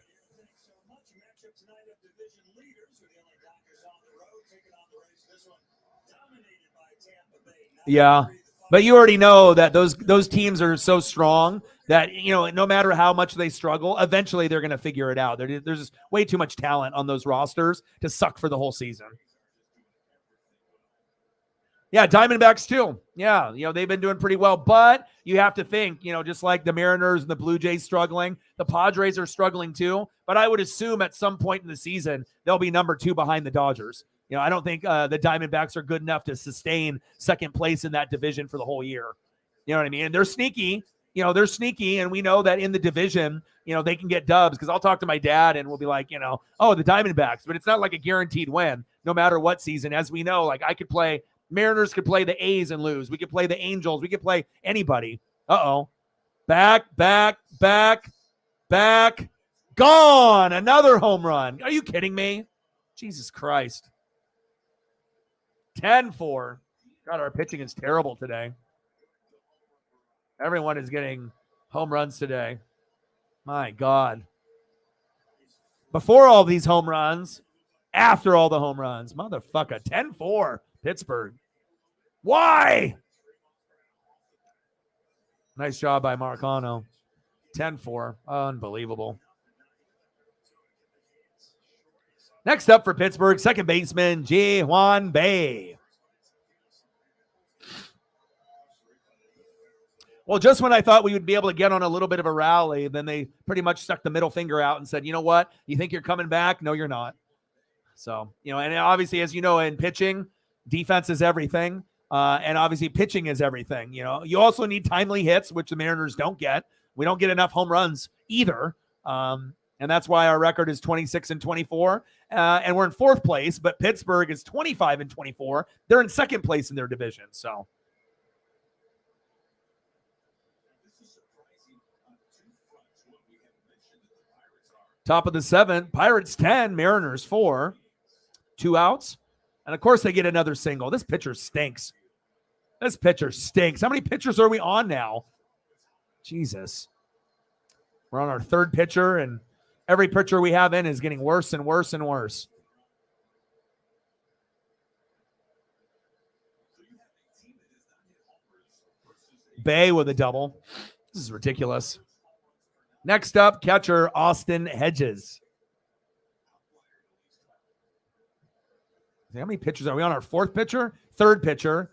Yeah, but you already know that those teams are so strong that, no matter how much they struggle, eventually they're going to figure it out. There's just way too much talent on those rosters to suck for the whole season. Yeah, Diamondbacks too. Yeah, they've been doing pretty well, but you have to think, just like the Mariners and the Blue Jays struggling, the Padres are struggling too. But I would assume at some point in the season, they'll be number 2 behind the Dodgers. I don't think the Diamondbacks are good enough to sustain second place in that division for the whole year. You know what I mean? And they're sneaky. They're sneaky, and we know that in the division, they can get dubs, because I'll talk to my dad and we'll be like, the Diamondbacks, but it's not like a guaranteed win no matter what season. As we know, like Mariners could play the A's and lose. We could play the Angels. We could play anybody. Back. Gone. Another home run. Are you kidding me? Jesus Christ. 10-4. God, our pitching is terrible today. Everyone is getting home runs today. My God. Before all these home runs, after all the home runs. Motherfucker. 10-4. Pittsburgh. Why? Nice job by Marcano. 10-4. Unbelievable. Next up for Pittsburgh, second baseman, Ji-Hwan Bae. Well, just when I thought we would be able to get on a little bit of a rally, then they pretty much stuck the middle finger out and said, you know what? You think you're coming back? No, you're not. So, and obviously, as you know, in pitching, defense is everything. And obviously pitching is everything. You also need timely hits, which the Mariners don't get. We don't get enough home runs either. And that's why our record is 26-24. And we're in 4th place, but Pittsburgh is 25-24. They're in 2nd place in their division. So. Top of the 7th, Pirates 10, Mariners 4. 2 outs. And of course they get another single. This pitcher stinks. How many pitchers are we on now? Jesus. We're on our 3rd pitcher, and Every pitcher we have in is getting worse and worse and worse. Bay with a double. This is ridiculous. Next up, catcher Austin Hedges. How many pitchers are we on? Our fourth pitcher? Third pitcher.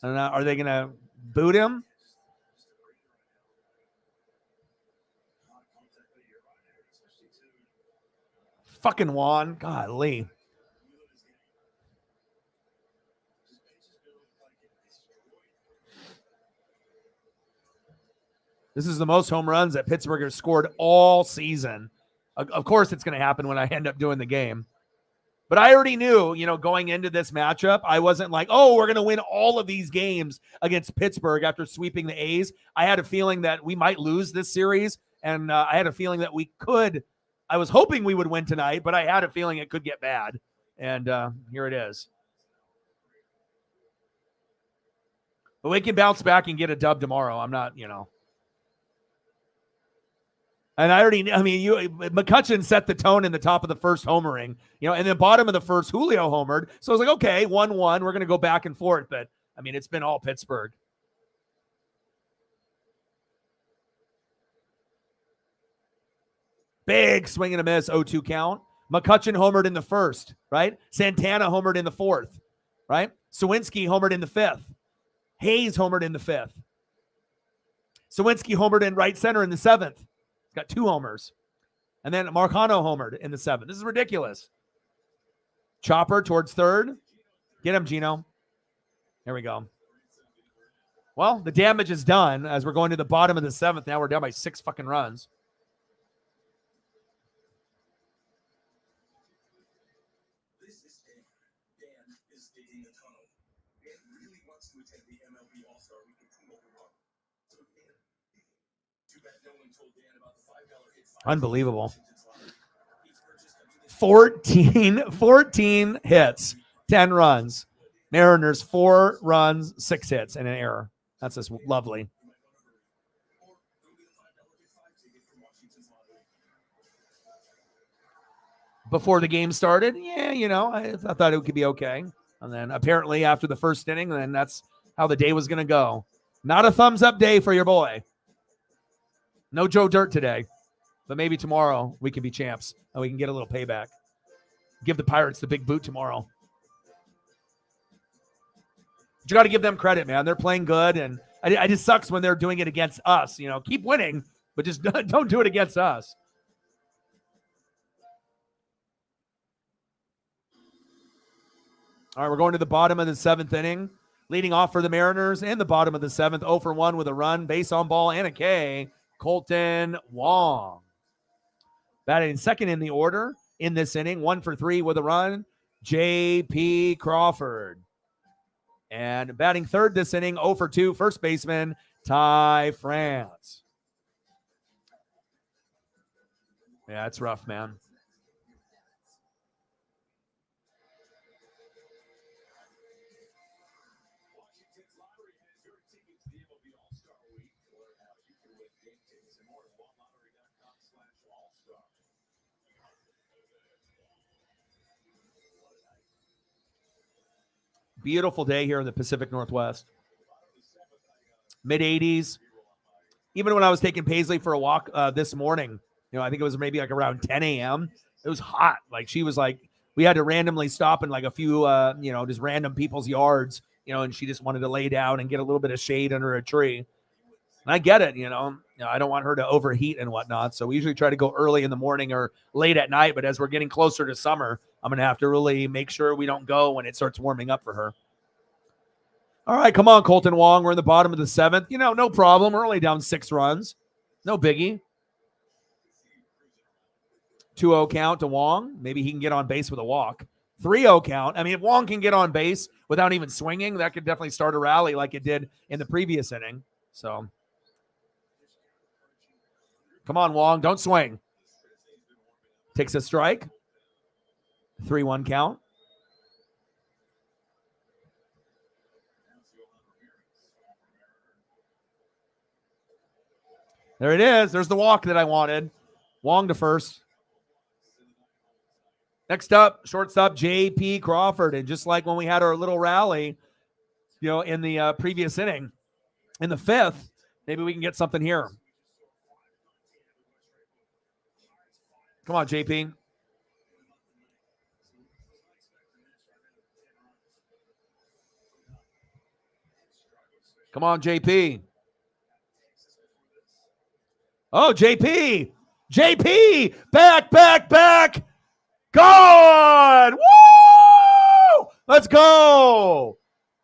And are they going to boot him? Fucking Juan. Golly. This is the most home runs that Pittsburgh has scored all season. Of course, it's going to happen when I end up doing the game. But I already knew, going into this matchup, I wasn't like, oh, we're going to win all of these games against Pittsburgh after sweeping the A's. I had a feeling that we might lose this series, and I had a feeling that we could. I was hoping we would win tonight, but I had a feeling it could get bad. And here it is. But we can bounce back and get a dub tomorrow. I'm not, And McCutchen set the tone in the top of the first homering, and then bottom of the first, Julio homered. So I was like, okay, 1-1. We're going to go back and forth. But, it's been all Pittsburgh. Big swing and a miss, 0-2 count. McCutchen homered in the first, right? Santana homered in the fourth, right? Sawinski homered in the fifth. Hayes homered in the fifth. Sawinski homered in right center in the seventh. Got 2 homers. And then Marcano homered in the 7th. This is ridiculous. Chopper towards third. Get him, Gino. There we go. Well, the damage is done as we're going to the bottom of the 7th. Now we're down by 6 fucking runs. This is Dan. Dan is digging a tunnel. Dan really wants to attend the MLB All-Star Weekend Tunnel run. So Dan, too bad no one told Dan about the $5 hit. Unbelievable. 14 hits, 10 runs. Mariners, 4 runs, 6 hits, and an error. That's just lovely. Before the game started, I thought it could be okay. And then apparently after the first inning, then that's how the day was going to go. Not a thumbs up day for your boy. No Joe Dirt today. But maybe tomorrow we can be champs and we can get a little payback. Give the Pirates the big boot tomorrow. But you got to give them credit, man. They're playing good, and it just sucks when they're doing it against us. Keep winning, but just don't do it against us. All right, we're going to the bottom of the 7th inning. Leading off for the Mariners in the bottom of the 7th, 0 for 1 with a run, base on ball, and a K. Colton Wong. Batting second in the order in this inning, 1 for 3 with a run, J.P. Crawford. And batting third this inning, 0 for 2, first baseman, Ty France. Yeah, it's rough, man. Beautiful day here in the Pacific Northwest. Mid-80s. Even when I was taking Paisley for a walk this morning, I think it was maybe like around 10 a.m. It was hot. Like she was like, we had to randomly stop in like a few, just random people's yards, and she just wanted to lay down and get a little bit of shade under a tree. And I get it, I don't want her to overheat and whatnot. So we usually try to go early in the morning or late at night. But as we're getting closer to summer, I'm going to have to really make sure we don't go when it starts warming up for her. All right, come on, Colton Wong. We're in the bottom of the 7th. No problem. We're only down 6 runs. No biggie. 2-0 count to Wong. Maybe he can get on base with a walk. 3-0 count. If Wong can get on base without even swinging, that could definitely start a rally like it did in the previous inning. So, come on, Wong. Don't swing. Takes a strike. 3-1 count. There it is. There's the walk that I wanted. Wong to first. Next up, shortstop J.P. Crawford. And just like when we had our little rally, in the previous inning, in the fifth, maybe we can get something here. Come on, JP. Come on, JP. Oh, JP. JP. Back. Gone. Woo! Let's go.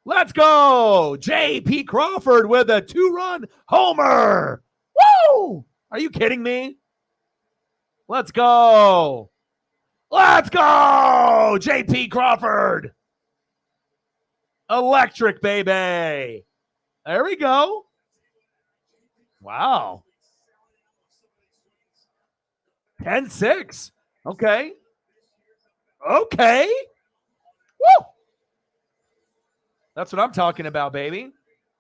JP Crawford with a 2-run homer. Woo! Are you kidding me? Let's go. JP Crawford. Electric, baby. There we go. Wow. 10-6. Okay. Woo! That's what I'm talking about, baby.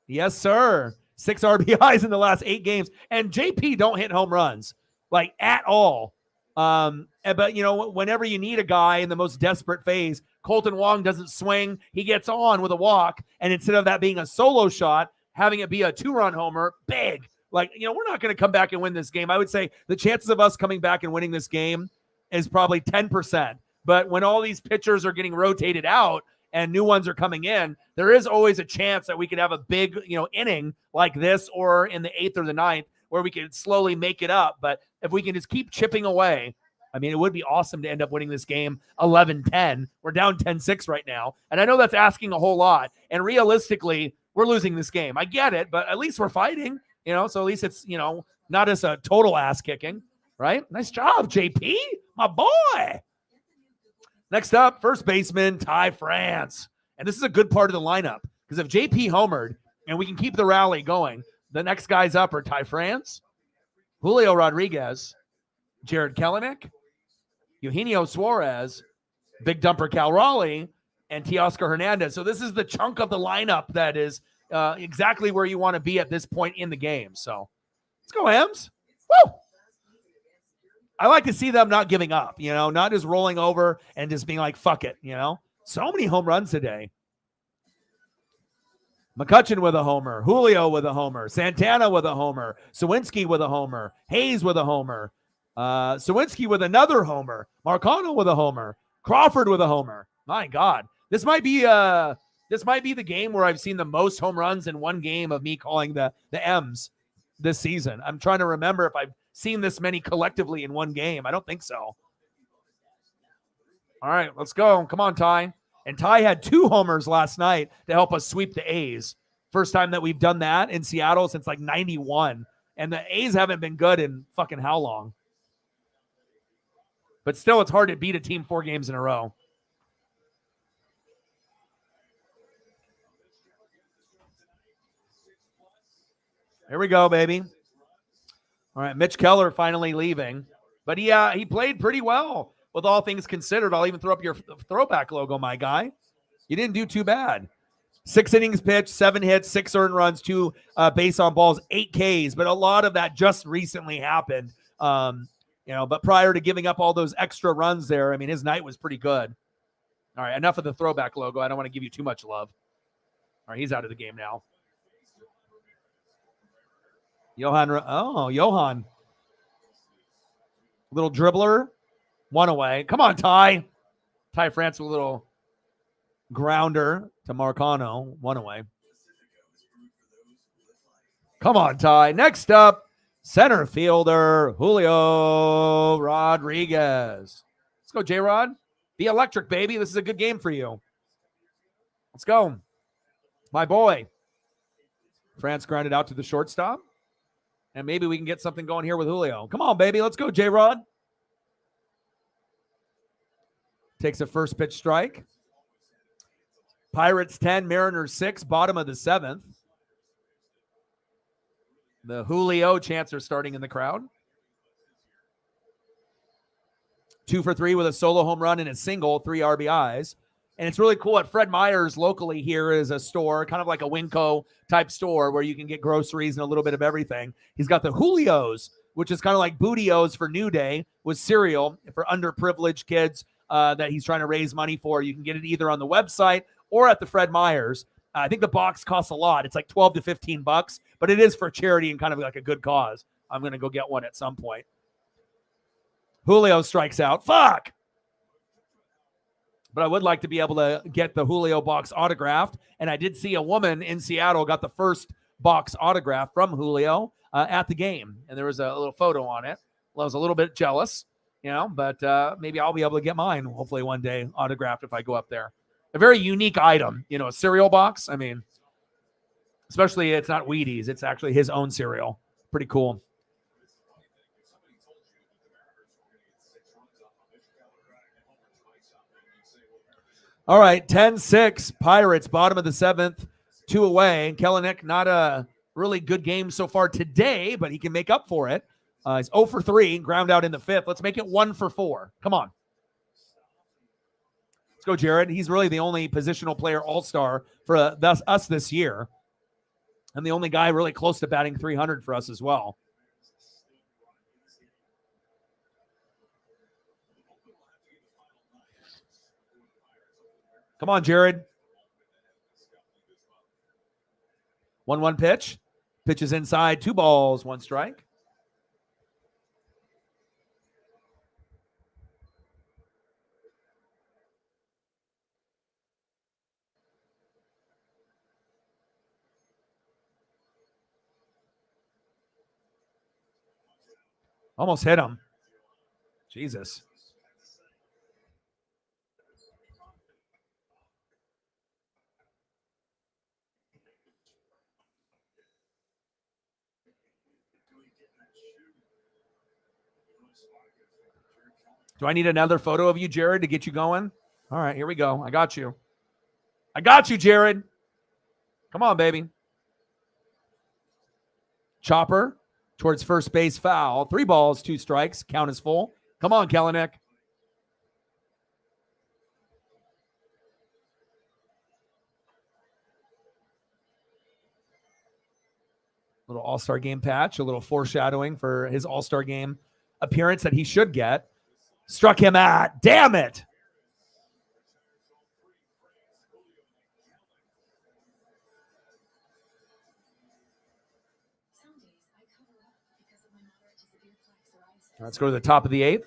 Yes, sir. 6 RBIs in the last 8 games. And JP don't hit home runs, like, at all. But, whenever you need a guy in the most desperate phase, Colton Wong doesn't swing. He gets on with a walk. And instead of that being a solo shot, having it be a 2-run homer, big. Like, we're not going to come back and win this game. I would say the chances of us coming back and winning this game is probably 10%. But when all these pitchers are getting rotated out and new ones are coming in, there is always a chance that we could have a big, inning like this or in the 8th or the 9th where we could slowly make it up. But if we can just keep chipping away, I mean, it would be awesome to end up winning this game 11-10. We're down 10-6 right now. And I know that's asking a whole lot. And realistically, we're losing this game. I get it, but at least we're fighting, so at least it's, not as a total ass kicking, right? Nice job, JP, my boy. Next up, first baseman, Ty France. And this is a good part of the lineup because if JP homered and we can keep the rally going, the next guys up are Ty France, Julio Rodriguez, Jared Kelenic, Eugenio Suarez, Big Dumper Cal Raleigh, and Teoscar Hernandez. So this is the chunk of the lineup that is exactly where you want to be at this point in the game. So let's go, Hams. Woo! I like to see them not giving up, not just rolling over and just being like, fuck it, So many home runs today. McCutcheon with a homer, Julio with a homer, Santana with a homer, Sawinski with a homer, Hayes with a homer, Sawinski with another homer, Marcano with a homer, Crawford with a homer. My God, this might be the game where I've seen the most home runs in one game of me calling the M's this season. I'm trying to remember if I've seen this many collectively in one game. I don't think so. All right, let's go. Come on, Ty. And Ty had 2 homers last night to help us sweep the A's. First time that we've done that in Seattle since like 91. And the A's haven't been good in fucking how long? But still, it's hard to beat a team 4 games in a row. Here we go, baby. All right, Mitch Keller finally leaving. But he played pretty well with all things considered. I'll even throw up your throwback logo, my guy. You didn't do too bad. 6 innings pitched, 7 hits, 6 earned runs, 2 base on balls, 8 Ks. But a lot of that just recently happened. But prior to giving up all those extra runs there, I mean, his night was pretty good. All right, enough of the throwback logo. I don't want to give you too much love. All right, he's out of the game now. Johan. Little dribbler. 1 away. Come on, Ty. Ty France with a little grounder to Marcano. 1 away. Come on, Ty. Next up, center fielder Julio Rodriguez. Let's go, J-Rod. Be electric, baby. This is a good game for you. Let's go. My boy. France grounded out to the shortstop. And maybe we can get something going here with Julio. Come on, baby. Let's go, J-Rod. Takes a first pitch strike. Pirates 10, Mariners 6, bottom of the 7th. The Julio chants are starting in the crowd. 2 for 3 with a solo home run and a single, 3 RBIs. And it's really cool at Fred Meyer's locally here is a store, kind of like a Winco type store where you can get groceries and a little bit of everything. He's got the Julios, which is kind of like Bootios for New Day with cereal for underprivileged kids that he's trying to raise money for. You can get it either on the website or at the Fred Meyers. I think the box costs a lot. It's like $12 to $15, but it is for charity and kind of like a good cause. I'm going to go get one at some point. Julio strikes out. Fuck! But I would like to be able to get the Julio box autographed. And I did see a woman in Seattle got the first box autograph from Julio at the game. And there was a little photo on it. Well, I was a little bit jealous, but maybe I'll be able to get mine hopefully one day autographed if I go up there. A very unique item, a cereal box. I mean, especially it's not Wheaties. It's actually his own cereal. Pretty cool. All right, 10-6, Pirates, bottom of the 7th, 2 away. Kelenic, not a really good game so far today, but he can make up for it. He's 0 for 3, ground out in the 5th. Let's make it 1 for 4. Come on. Let's go, Jared. He's really the only positional player all-star for us this year, and the only guy really close to batting 300 for us as well. Come on, Jared. 1-1 pitch. Pitch is inside. 2 balls, 1 strike. Almost hit him. Jesus. Do I need another photo of you, Jared, to get you going? All right, here we go. I got you. I got you, Jared. Come on, baby. Chopper towards first base, foul. 3 balls, 2 strikes. Count is full. Come on, Kelenic. Little All-Star game patch, a little foreshadowing for his All-Star game appearance that he should get. Struck him at. Damn it. Let's go to the top of the 8th.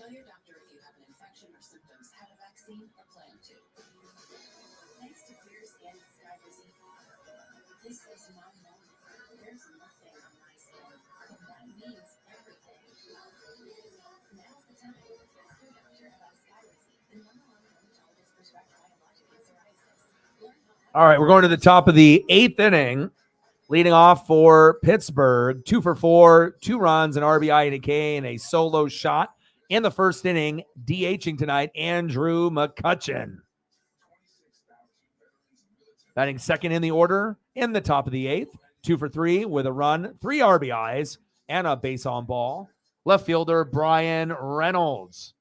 Tell your doctor if you have an infection or symptoms, have a vaccine, or plan to. Thanks to Clear Skin Skyrizzi, this is my moment. There's nothing on my skin, and that means everything. Now's the time. Ask your doctor about Skyrizzi, the #1 dermatologist prescribed biologic in psoriasis. All right, we're going to the top of the 8th inning. Leading off for Pittsburgh, 2 for 4, 2 runs, an RBI and a K, and a solo shot. In the first inning, DHing tonight, Andrew McCutchen. Batting second in the order in the top of the 8th. 2 for 3 with a run, 3 RBIs, and a base on ball. Left fielder, Brian Reynolds.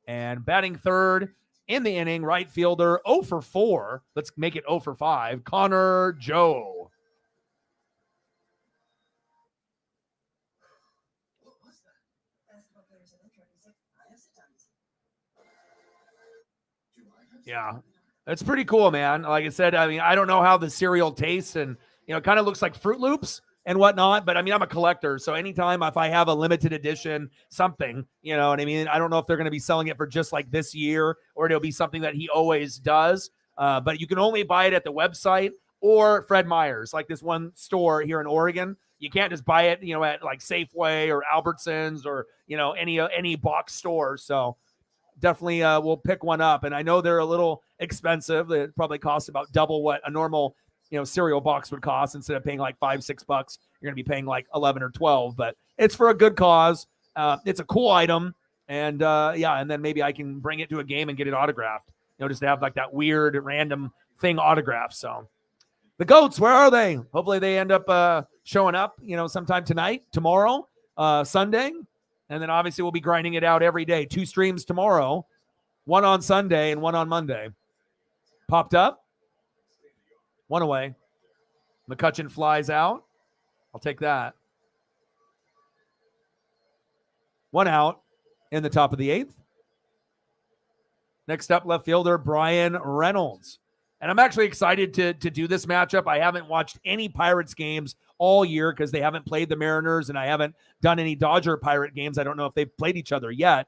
And batting third in the inning, right fielder, 0 for 4. Let's make it 0 for 5, Connor Joe. Yeah, it's pretty cool, man. Like I said, I mean, I don't know how the cereal tastes, and it kind of looks like Fruit Loops and whatnot. But I mean, I'm a collector, so anytime if I have a limited edition something, you know what I mean. I don't know if they're going to be selling it for just like this year, or it'll be something that he always does. But you can only buy it at the website or Fred Meyers, like this one store here in Oregon. You can't just buy it, at like Safeway or Albertsons or any box store. So definitely we'll pick one up. And I know they're a little expensive. It probably costs about double what a normal, cereal box would cost. Instead of paying like $5-6, you're going to be paying like 11 or 12, but it's for a good cause. it's a cool item. And and then maybe I can bring it to a game and get it autographed. Just to have like that weird random thing autographed. So the GOATs, where are they? Hopefully they end up showing up, sometime tonight, tomorrow, Sunday. And then obviously we'll be grinding it out every day. 2 streams tomorrow, 1 on Sunday and 1 on Monday. Popped up, 1 away. McCutcheon flies out. I'll take that. 1 out in the top of the 8th. Next up, left fielder Brian Reynolds. And I'm actually excited to do this matchup. I haven't watched any Pirates games all year because they haven't played the Mariners, and I haven't done any Dodger Pirate games. I don't know if they've played each other yet.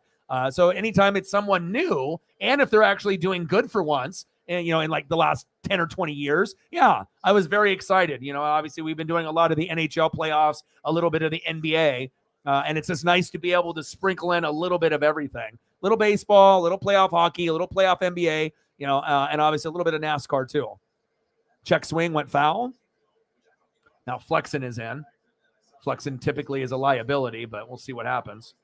So anytime it's someone new, and if they're actually doing good for once, and in like the last 10 or 20 years, I was very excited. Obviously we've been doing a lot of the NHL playoffs, a little bit of the NBA, and it's just nice to be able to sprinkle in a little bit of everything. Little baseball, a little playoff hockey, a little playoff NBA, and obviously a little bit of NASCAR too. Check swing went foul. Now Flexen is in. Flexen typically is a liability, but we'll see what happens.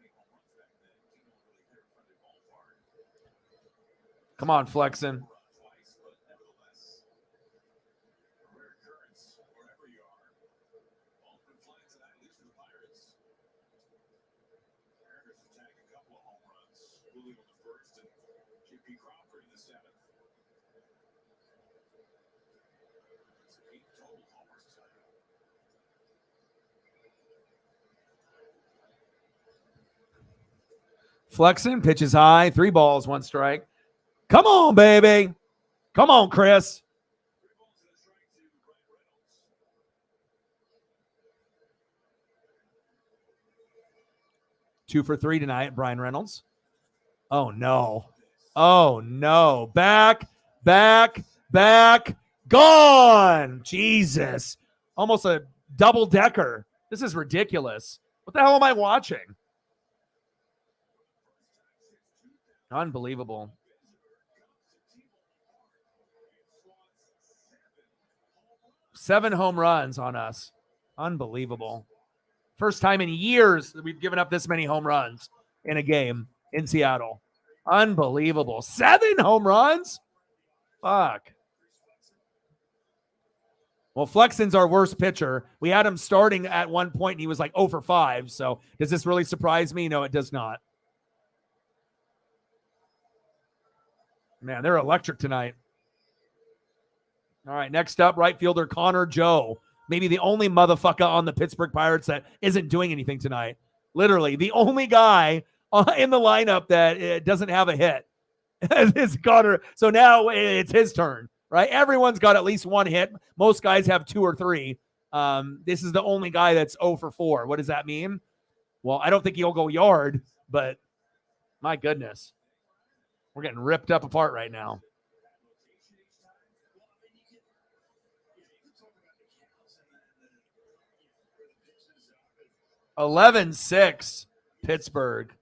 Come on, Flexen. Flexen pitches high, 3 balls, 1 strike. Come on, baby. Come on, Chris. Two for 3 tonight, Brian Reynolds. Oh, no. Oh, no. Back, gone. Jesus. Almost a double-decker. This is ridiculous. What the hell am I watching? Unbelievable. Seven home runs on us. Unbelievable. First time in years that we've given up this many home runs in a game in Seattle. Unbelievable. 7 home runs? Fuck. Well, Flexen's our worst pitcher. We had him starting at one point, and he was like 0 for 5. So does this really surprise me? No, it does not. Man, they're electric tonight. All right, next up, right fielder Connor Joe. Maybe the only motherfucker on the Pittsburgh Pirates that isn't doing anything tonight. Literally, the only guy in the lineup that doesn't have a hit is Connor. So now it's his turn, right? Everyone's got at least 1 hit. Most guys have 2 or 3. This is the only guy that's 0 for 4. What does that mean? Well, I don't think he'll go yard, but my goodness. We're getting ripped up apart right now. (11-6) Pittsburgh.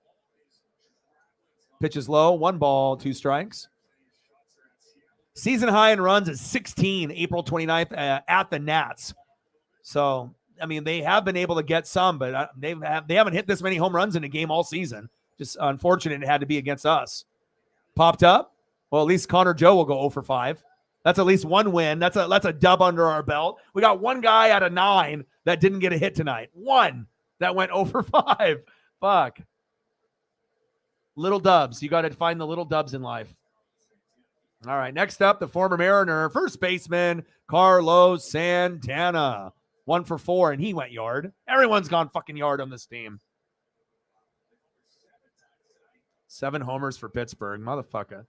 Pitches low, 1 ball, 2 strikes. Season high in runs is 16, April 29th at the Nats. So, I mean, they have been able to get some, but they haven't hit this many home runs in a game all season. Just unfortunate it had to be against us. Popped up. Well, at least Connor Joe will go 0 for 5. That's at least 1 win. That's a dub under our belt. We got 1 guy out of 9 that didn't get a hit tonight. 1 that went 0 for 5. Fuck. Little dubs. You got to find the little dubs in life. All right, next up, the former Mariner, first baseman, Carlos Santana. 1 for 4, and he went yard. Everyone's gone fucking yard on this team. 7 homers for Pittsburgh. Motherfucker.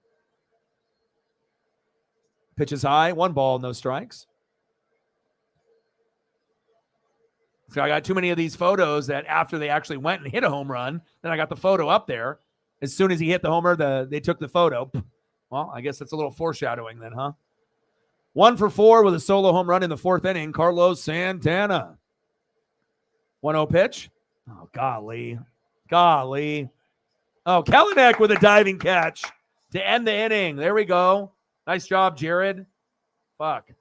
Pitches high, 1 ball, no strikes. So I got too many of these photos that after they actually went and hit a home run, then I got the photo up there. As soon as he hit the homer, they took the photo. Well, I guess that's a little foreshadowing then, huh? 1 for 4 with a solo home run in the 4th inning, Carlos Santana. 1-0 pitch. Oh, golly. Golly. Oh, Kalanick with a diving catch to end the inning. There we go. Nice job, Jared. Fuck.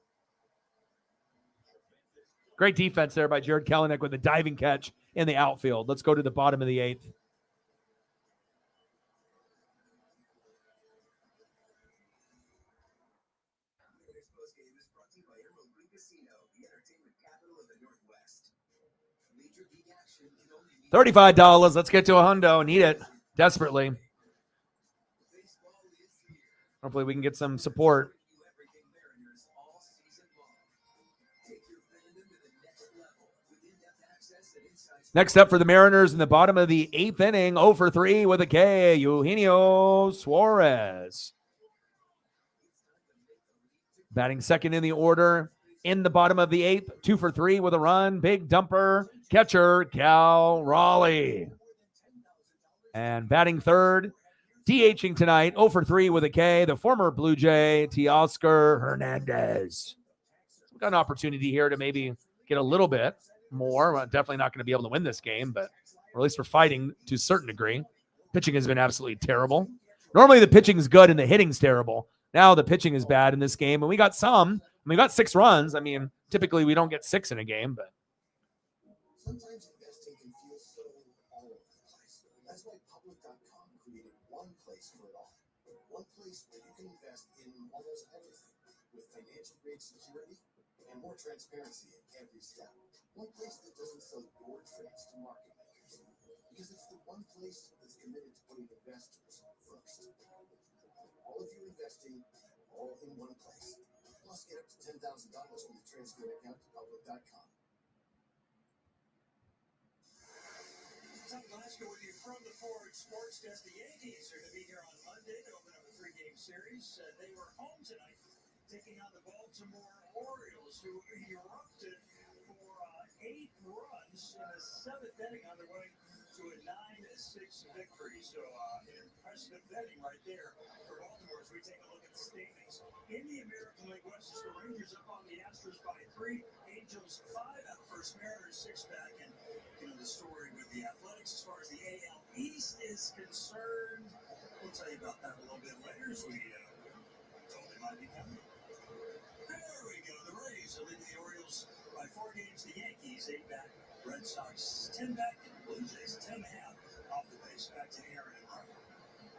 Great defense there by Jared Kalanick with a diving catch in the outfield. Let's go to the bottom of the 8th. $35. Let's get to a hundo. Need it desperately. Hopefully we can get some support. Next up for the Mariners in the bottom of the 8th inning, 0 for 3 with a K, Eugenio Suarez. Batting second in the order in the bottom of the 8th, 2 for 3 with a run, big dumper, catcher Cal Raleigh. And batting third, DHing tonight, 0 for 3 with a K, the former Blue Jay, Teoscar Hernandez. We've got an opportunity here to maybe get a little bit more. We're definitely not going to be able to win this game, but or at least we're fighting to a certain degree. Pitching has been absolutely terrible. Normally the pitching is good and the hitting's terrible. Now the pitching is bad in this game, and we got some. We got 6 runs. I mean, typically we don't get 6 in a game, but Sometimes investing can feel so all over the place. That's why Public.com created one place for it all. One place where you can invest in almost everything with financial grade security and more transparency at every step. One place that doesn't sell your trades to market makers. Because it's the one place that's committed to putting investors first. All of your investing all in one place. Plus get up to $10,000 when you transfer an account to Public.com. Tom Glasgow with you from the Ford Sports Desk. The Yankees are to be here on Monday to open up a 3-game series. They were home tonight, taking on the Baltimore Orioles, who erupted for 8 runs in the 7th inning on their way to a 9-6 victory. So impressive betting right there for Baltimore as we take a look at the standings. In the American League West, the Rangers up on the Astros by 3, Angels 5 out first, Mariners 6 back, and the story with the Athletics as far as the AL East is concerned. We'll tell you about that a little bit later as we told they might be coming. There we go. The Rays are leading the Orioles by 4 games. The Yankees 8 back. Red Sox 10 back. And Blue Jays 10.5 off the base. Back to Aaron and Brian.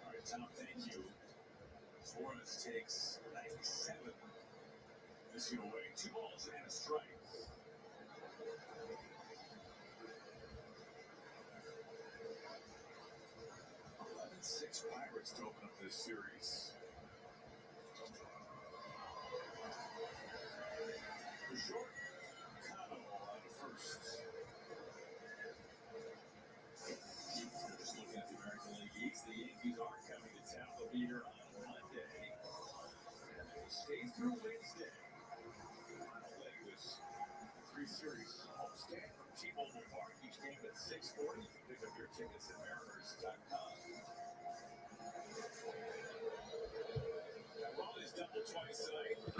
All right, Tom, thank you. Suarez takes 97. Missing away 2 balls and a strike. 6 Pirates to open up this series. The short Cano out of first. Just looking at the American League East, the Yankees are coming to town. They'll be here on Monday. And they will stay through Wednesday. Final leg of this 3-series homestand from T-Mobile Park. Each game at 6:40. Pick up your tickets at Mariners.com.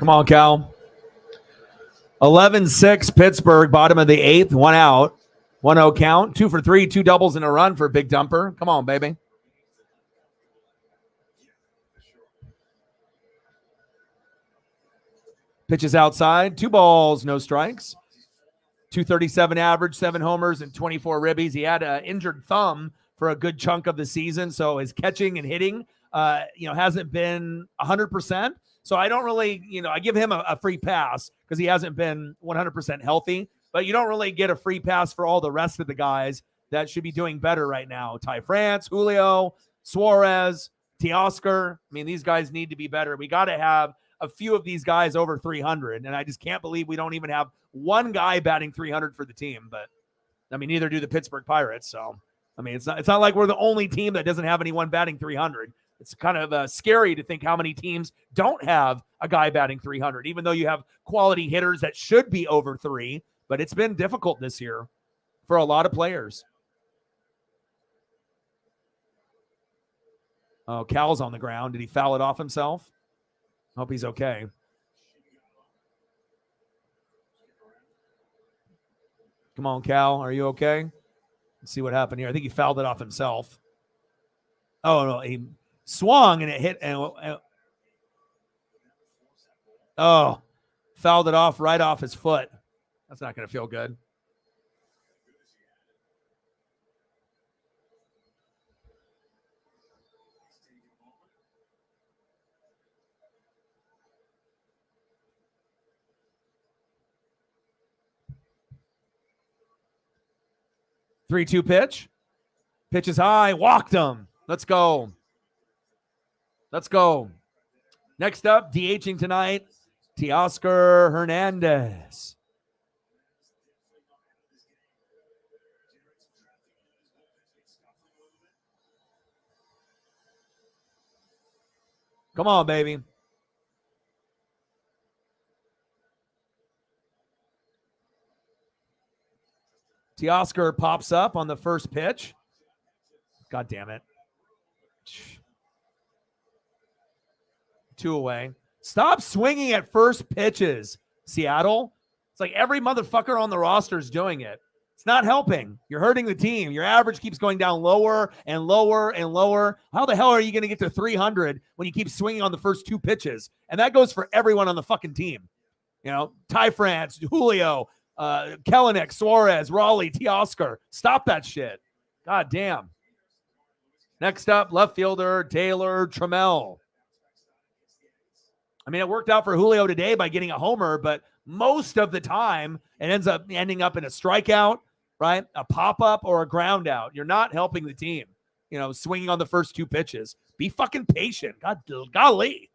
come on, Cal. 11-6 Pittsburgh, bottom of the 8th, 1 out. 1-0 count. 2 for 3, 2 doubles and a run for Big Dumper. Come on, baby. Pitches outside. 2 balls, no strikes. 237 average, 7 homers, and 24 ribbies. He had an injured thumb for a good chunk of the season, so his catching and hitting, hasn't been 100%. So I don't really, I give him a free pass because he hasn't been 100% healthy. But you don't really get a free pass for all the rest of the guys that should be doing better right now. Ty France, Julio, Suarez, Teoscar. I mean, these guys need to be better. We got to have a few of these guys over 300, and I just can't believe we don't even have one guy batting 300 for the team. But I mean, neither do the Pittsburgh Pirates. So I mean, it's not like we're the only team that doesn't have anyone batting 300. It's kind of scary to think how many teams don't have a guy batting 300, even though you have quality hitters that should be over 3. But it's been difficult this year for a lot of players. Oh, Cal's on the ground. Did he foul it off himself? Hope he's okay. Come on, Cal. Are you okay? Let's see what happened here. I think he fouled it off himself. Oh, no. He swung and it hit. Fouled it off right off his foot. That's not going to feel good. 3-2 pitch. Pitch is high. Walked him. Let's go. Let's go. Next up, DHing tonight, Teoscar Hernandez. Come on, baby. Teoscar pops up on the first pitch. God damn it. 2 away. Stop swinging at first pitches, Seattle. It's like every motherfucker on the roster is doing it. It's not helping. You're hurting the team. Your average keeps going down lower and lower and lower. How the hell are you going to get to 300 when you keep swinging on the first 2 pitches? And that goes for everyone on the fucking team. You know, Ty France, Julio, Kelenic, Suarez, Raleigh, Teoscar. Stop that shit. God damn. Next up, left fielder Taylor Trammell. I mean, it worked out for Julio today by getting a homer, but most of the time it ends up ending up in a strikeout, right? A pop-up or a ground out. You're not helping the team, you know, swinging on the first 2 pitches. Be fucking patient. Golly.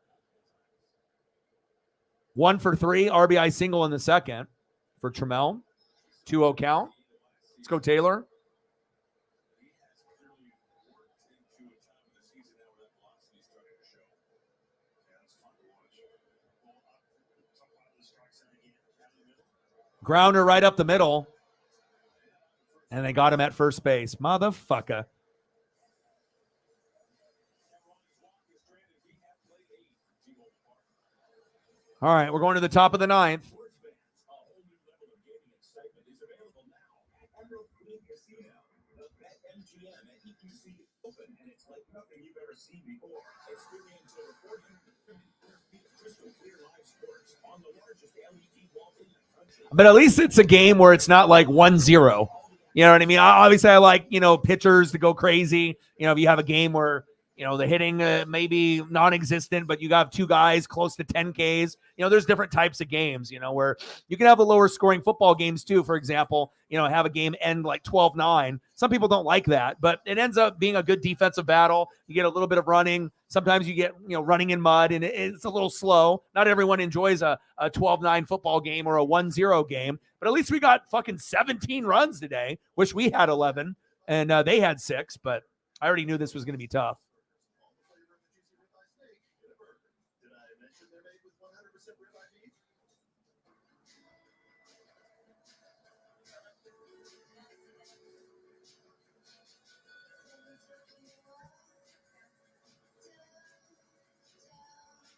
1 for 3, RBI single in the second for Trammell. 2-0 count. Let's go, Taylor. Grounder right up the middle. And they got him at first base. Motherfucker. All right, we're going to the top of the 9th. But at least it's a game where it's not like 1-0. You know what I mean? Obviously, I like, you know, pitchers to go crazy. You know, if you have a game where, you know, the hitting may be non-existent, but you got 2 guys close to 10 Ks. You know, there's different types of games, you know, where you can have the lower scoring football games too. For example, you know, have a game end like 12-9. Some people don't like that, but it ends up being a good defensive battle. You get a little bit of running. Sometimes you get, you know, running in mud, and it's a little slow. Not everyone enjoys a 12-9 football game or a 1-0 game, but at least we got fucking 17 runs today. Wish we had 11, and they had 6, but I already knew this was going to be tough.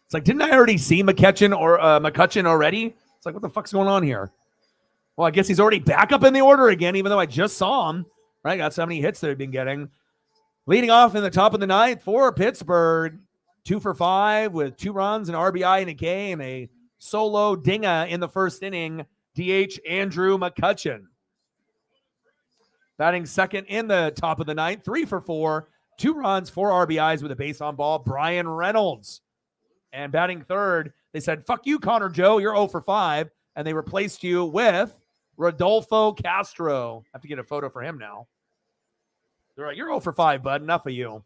It's like, didn't I already see McCutcheon already? It's like, what the fuck's going on here? Well, I guess he's already back up in the order again, even though I just saw him. Right? Got so many hits that he've been getting. Leading off in the top of the 9th for Pittsburgh. 2 for 5 with 2 runs, an RBI and a K, and a solo dinga in the first inning. DH Andrew McCutcheon. Batting second in the top of the 9th. 3 for 4. 2 runs, 4 RBIs with a base on ball. Brian Reynolds. And batting third, they said, fuck you, Connor Joe. You're 0 for 5. And they replaced you with Rodolfo Castro. I have to get a photo for him now. They're like, you're 0 for 5, bud. Enough of you.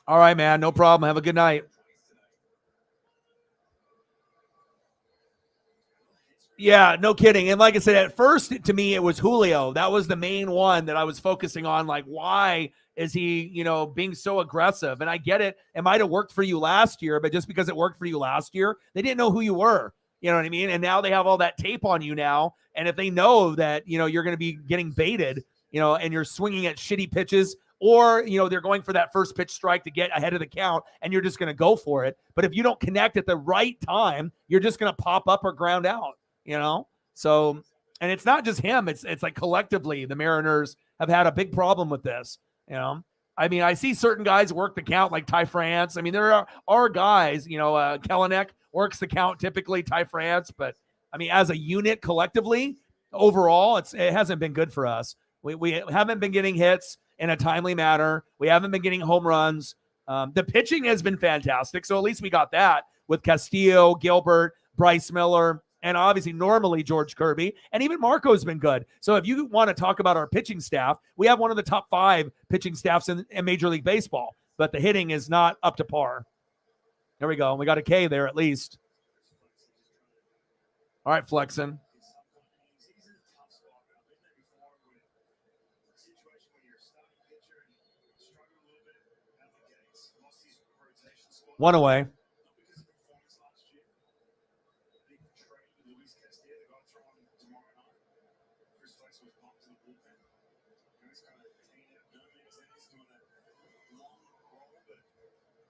All right, man. No problem. Have a good night. Yeah, no kidding. And like I said, at first, to me, it was Julio. That was the main one that I was focusing on. Like, why is he, you know, being so aggressive? And I get it. It might have worked for you last year, but just because it worked for you last year, they didn't know who you were. You know what I mean? And now they have all that tape on you now. And if they know that, you know, you're going to be getting baited, you know, and you're swinging at shitty pitches, or, you know, they're going for that first pitch strike to get ahead of the count, and you're just going to go for it. But if you don't connect at the right time, you're just going to pop up or ground out, you know? So, and it's not just him. It's like collectively the Mariners have had a big problem with this, you know? I mean, I see certain guys work the count like Ty France. I mean, there are guys, Kellenick works the count typically, Ty France, but I mean, as a unit collectively, overall, it hasn't been good for us. We haven't been getting hits in a timely manner. We haven't been getting home runs. The pitching has been fantastic, so at least we got that with Castillo, Gilbert, Bryce Miller, and obviously normally George Kirby, and even Marco's been good. So if you want to talk about our pitching staff, we have one of the top 5 pitching staffs in Major League Baseball, but the hitting is not up to par. There we go. We got a K there at least. All right, Flexen. One away.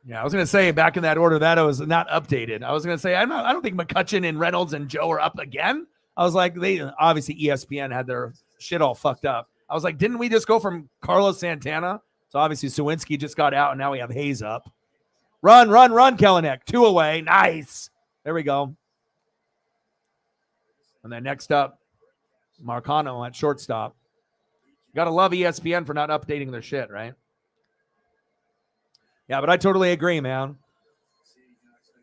Yeah, I was going to say back in that order that was not updated. I was going to say I don't think McCutcheon and Reynolds and Joe are up again. I was like, they obviously ESPN had their shit all fucked up. I was like, didn't we just go from Carlos Santana? So obviously Sawinski just got out, and now we have Hayes up. Run, Kellenick. 2 away. Nice. There we go. And then next up, Marcano at shortstop. You got to love ESPN for not updating their shit, right? Yeah, but I totally agree, man.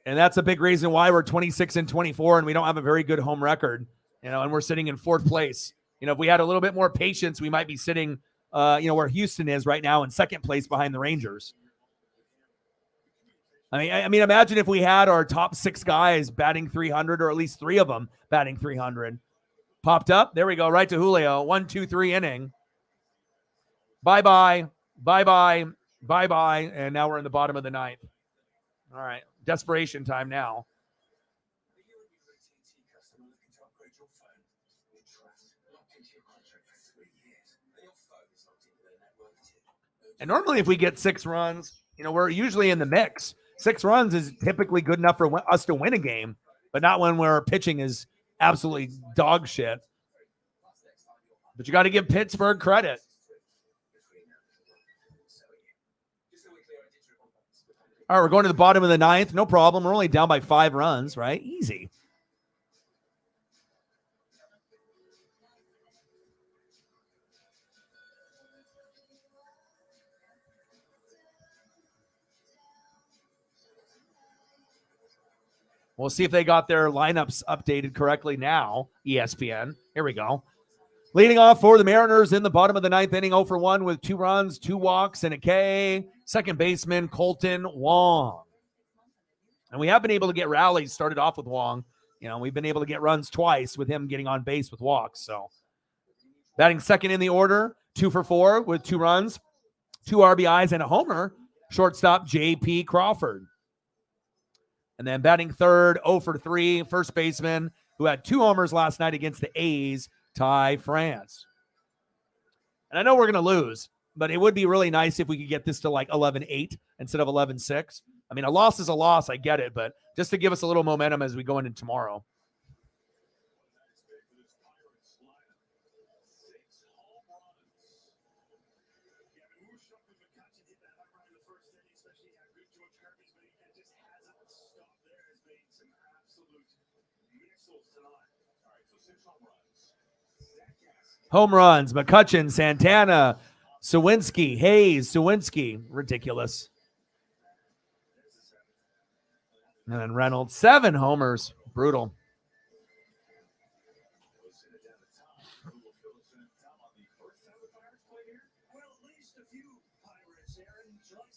And that's a big reason why we're 26-24 and we don't have a very good home record, and we're sitting in 4th place. If we had a little bit more patience, we might be sitting, where Houston is right now in 2nd place behind the Rangers. I mean, imagine if we had our top 6 guys batting 300, or at least 3 of them batting 300. Popped up. There we go. Right to Julio. 1, 2, 3 inning. Bye-bye. And now we're in the bottom of the 9th. All right. Desperation time now. And normally if we get 6 runs, we're usually in the mix. 6 runs is typically good enough for us to win a game, but not when we're pitching is absolutely dog shit. But you got to give Pittsburgh credit. All right, we're going to the bottom of the 9th. No problem. We're only down by 5 runs, right? Easy. We'll see if they got their lineups updated correctly now, ESPN. Here we go. Leading off for the Mariners in the bottom of the 9th inning, 0 for 1 with 2 runs, 2 walks, and a K. Second baseman, Colton Wong. And we have been able to get rallies started off with Wong. We've been able to get runs twice with him getting on base with walks. So batting second in the order, 2 for 4 with 2 runs, 2 RBIs, and a homer, shortstop J.P. Crawford. And then batting third, 0 for 3, first baseman, who had 2 homers last night against the A's, Ty France. And I know we're going to lose, but it would be really nice if we could get this to like 11-8 instead of 11-6. I mean, a loss is a loss. I get it, but just to give us a little momentum as we go into tomorrow. Home runs, McCutcheon, Santana, Sawinski, Hayes, Sawinski. Ridiculous. And then Reynolds, 7 homers. Brutal.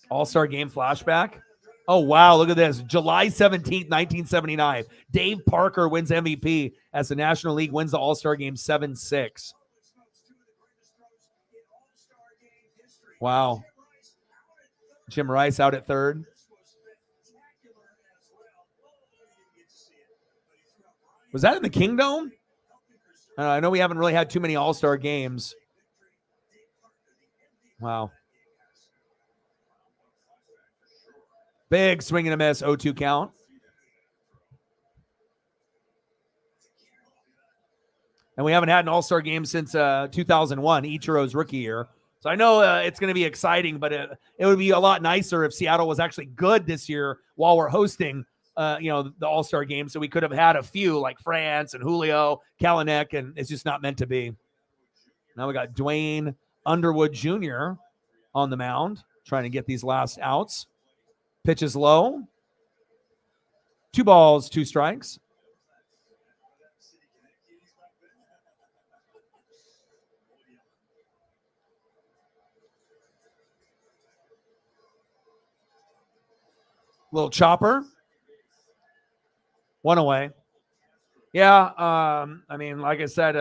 All-Star Game flashback. Oh, wow. Look at this. July 17th, 1979. Dave Parker wins MVP as the National League wins the All-Star Game 7-6. Wow. Jim Rice out at third. Was that in the Kingdome? I know we haven't really had too many All-Star games. Wow. Big swing and a miss, 0-2 count. And we haven't had an All-Star game since 2001, Ichiro's rookie year. So I know it's going to be exciting, but it would be a lot nicer if Seattle was actually good this year while we're hosting, the All-Star game. So we could have had a few like France and Julio, Kalanick, and it's just not meant to be. Now we got Dwayne Underwood Jr. on the mound trying to get these last outs. Pitch is low. 2 balls, 2 strikes. Little chopper. 1 away. Yeah, I mean, like I said,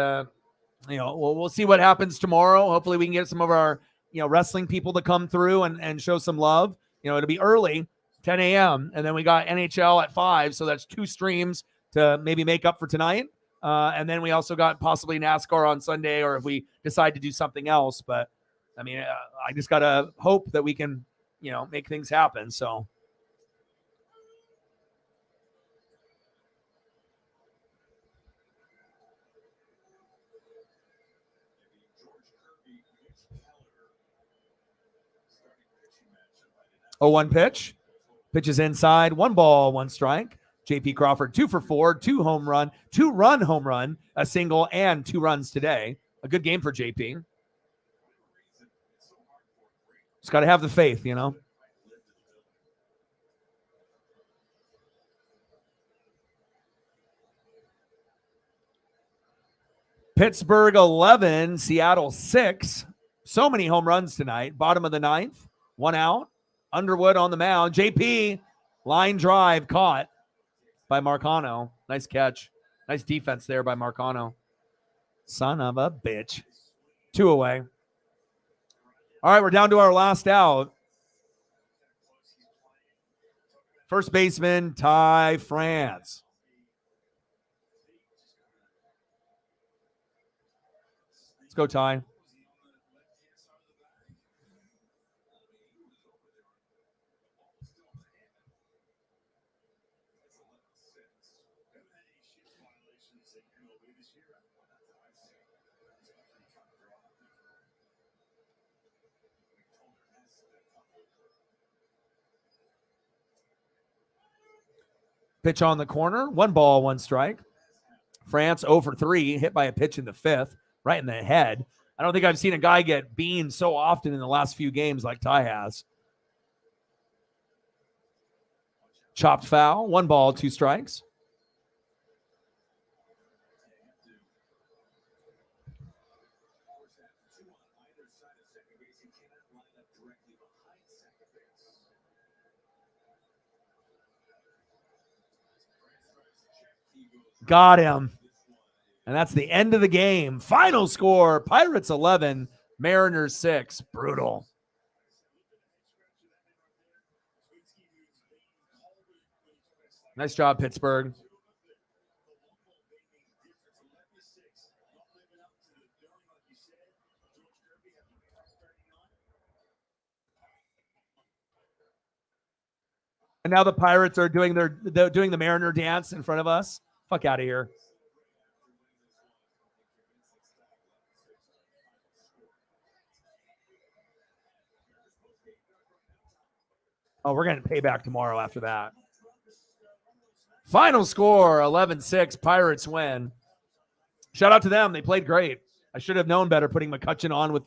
we'll see what happens tomorrow. Hopefully we can get some of our, wrestling people to come through and show some love. It'll be early, 10 a.m., and then we got NHL at 5, so that's 2 streams to maybe make up for tonight. And then we also got possibly NASCAR on Sunday, or if we decide to do something else. But, I mean, I just got to hope that we can, make things happen, so. Oh, 1 pitch. Pitch is inside. 1 ball, 1 strike. J.P. Crawford, 2 for 4, 2-run home run, a single, and 2 runs today. A good game for J.P. Just got to have the faith, Pittsburgh 11, Seattle 6. So many home runs tonight. Bottom of the 9th. 1 out. Underwood on the mound. JP, line drive caught by Marcano. Nice catch. Nice defense there by Marcano. Son of a bitch. 2 away. All right, we're down to our last out. First baseman, Ty France. Let's go, Ty. Pitch on the corner. 1 ball, 1 strike. France 0 for 3, hit by a pitch in the 5th, right in the head. I don't think I've seen a guy get beamed so often in the last few games like Ty has. Chopped foul. 1 ball, 2 strikes. Got him. And that's the end of the game. Final score, Pirates 11, Mariners 6. Brutal. Nice job, Pittsburgh. And now the Pirates are doing the Mariner dance in front of us. Fuck out of here. Oh, we're getting payback tomorrow after that. Final score, 11-6. Pirates win. Shout out to them. They played great. I should have known better putting McCutcheon on with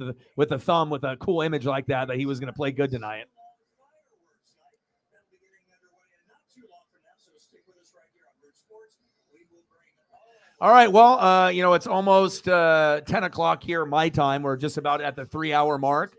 the thumb with a cool image like that he was going to play good tonight. All right, well, it's almost 10 o'clock here my time. We're just about at the 3-hour mark.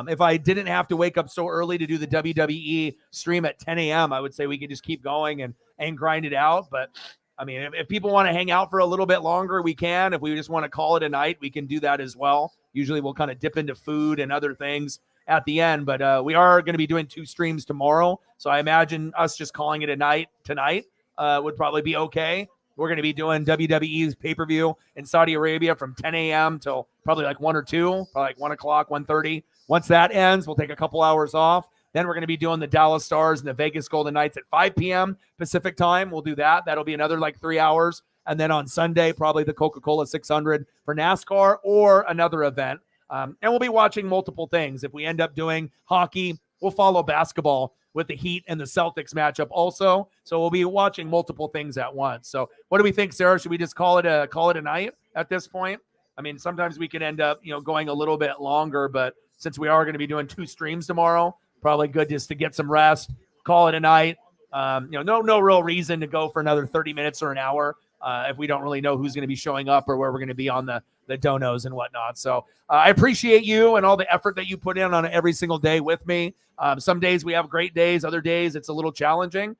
If I didn't have to wake up so early to do the WWE stream at 10 a.m., I would say we could just keep going and grind it out. But, I mean, if people want to hang out for a little bit longer, we can. If we just want to call it a night, we can do that as well. Usually we'll kind of dip into food and other things at the end. But we are going to be doing 2 streams tomorrow. So I imagine us just calling it a night tonight would probably be okay. We're going to be doing WWE's pay-per-view in Saudi Arabia from 10 a.m. till probably like 1 or 2, probably like 1 o'clock, 1:30. Once that ends, we'll take a couple hours off. Then we're going to be doing the Dallas Stars and the Vegas Golden Knights at 5 p.m. Pacific time. We'll do that. That'll be another like 3 hours. And then on Sunday, probably the Coca-Cola 600 for NASCAR or another event. And we'll be watching multiple things. If we end up doing hockey, we'll follow basketball with the Heat and the Celtics matchup also. So we'll be watching multiple things at once. So what do we think, Sarah? Should we just call it a night at this point? I mean, sometimes we can end up, going a little bit longer, but since we are going to be doing 2 streams tomorrow, probably good just to get some rest, call it a night. No real reason to go for another 30 minutes or an hour if we don't really know who's going to be showing up or where we're going to be on the donos and whatnot. So I appreciate you and all the effort that you put in on every single day with me. Some days we have great days. Other days it's a little challenging,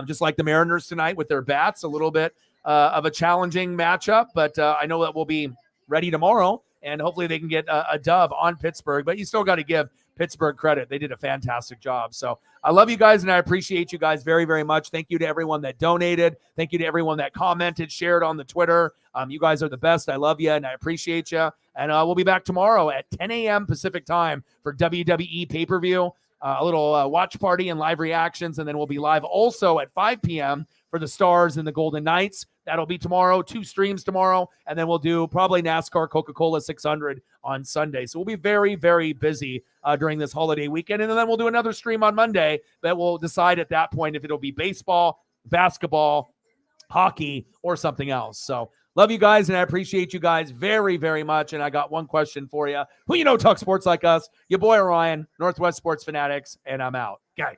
just like the Mariners tonight with their bats, a little bit of a challenging matchup. But I know that we'll be ready tomorrow, and hopefully they can get a dub on Pittsburgh. But you still got to give Pittsburgh credit. They did a fantastic job. So I love you guys, and I appreciate you guys very, very much. Thank you to everyone that donated. Thank you to everyone that commented, shared on the Twitter. You guys are the best. I love you, and I appreciate you. And we'll be back tomorrow at 10 a.m. Pacific time for WWE pay-per-view, a little watch party and live reactions, and then we'll be live also at 5 p.m. for the Stars and the Golden Knights. That'll be tomorrow, 2 streams tomorrow, and then we'll do probably NASCAR Coca-Cola 600 on Sunday. So we'll be very, very busy during this holiday weekend, and then we'll do another stream on Monday that we'll decide at that point if it'll be baseball, basketball, hockey, or something else. So love you guys, and I appreciate you guys very, very much. And I got one question for you. Who talk sports like us? Your boy Ryan, Northwest Sports Fanatics, and I'm out. Okay.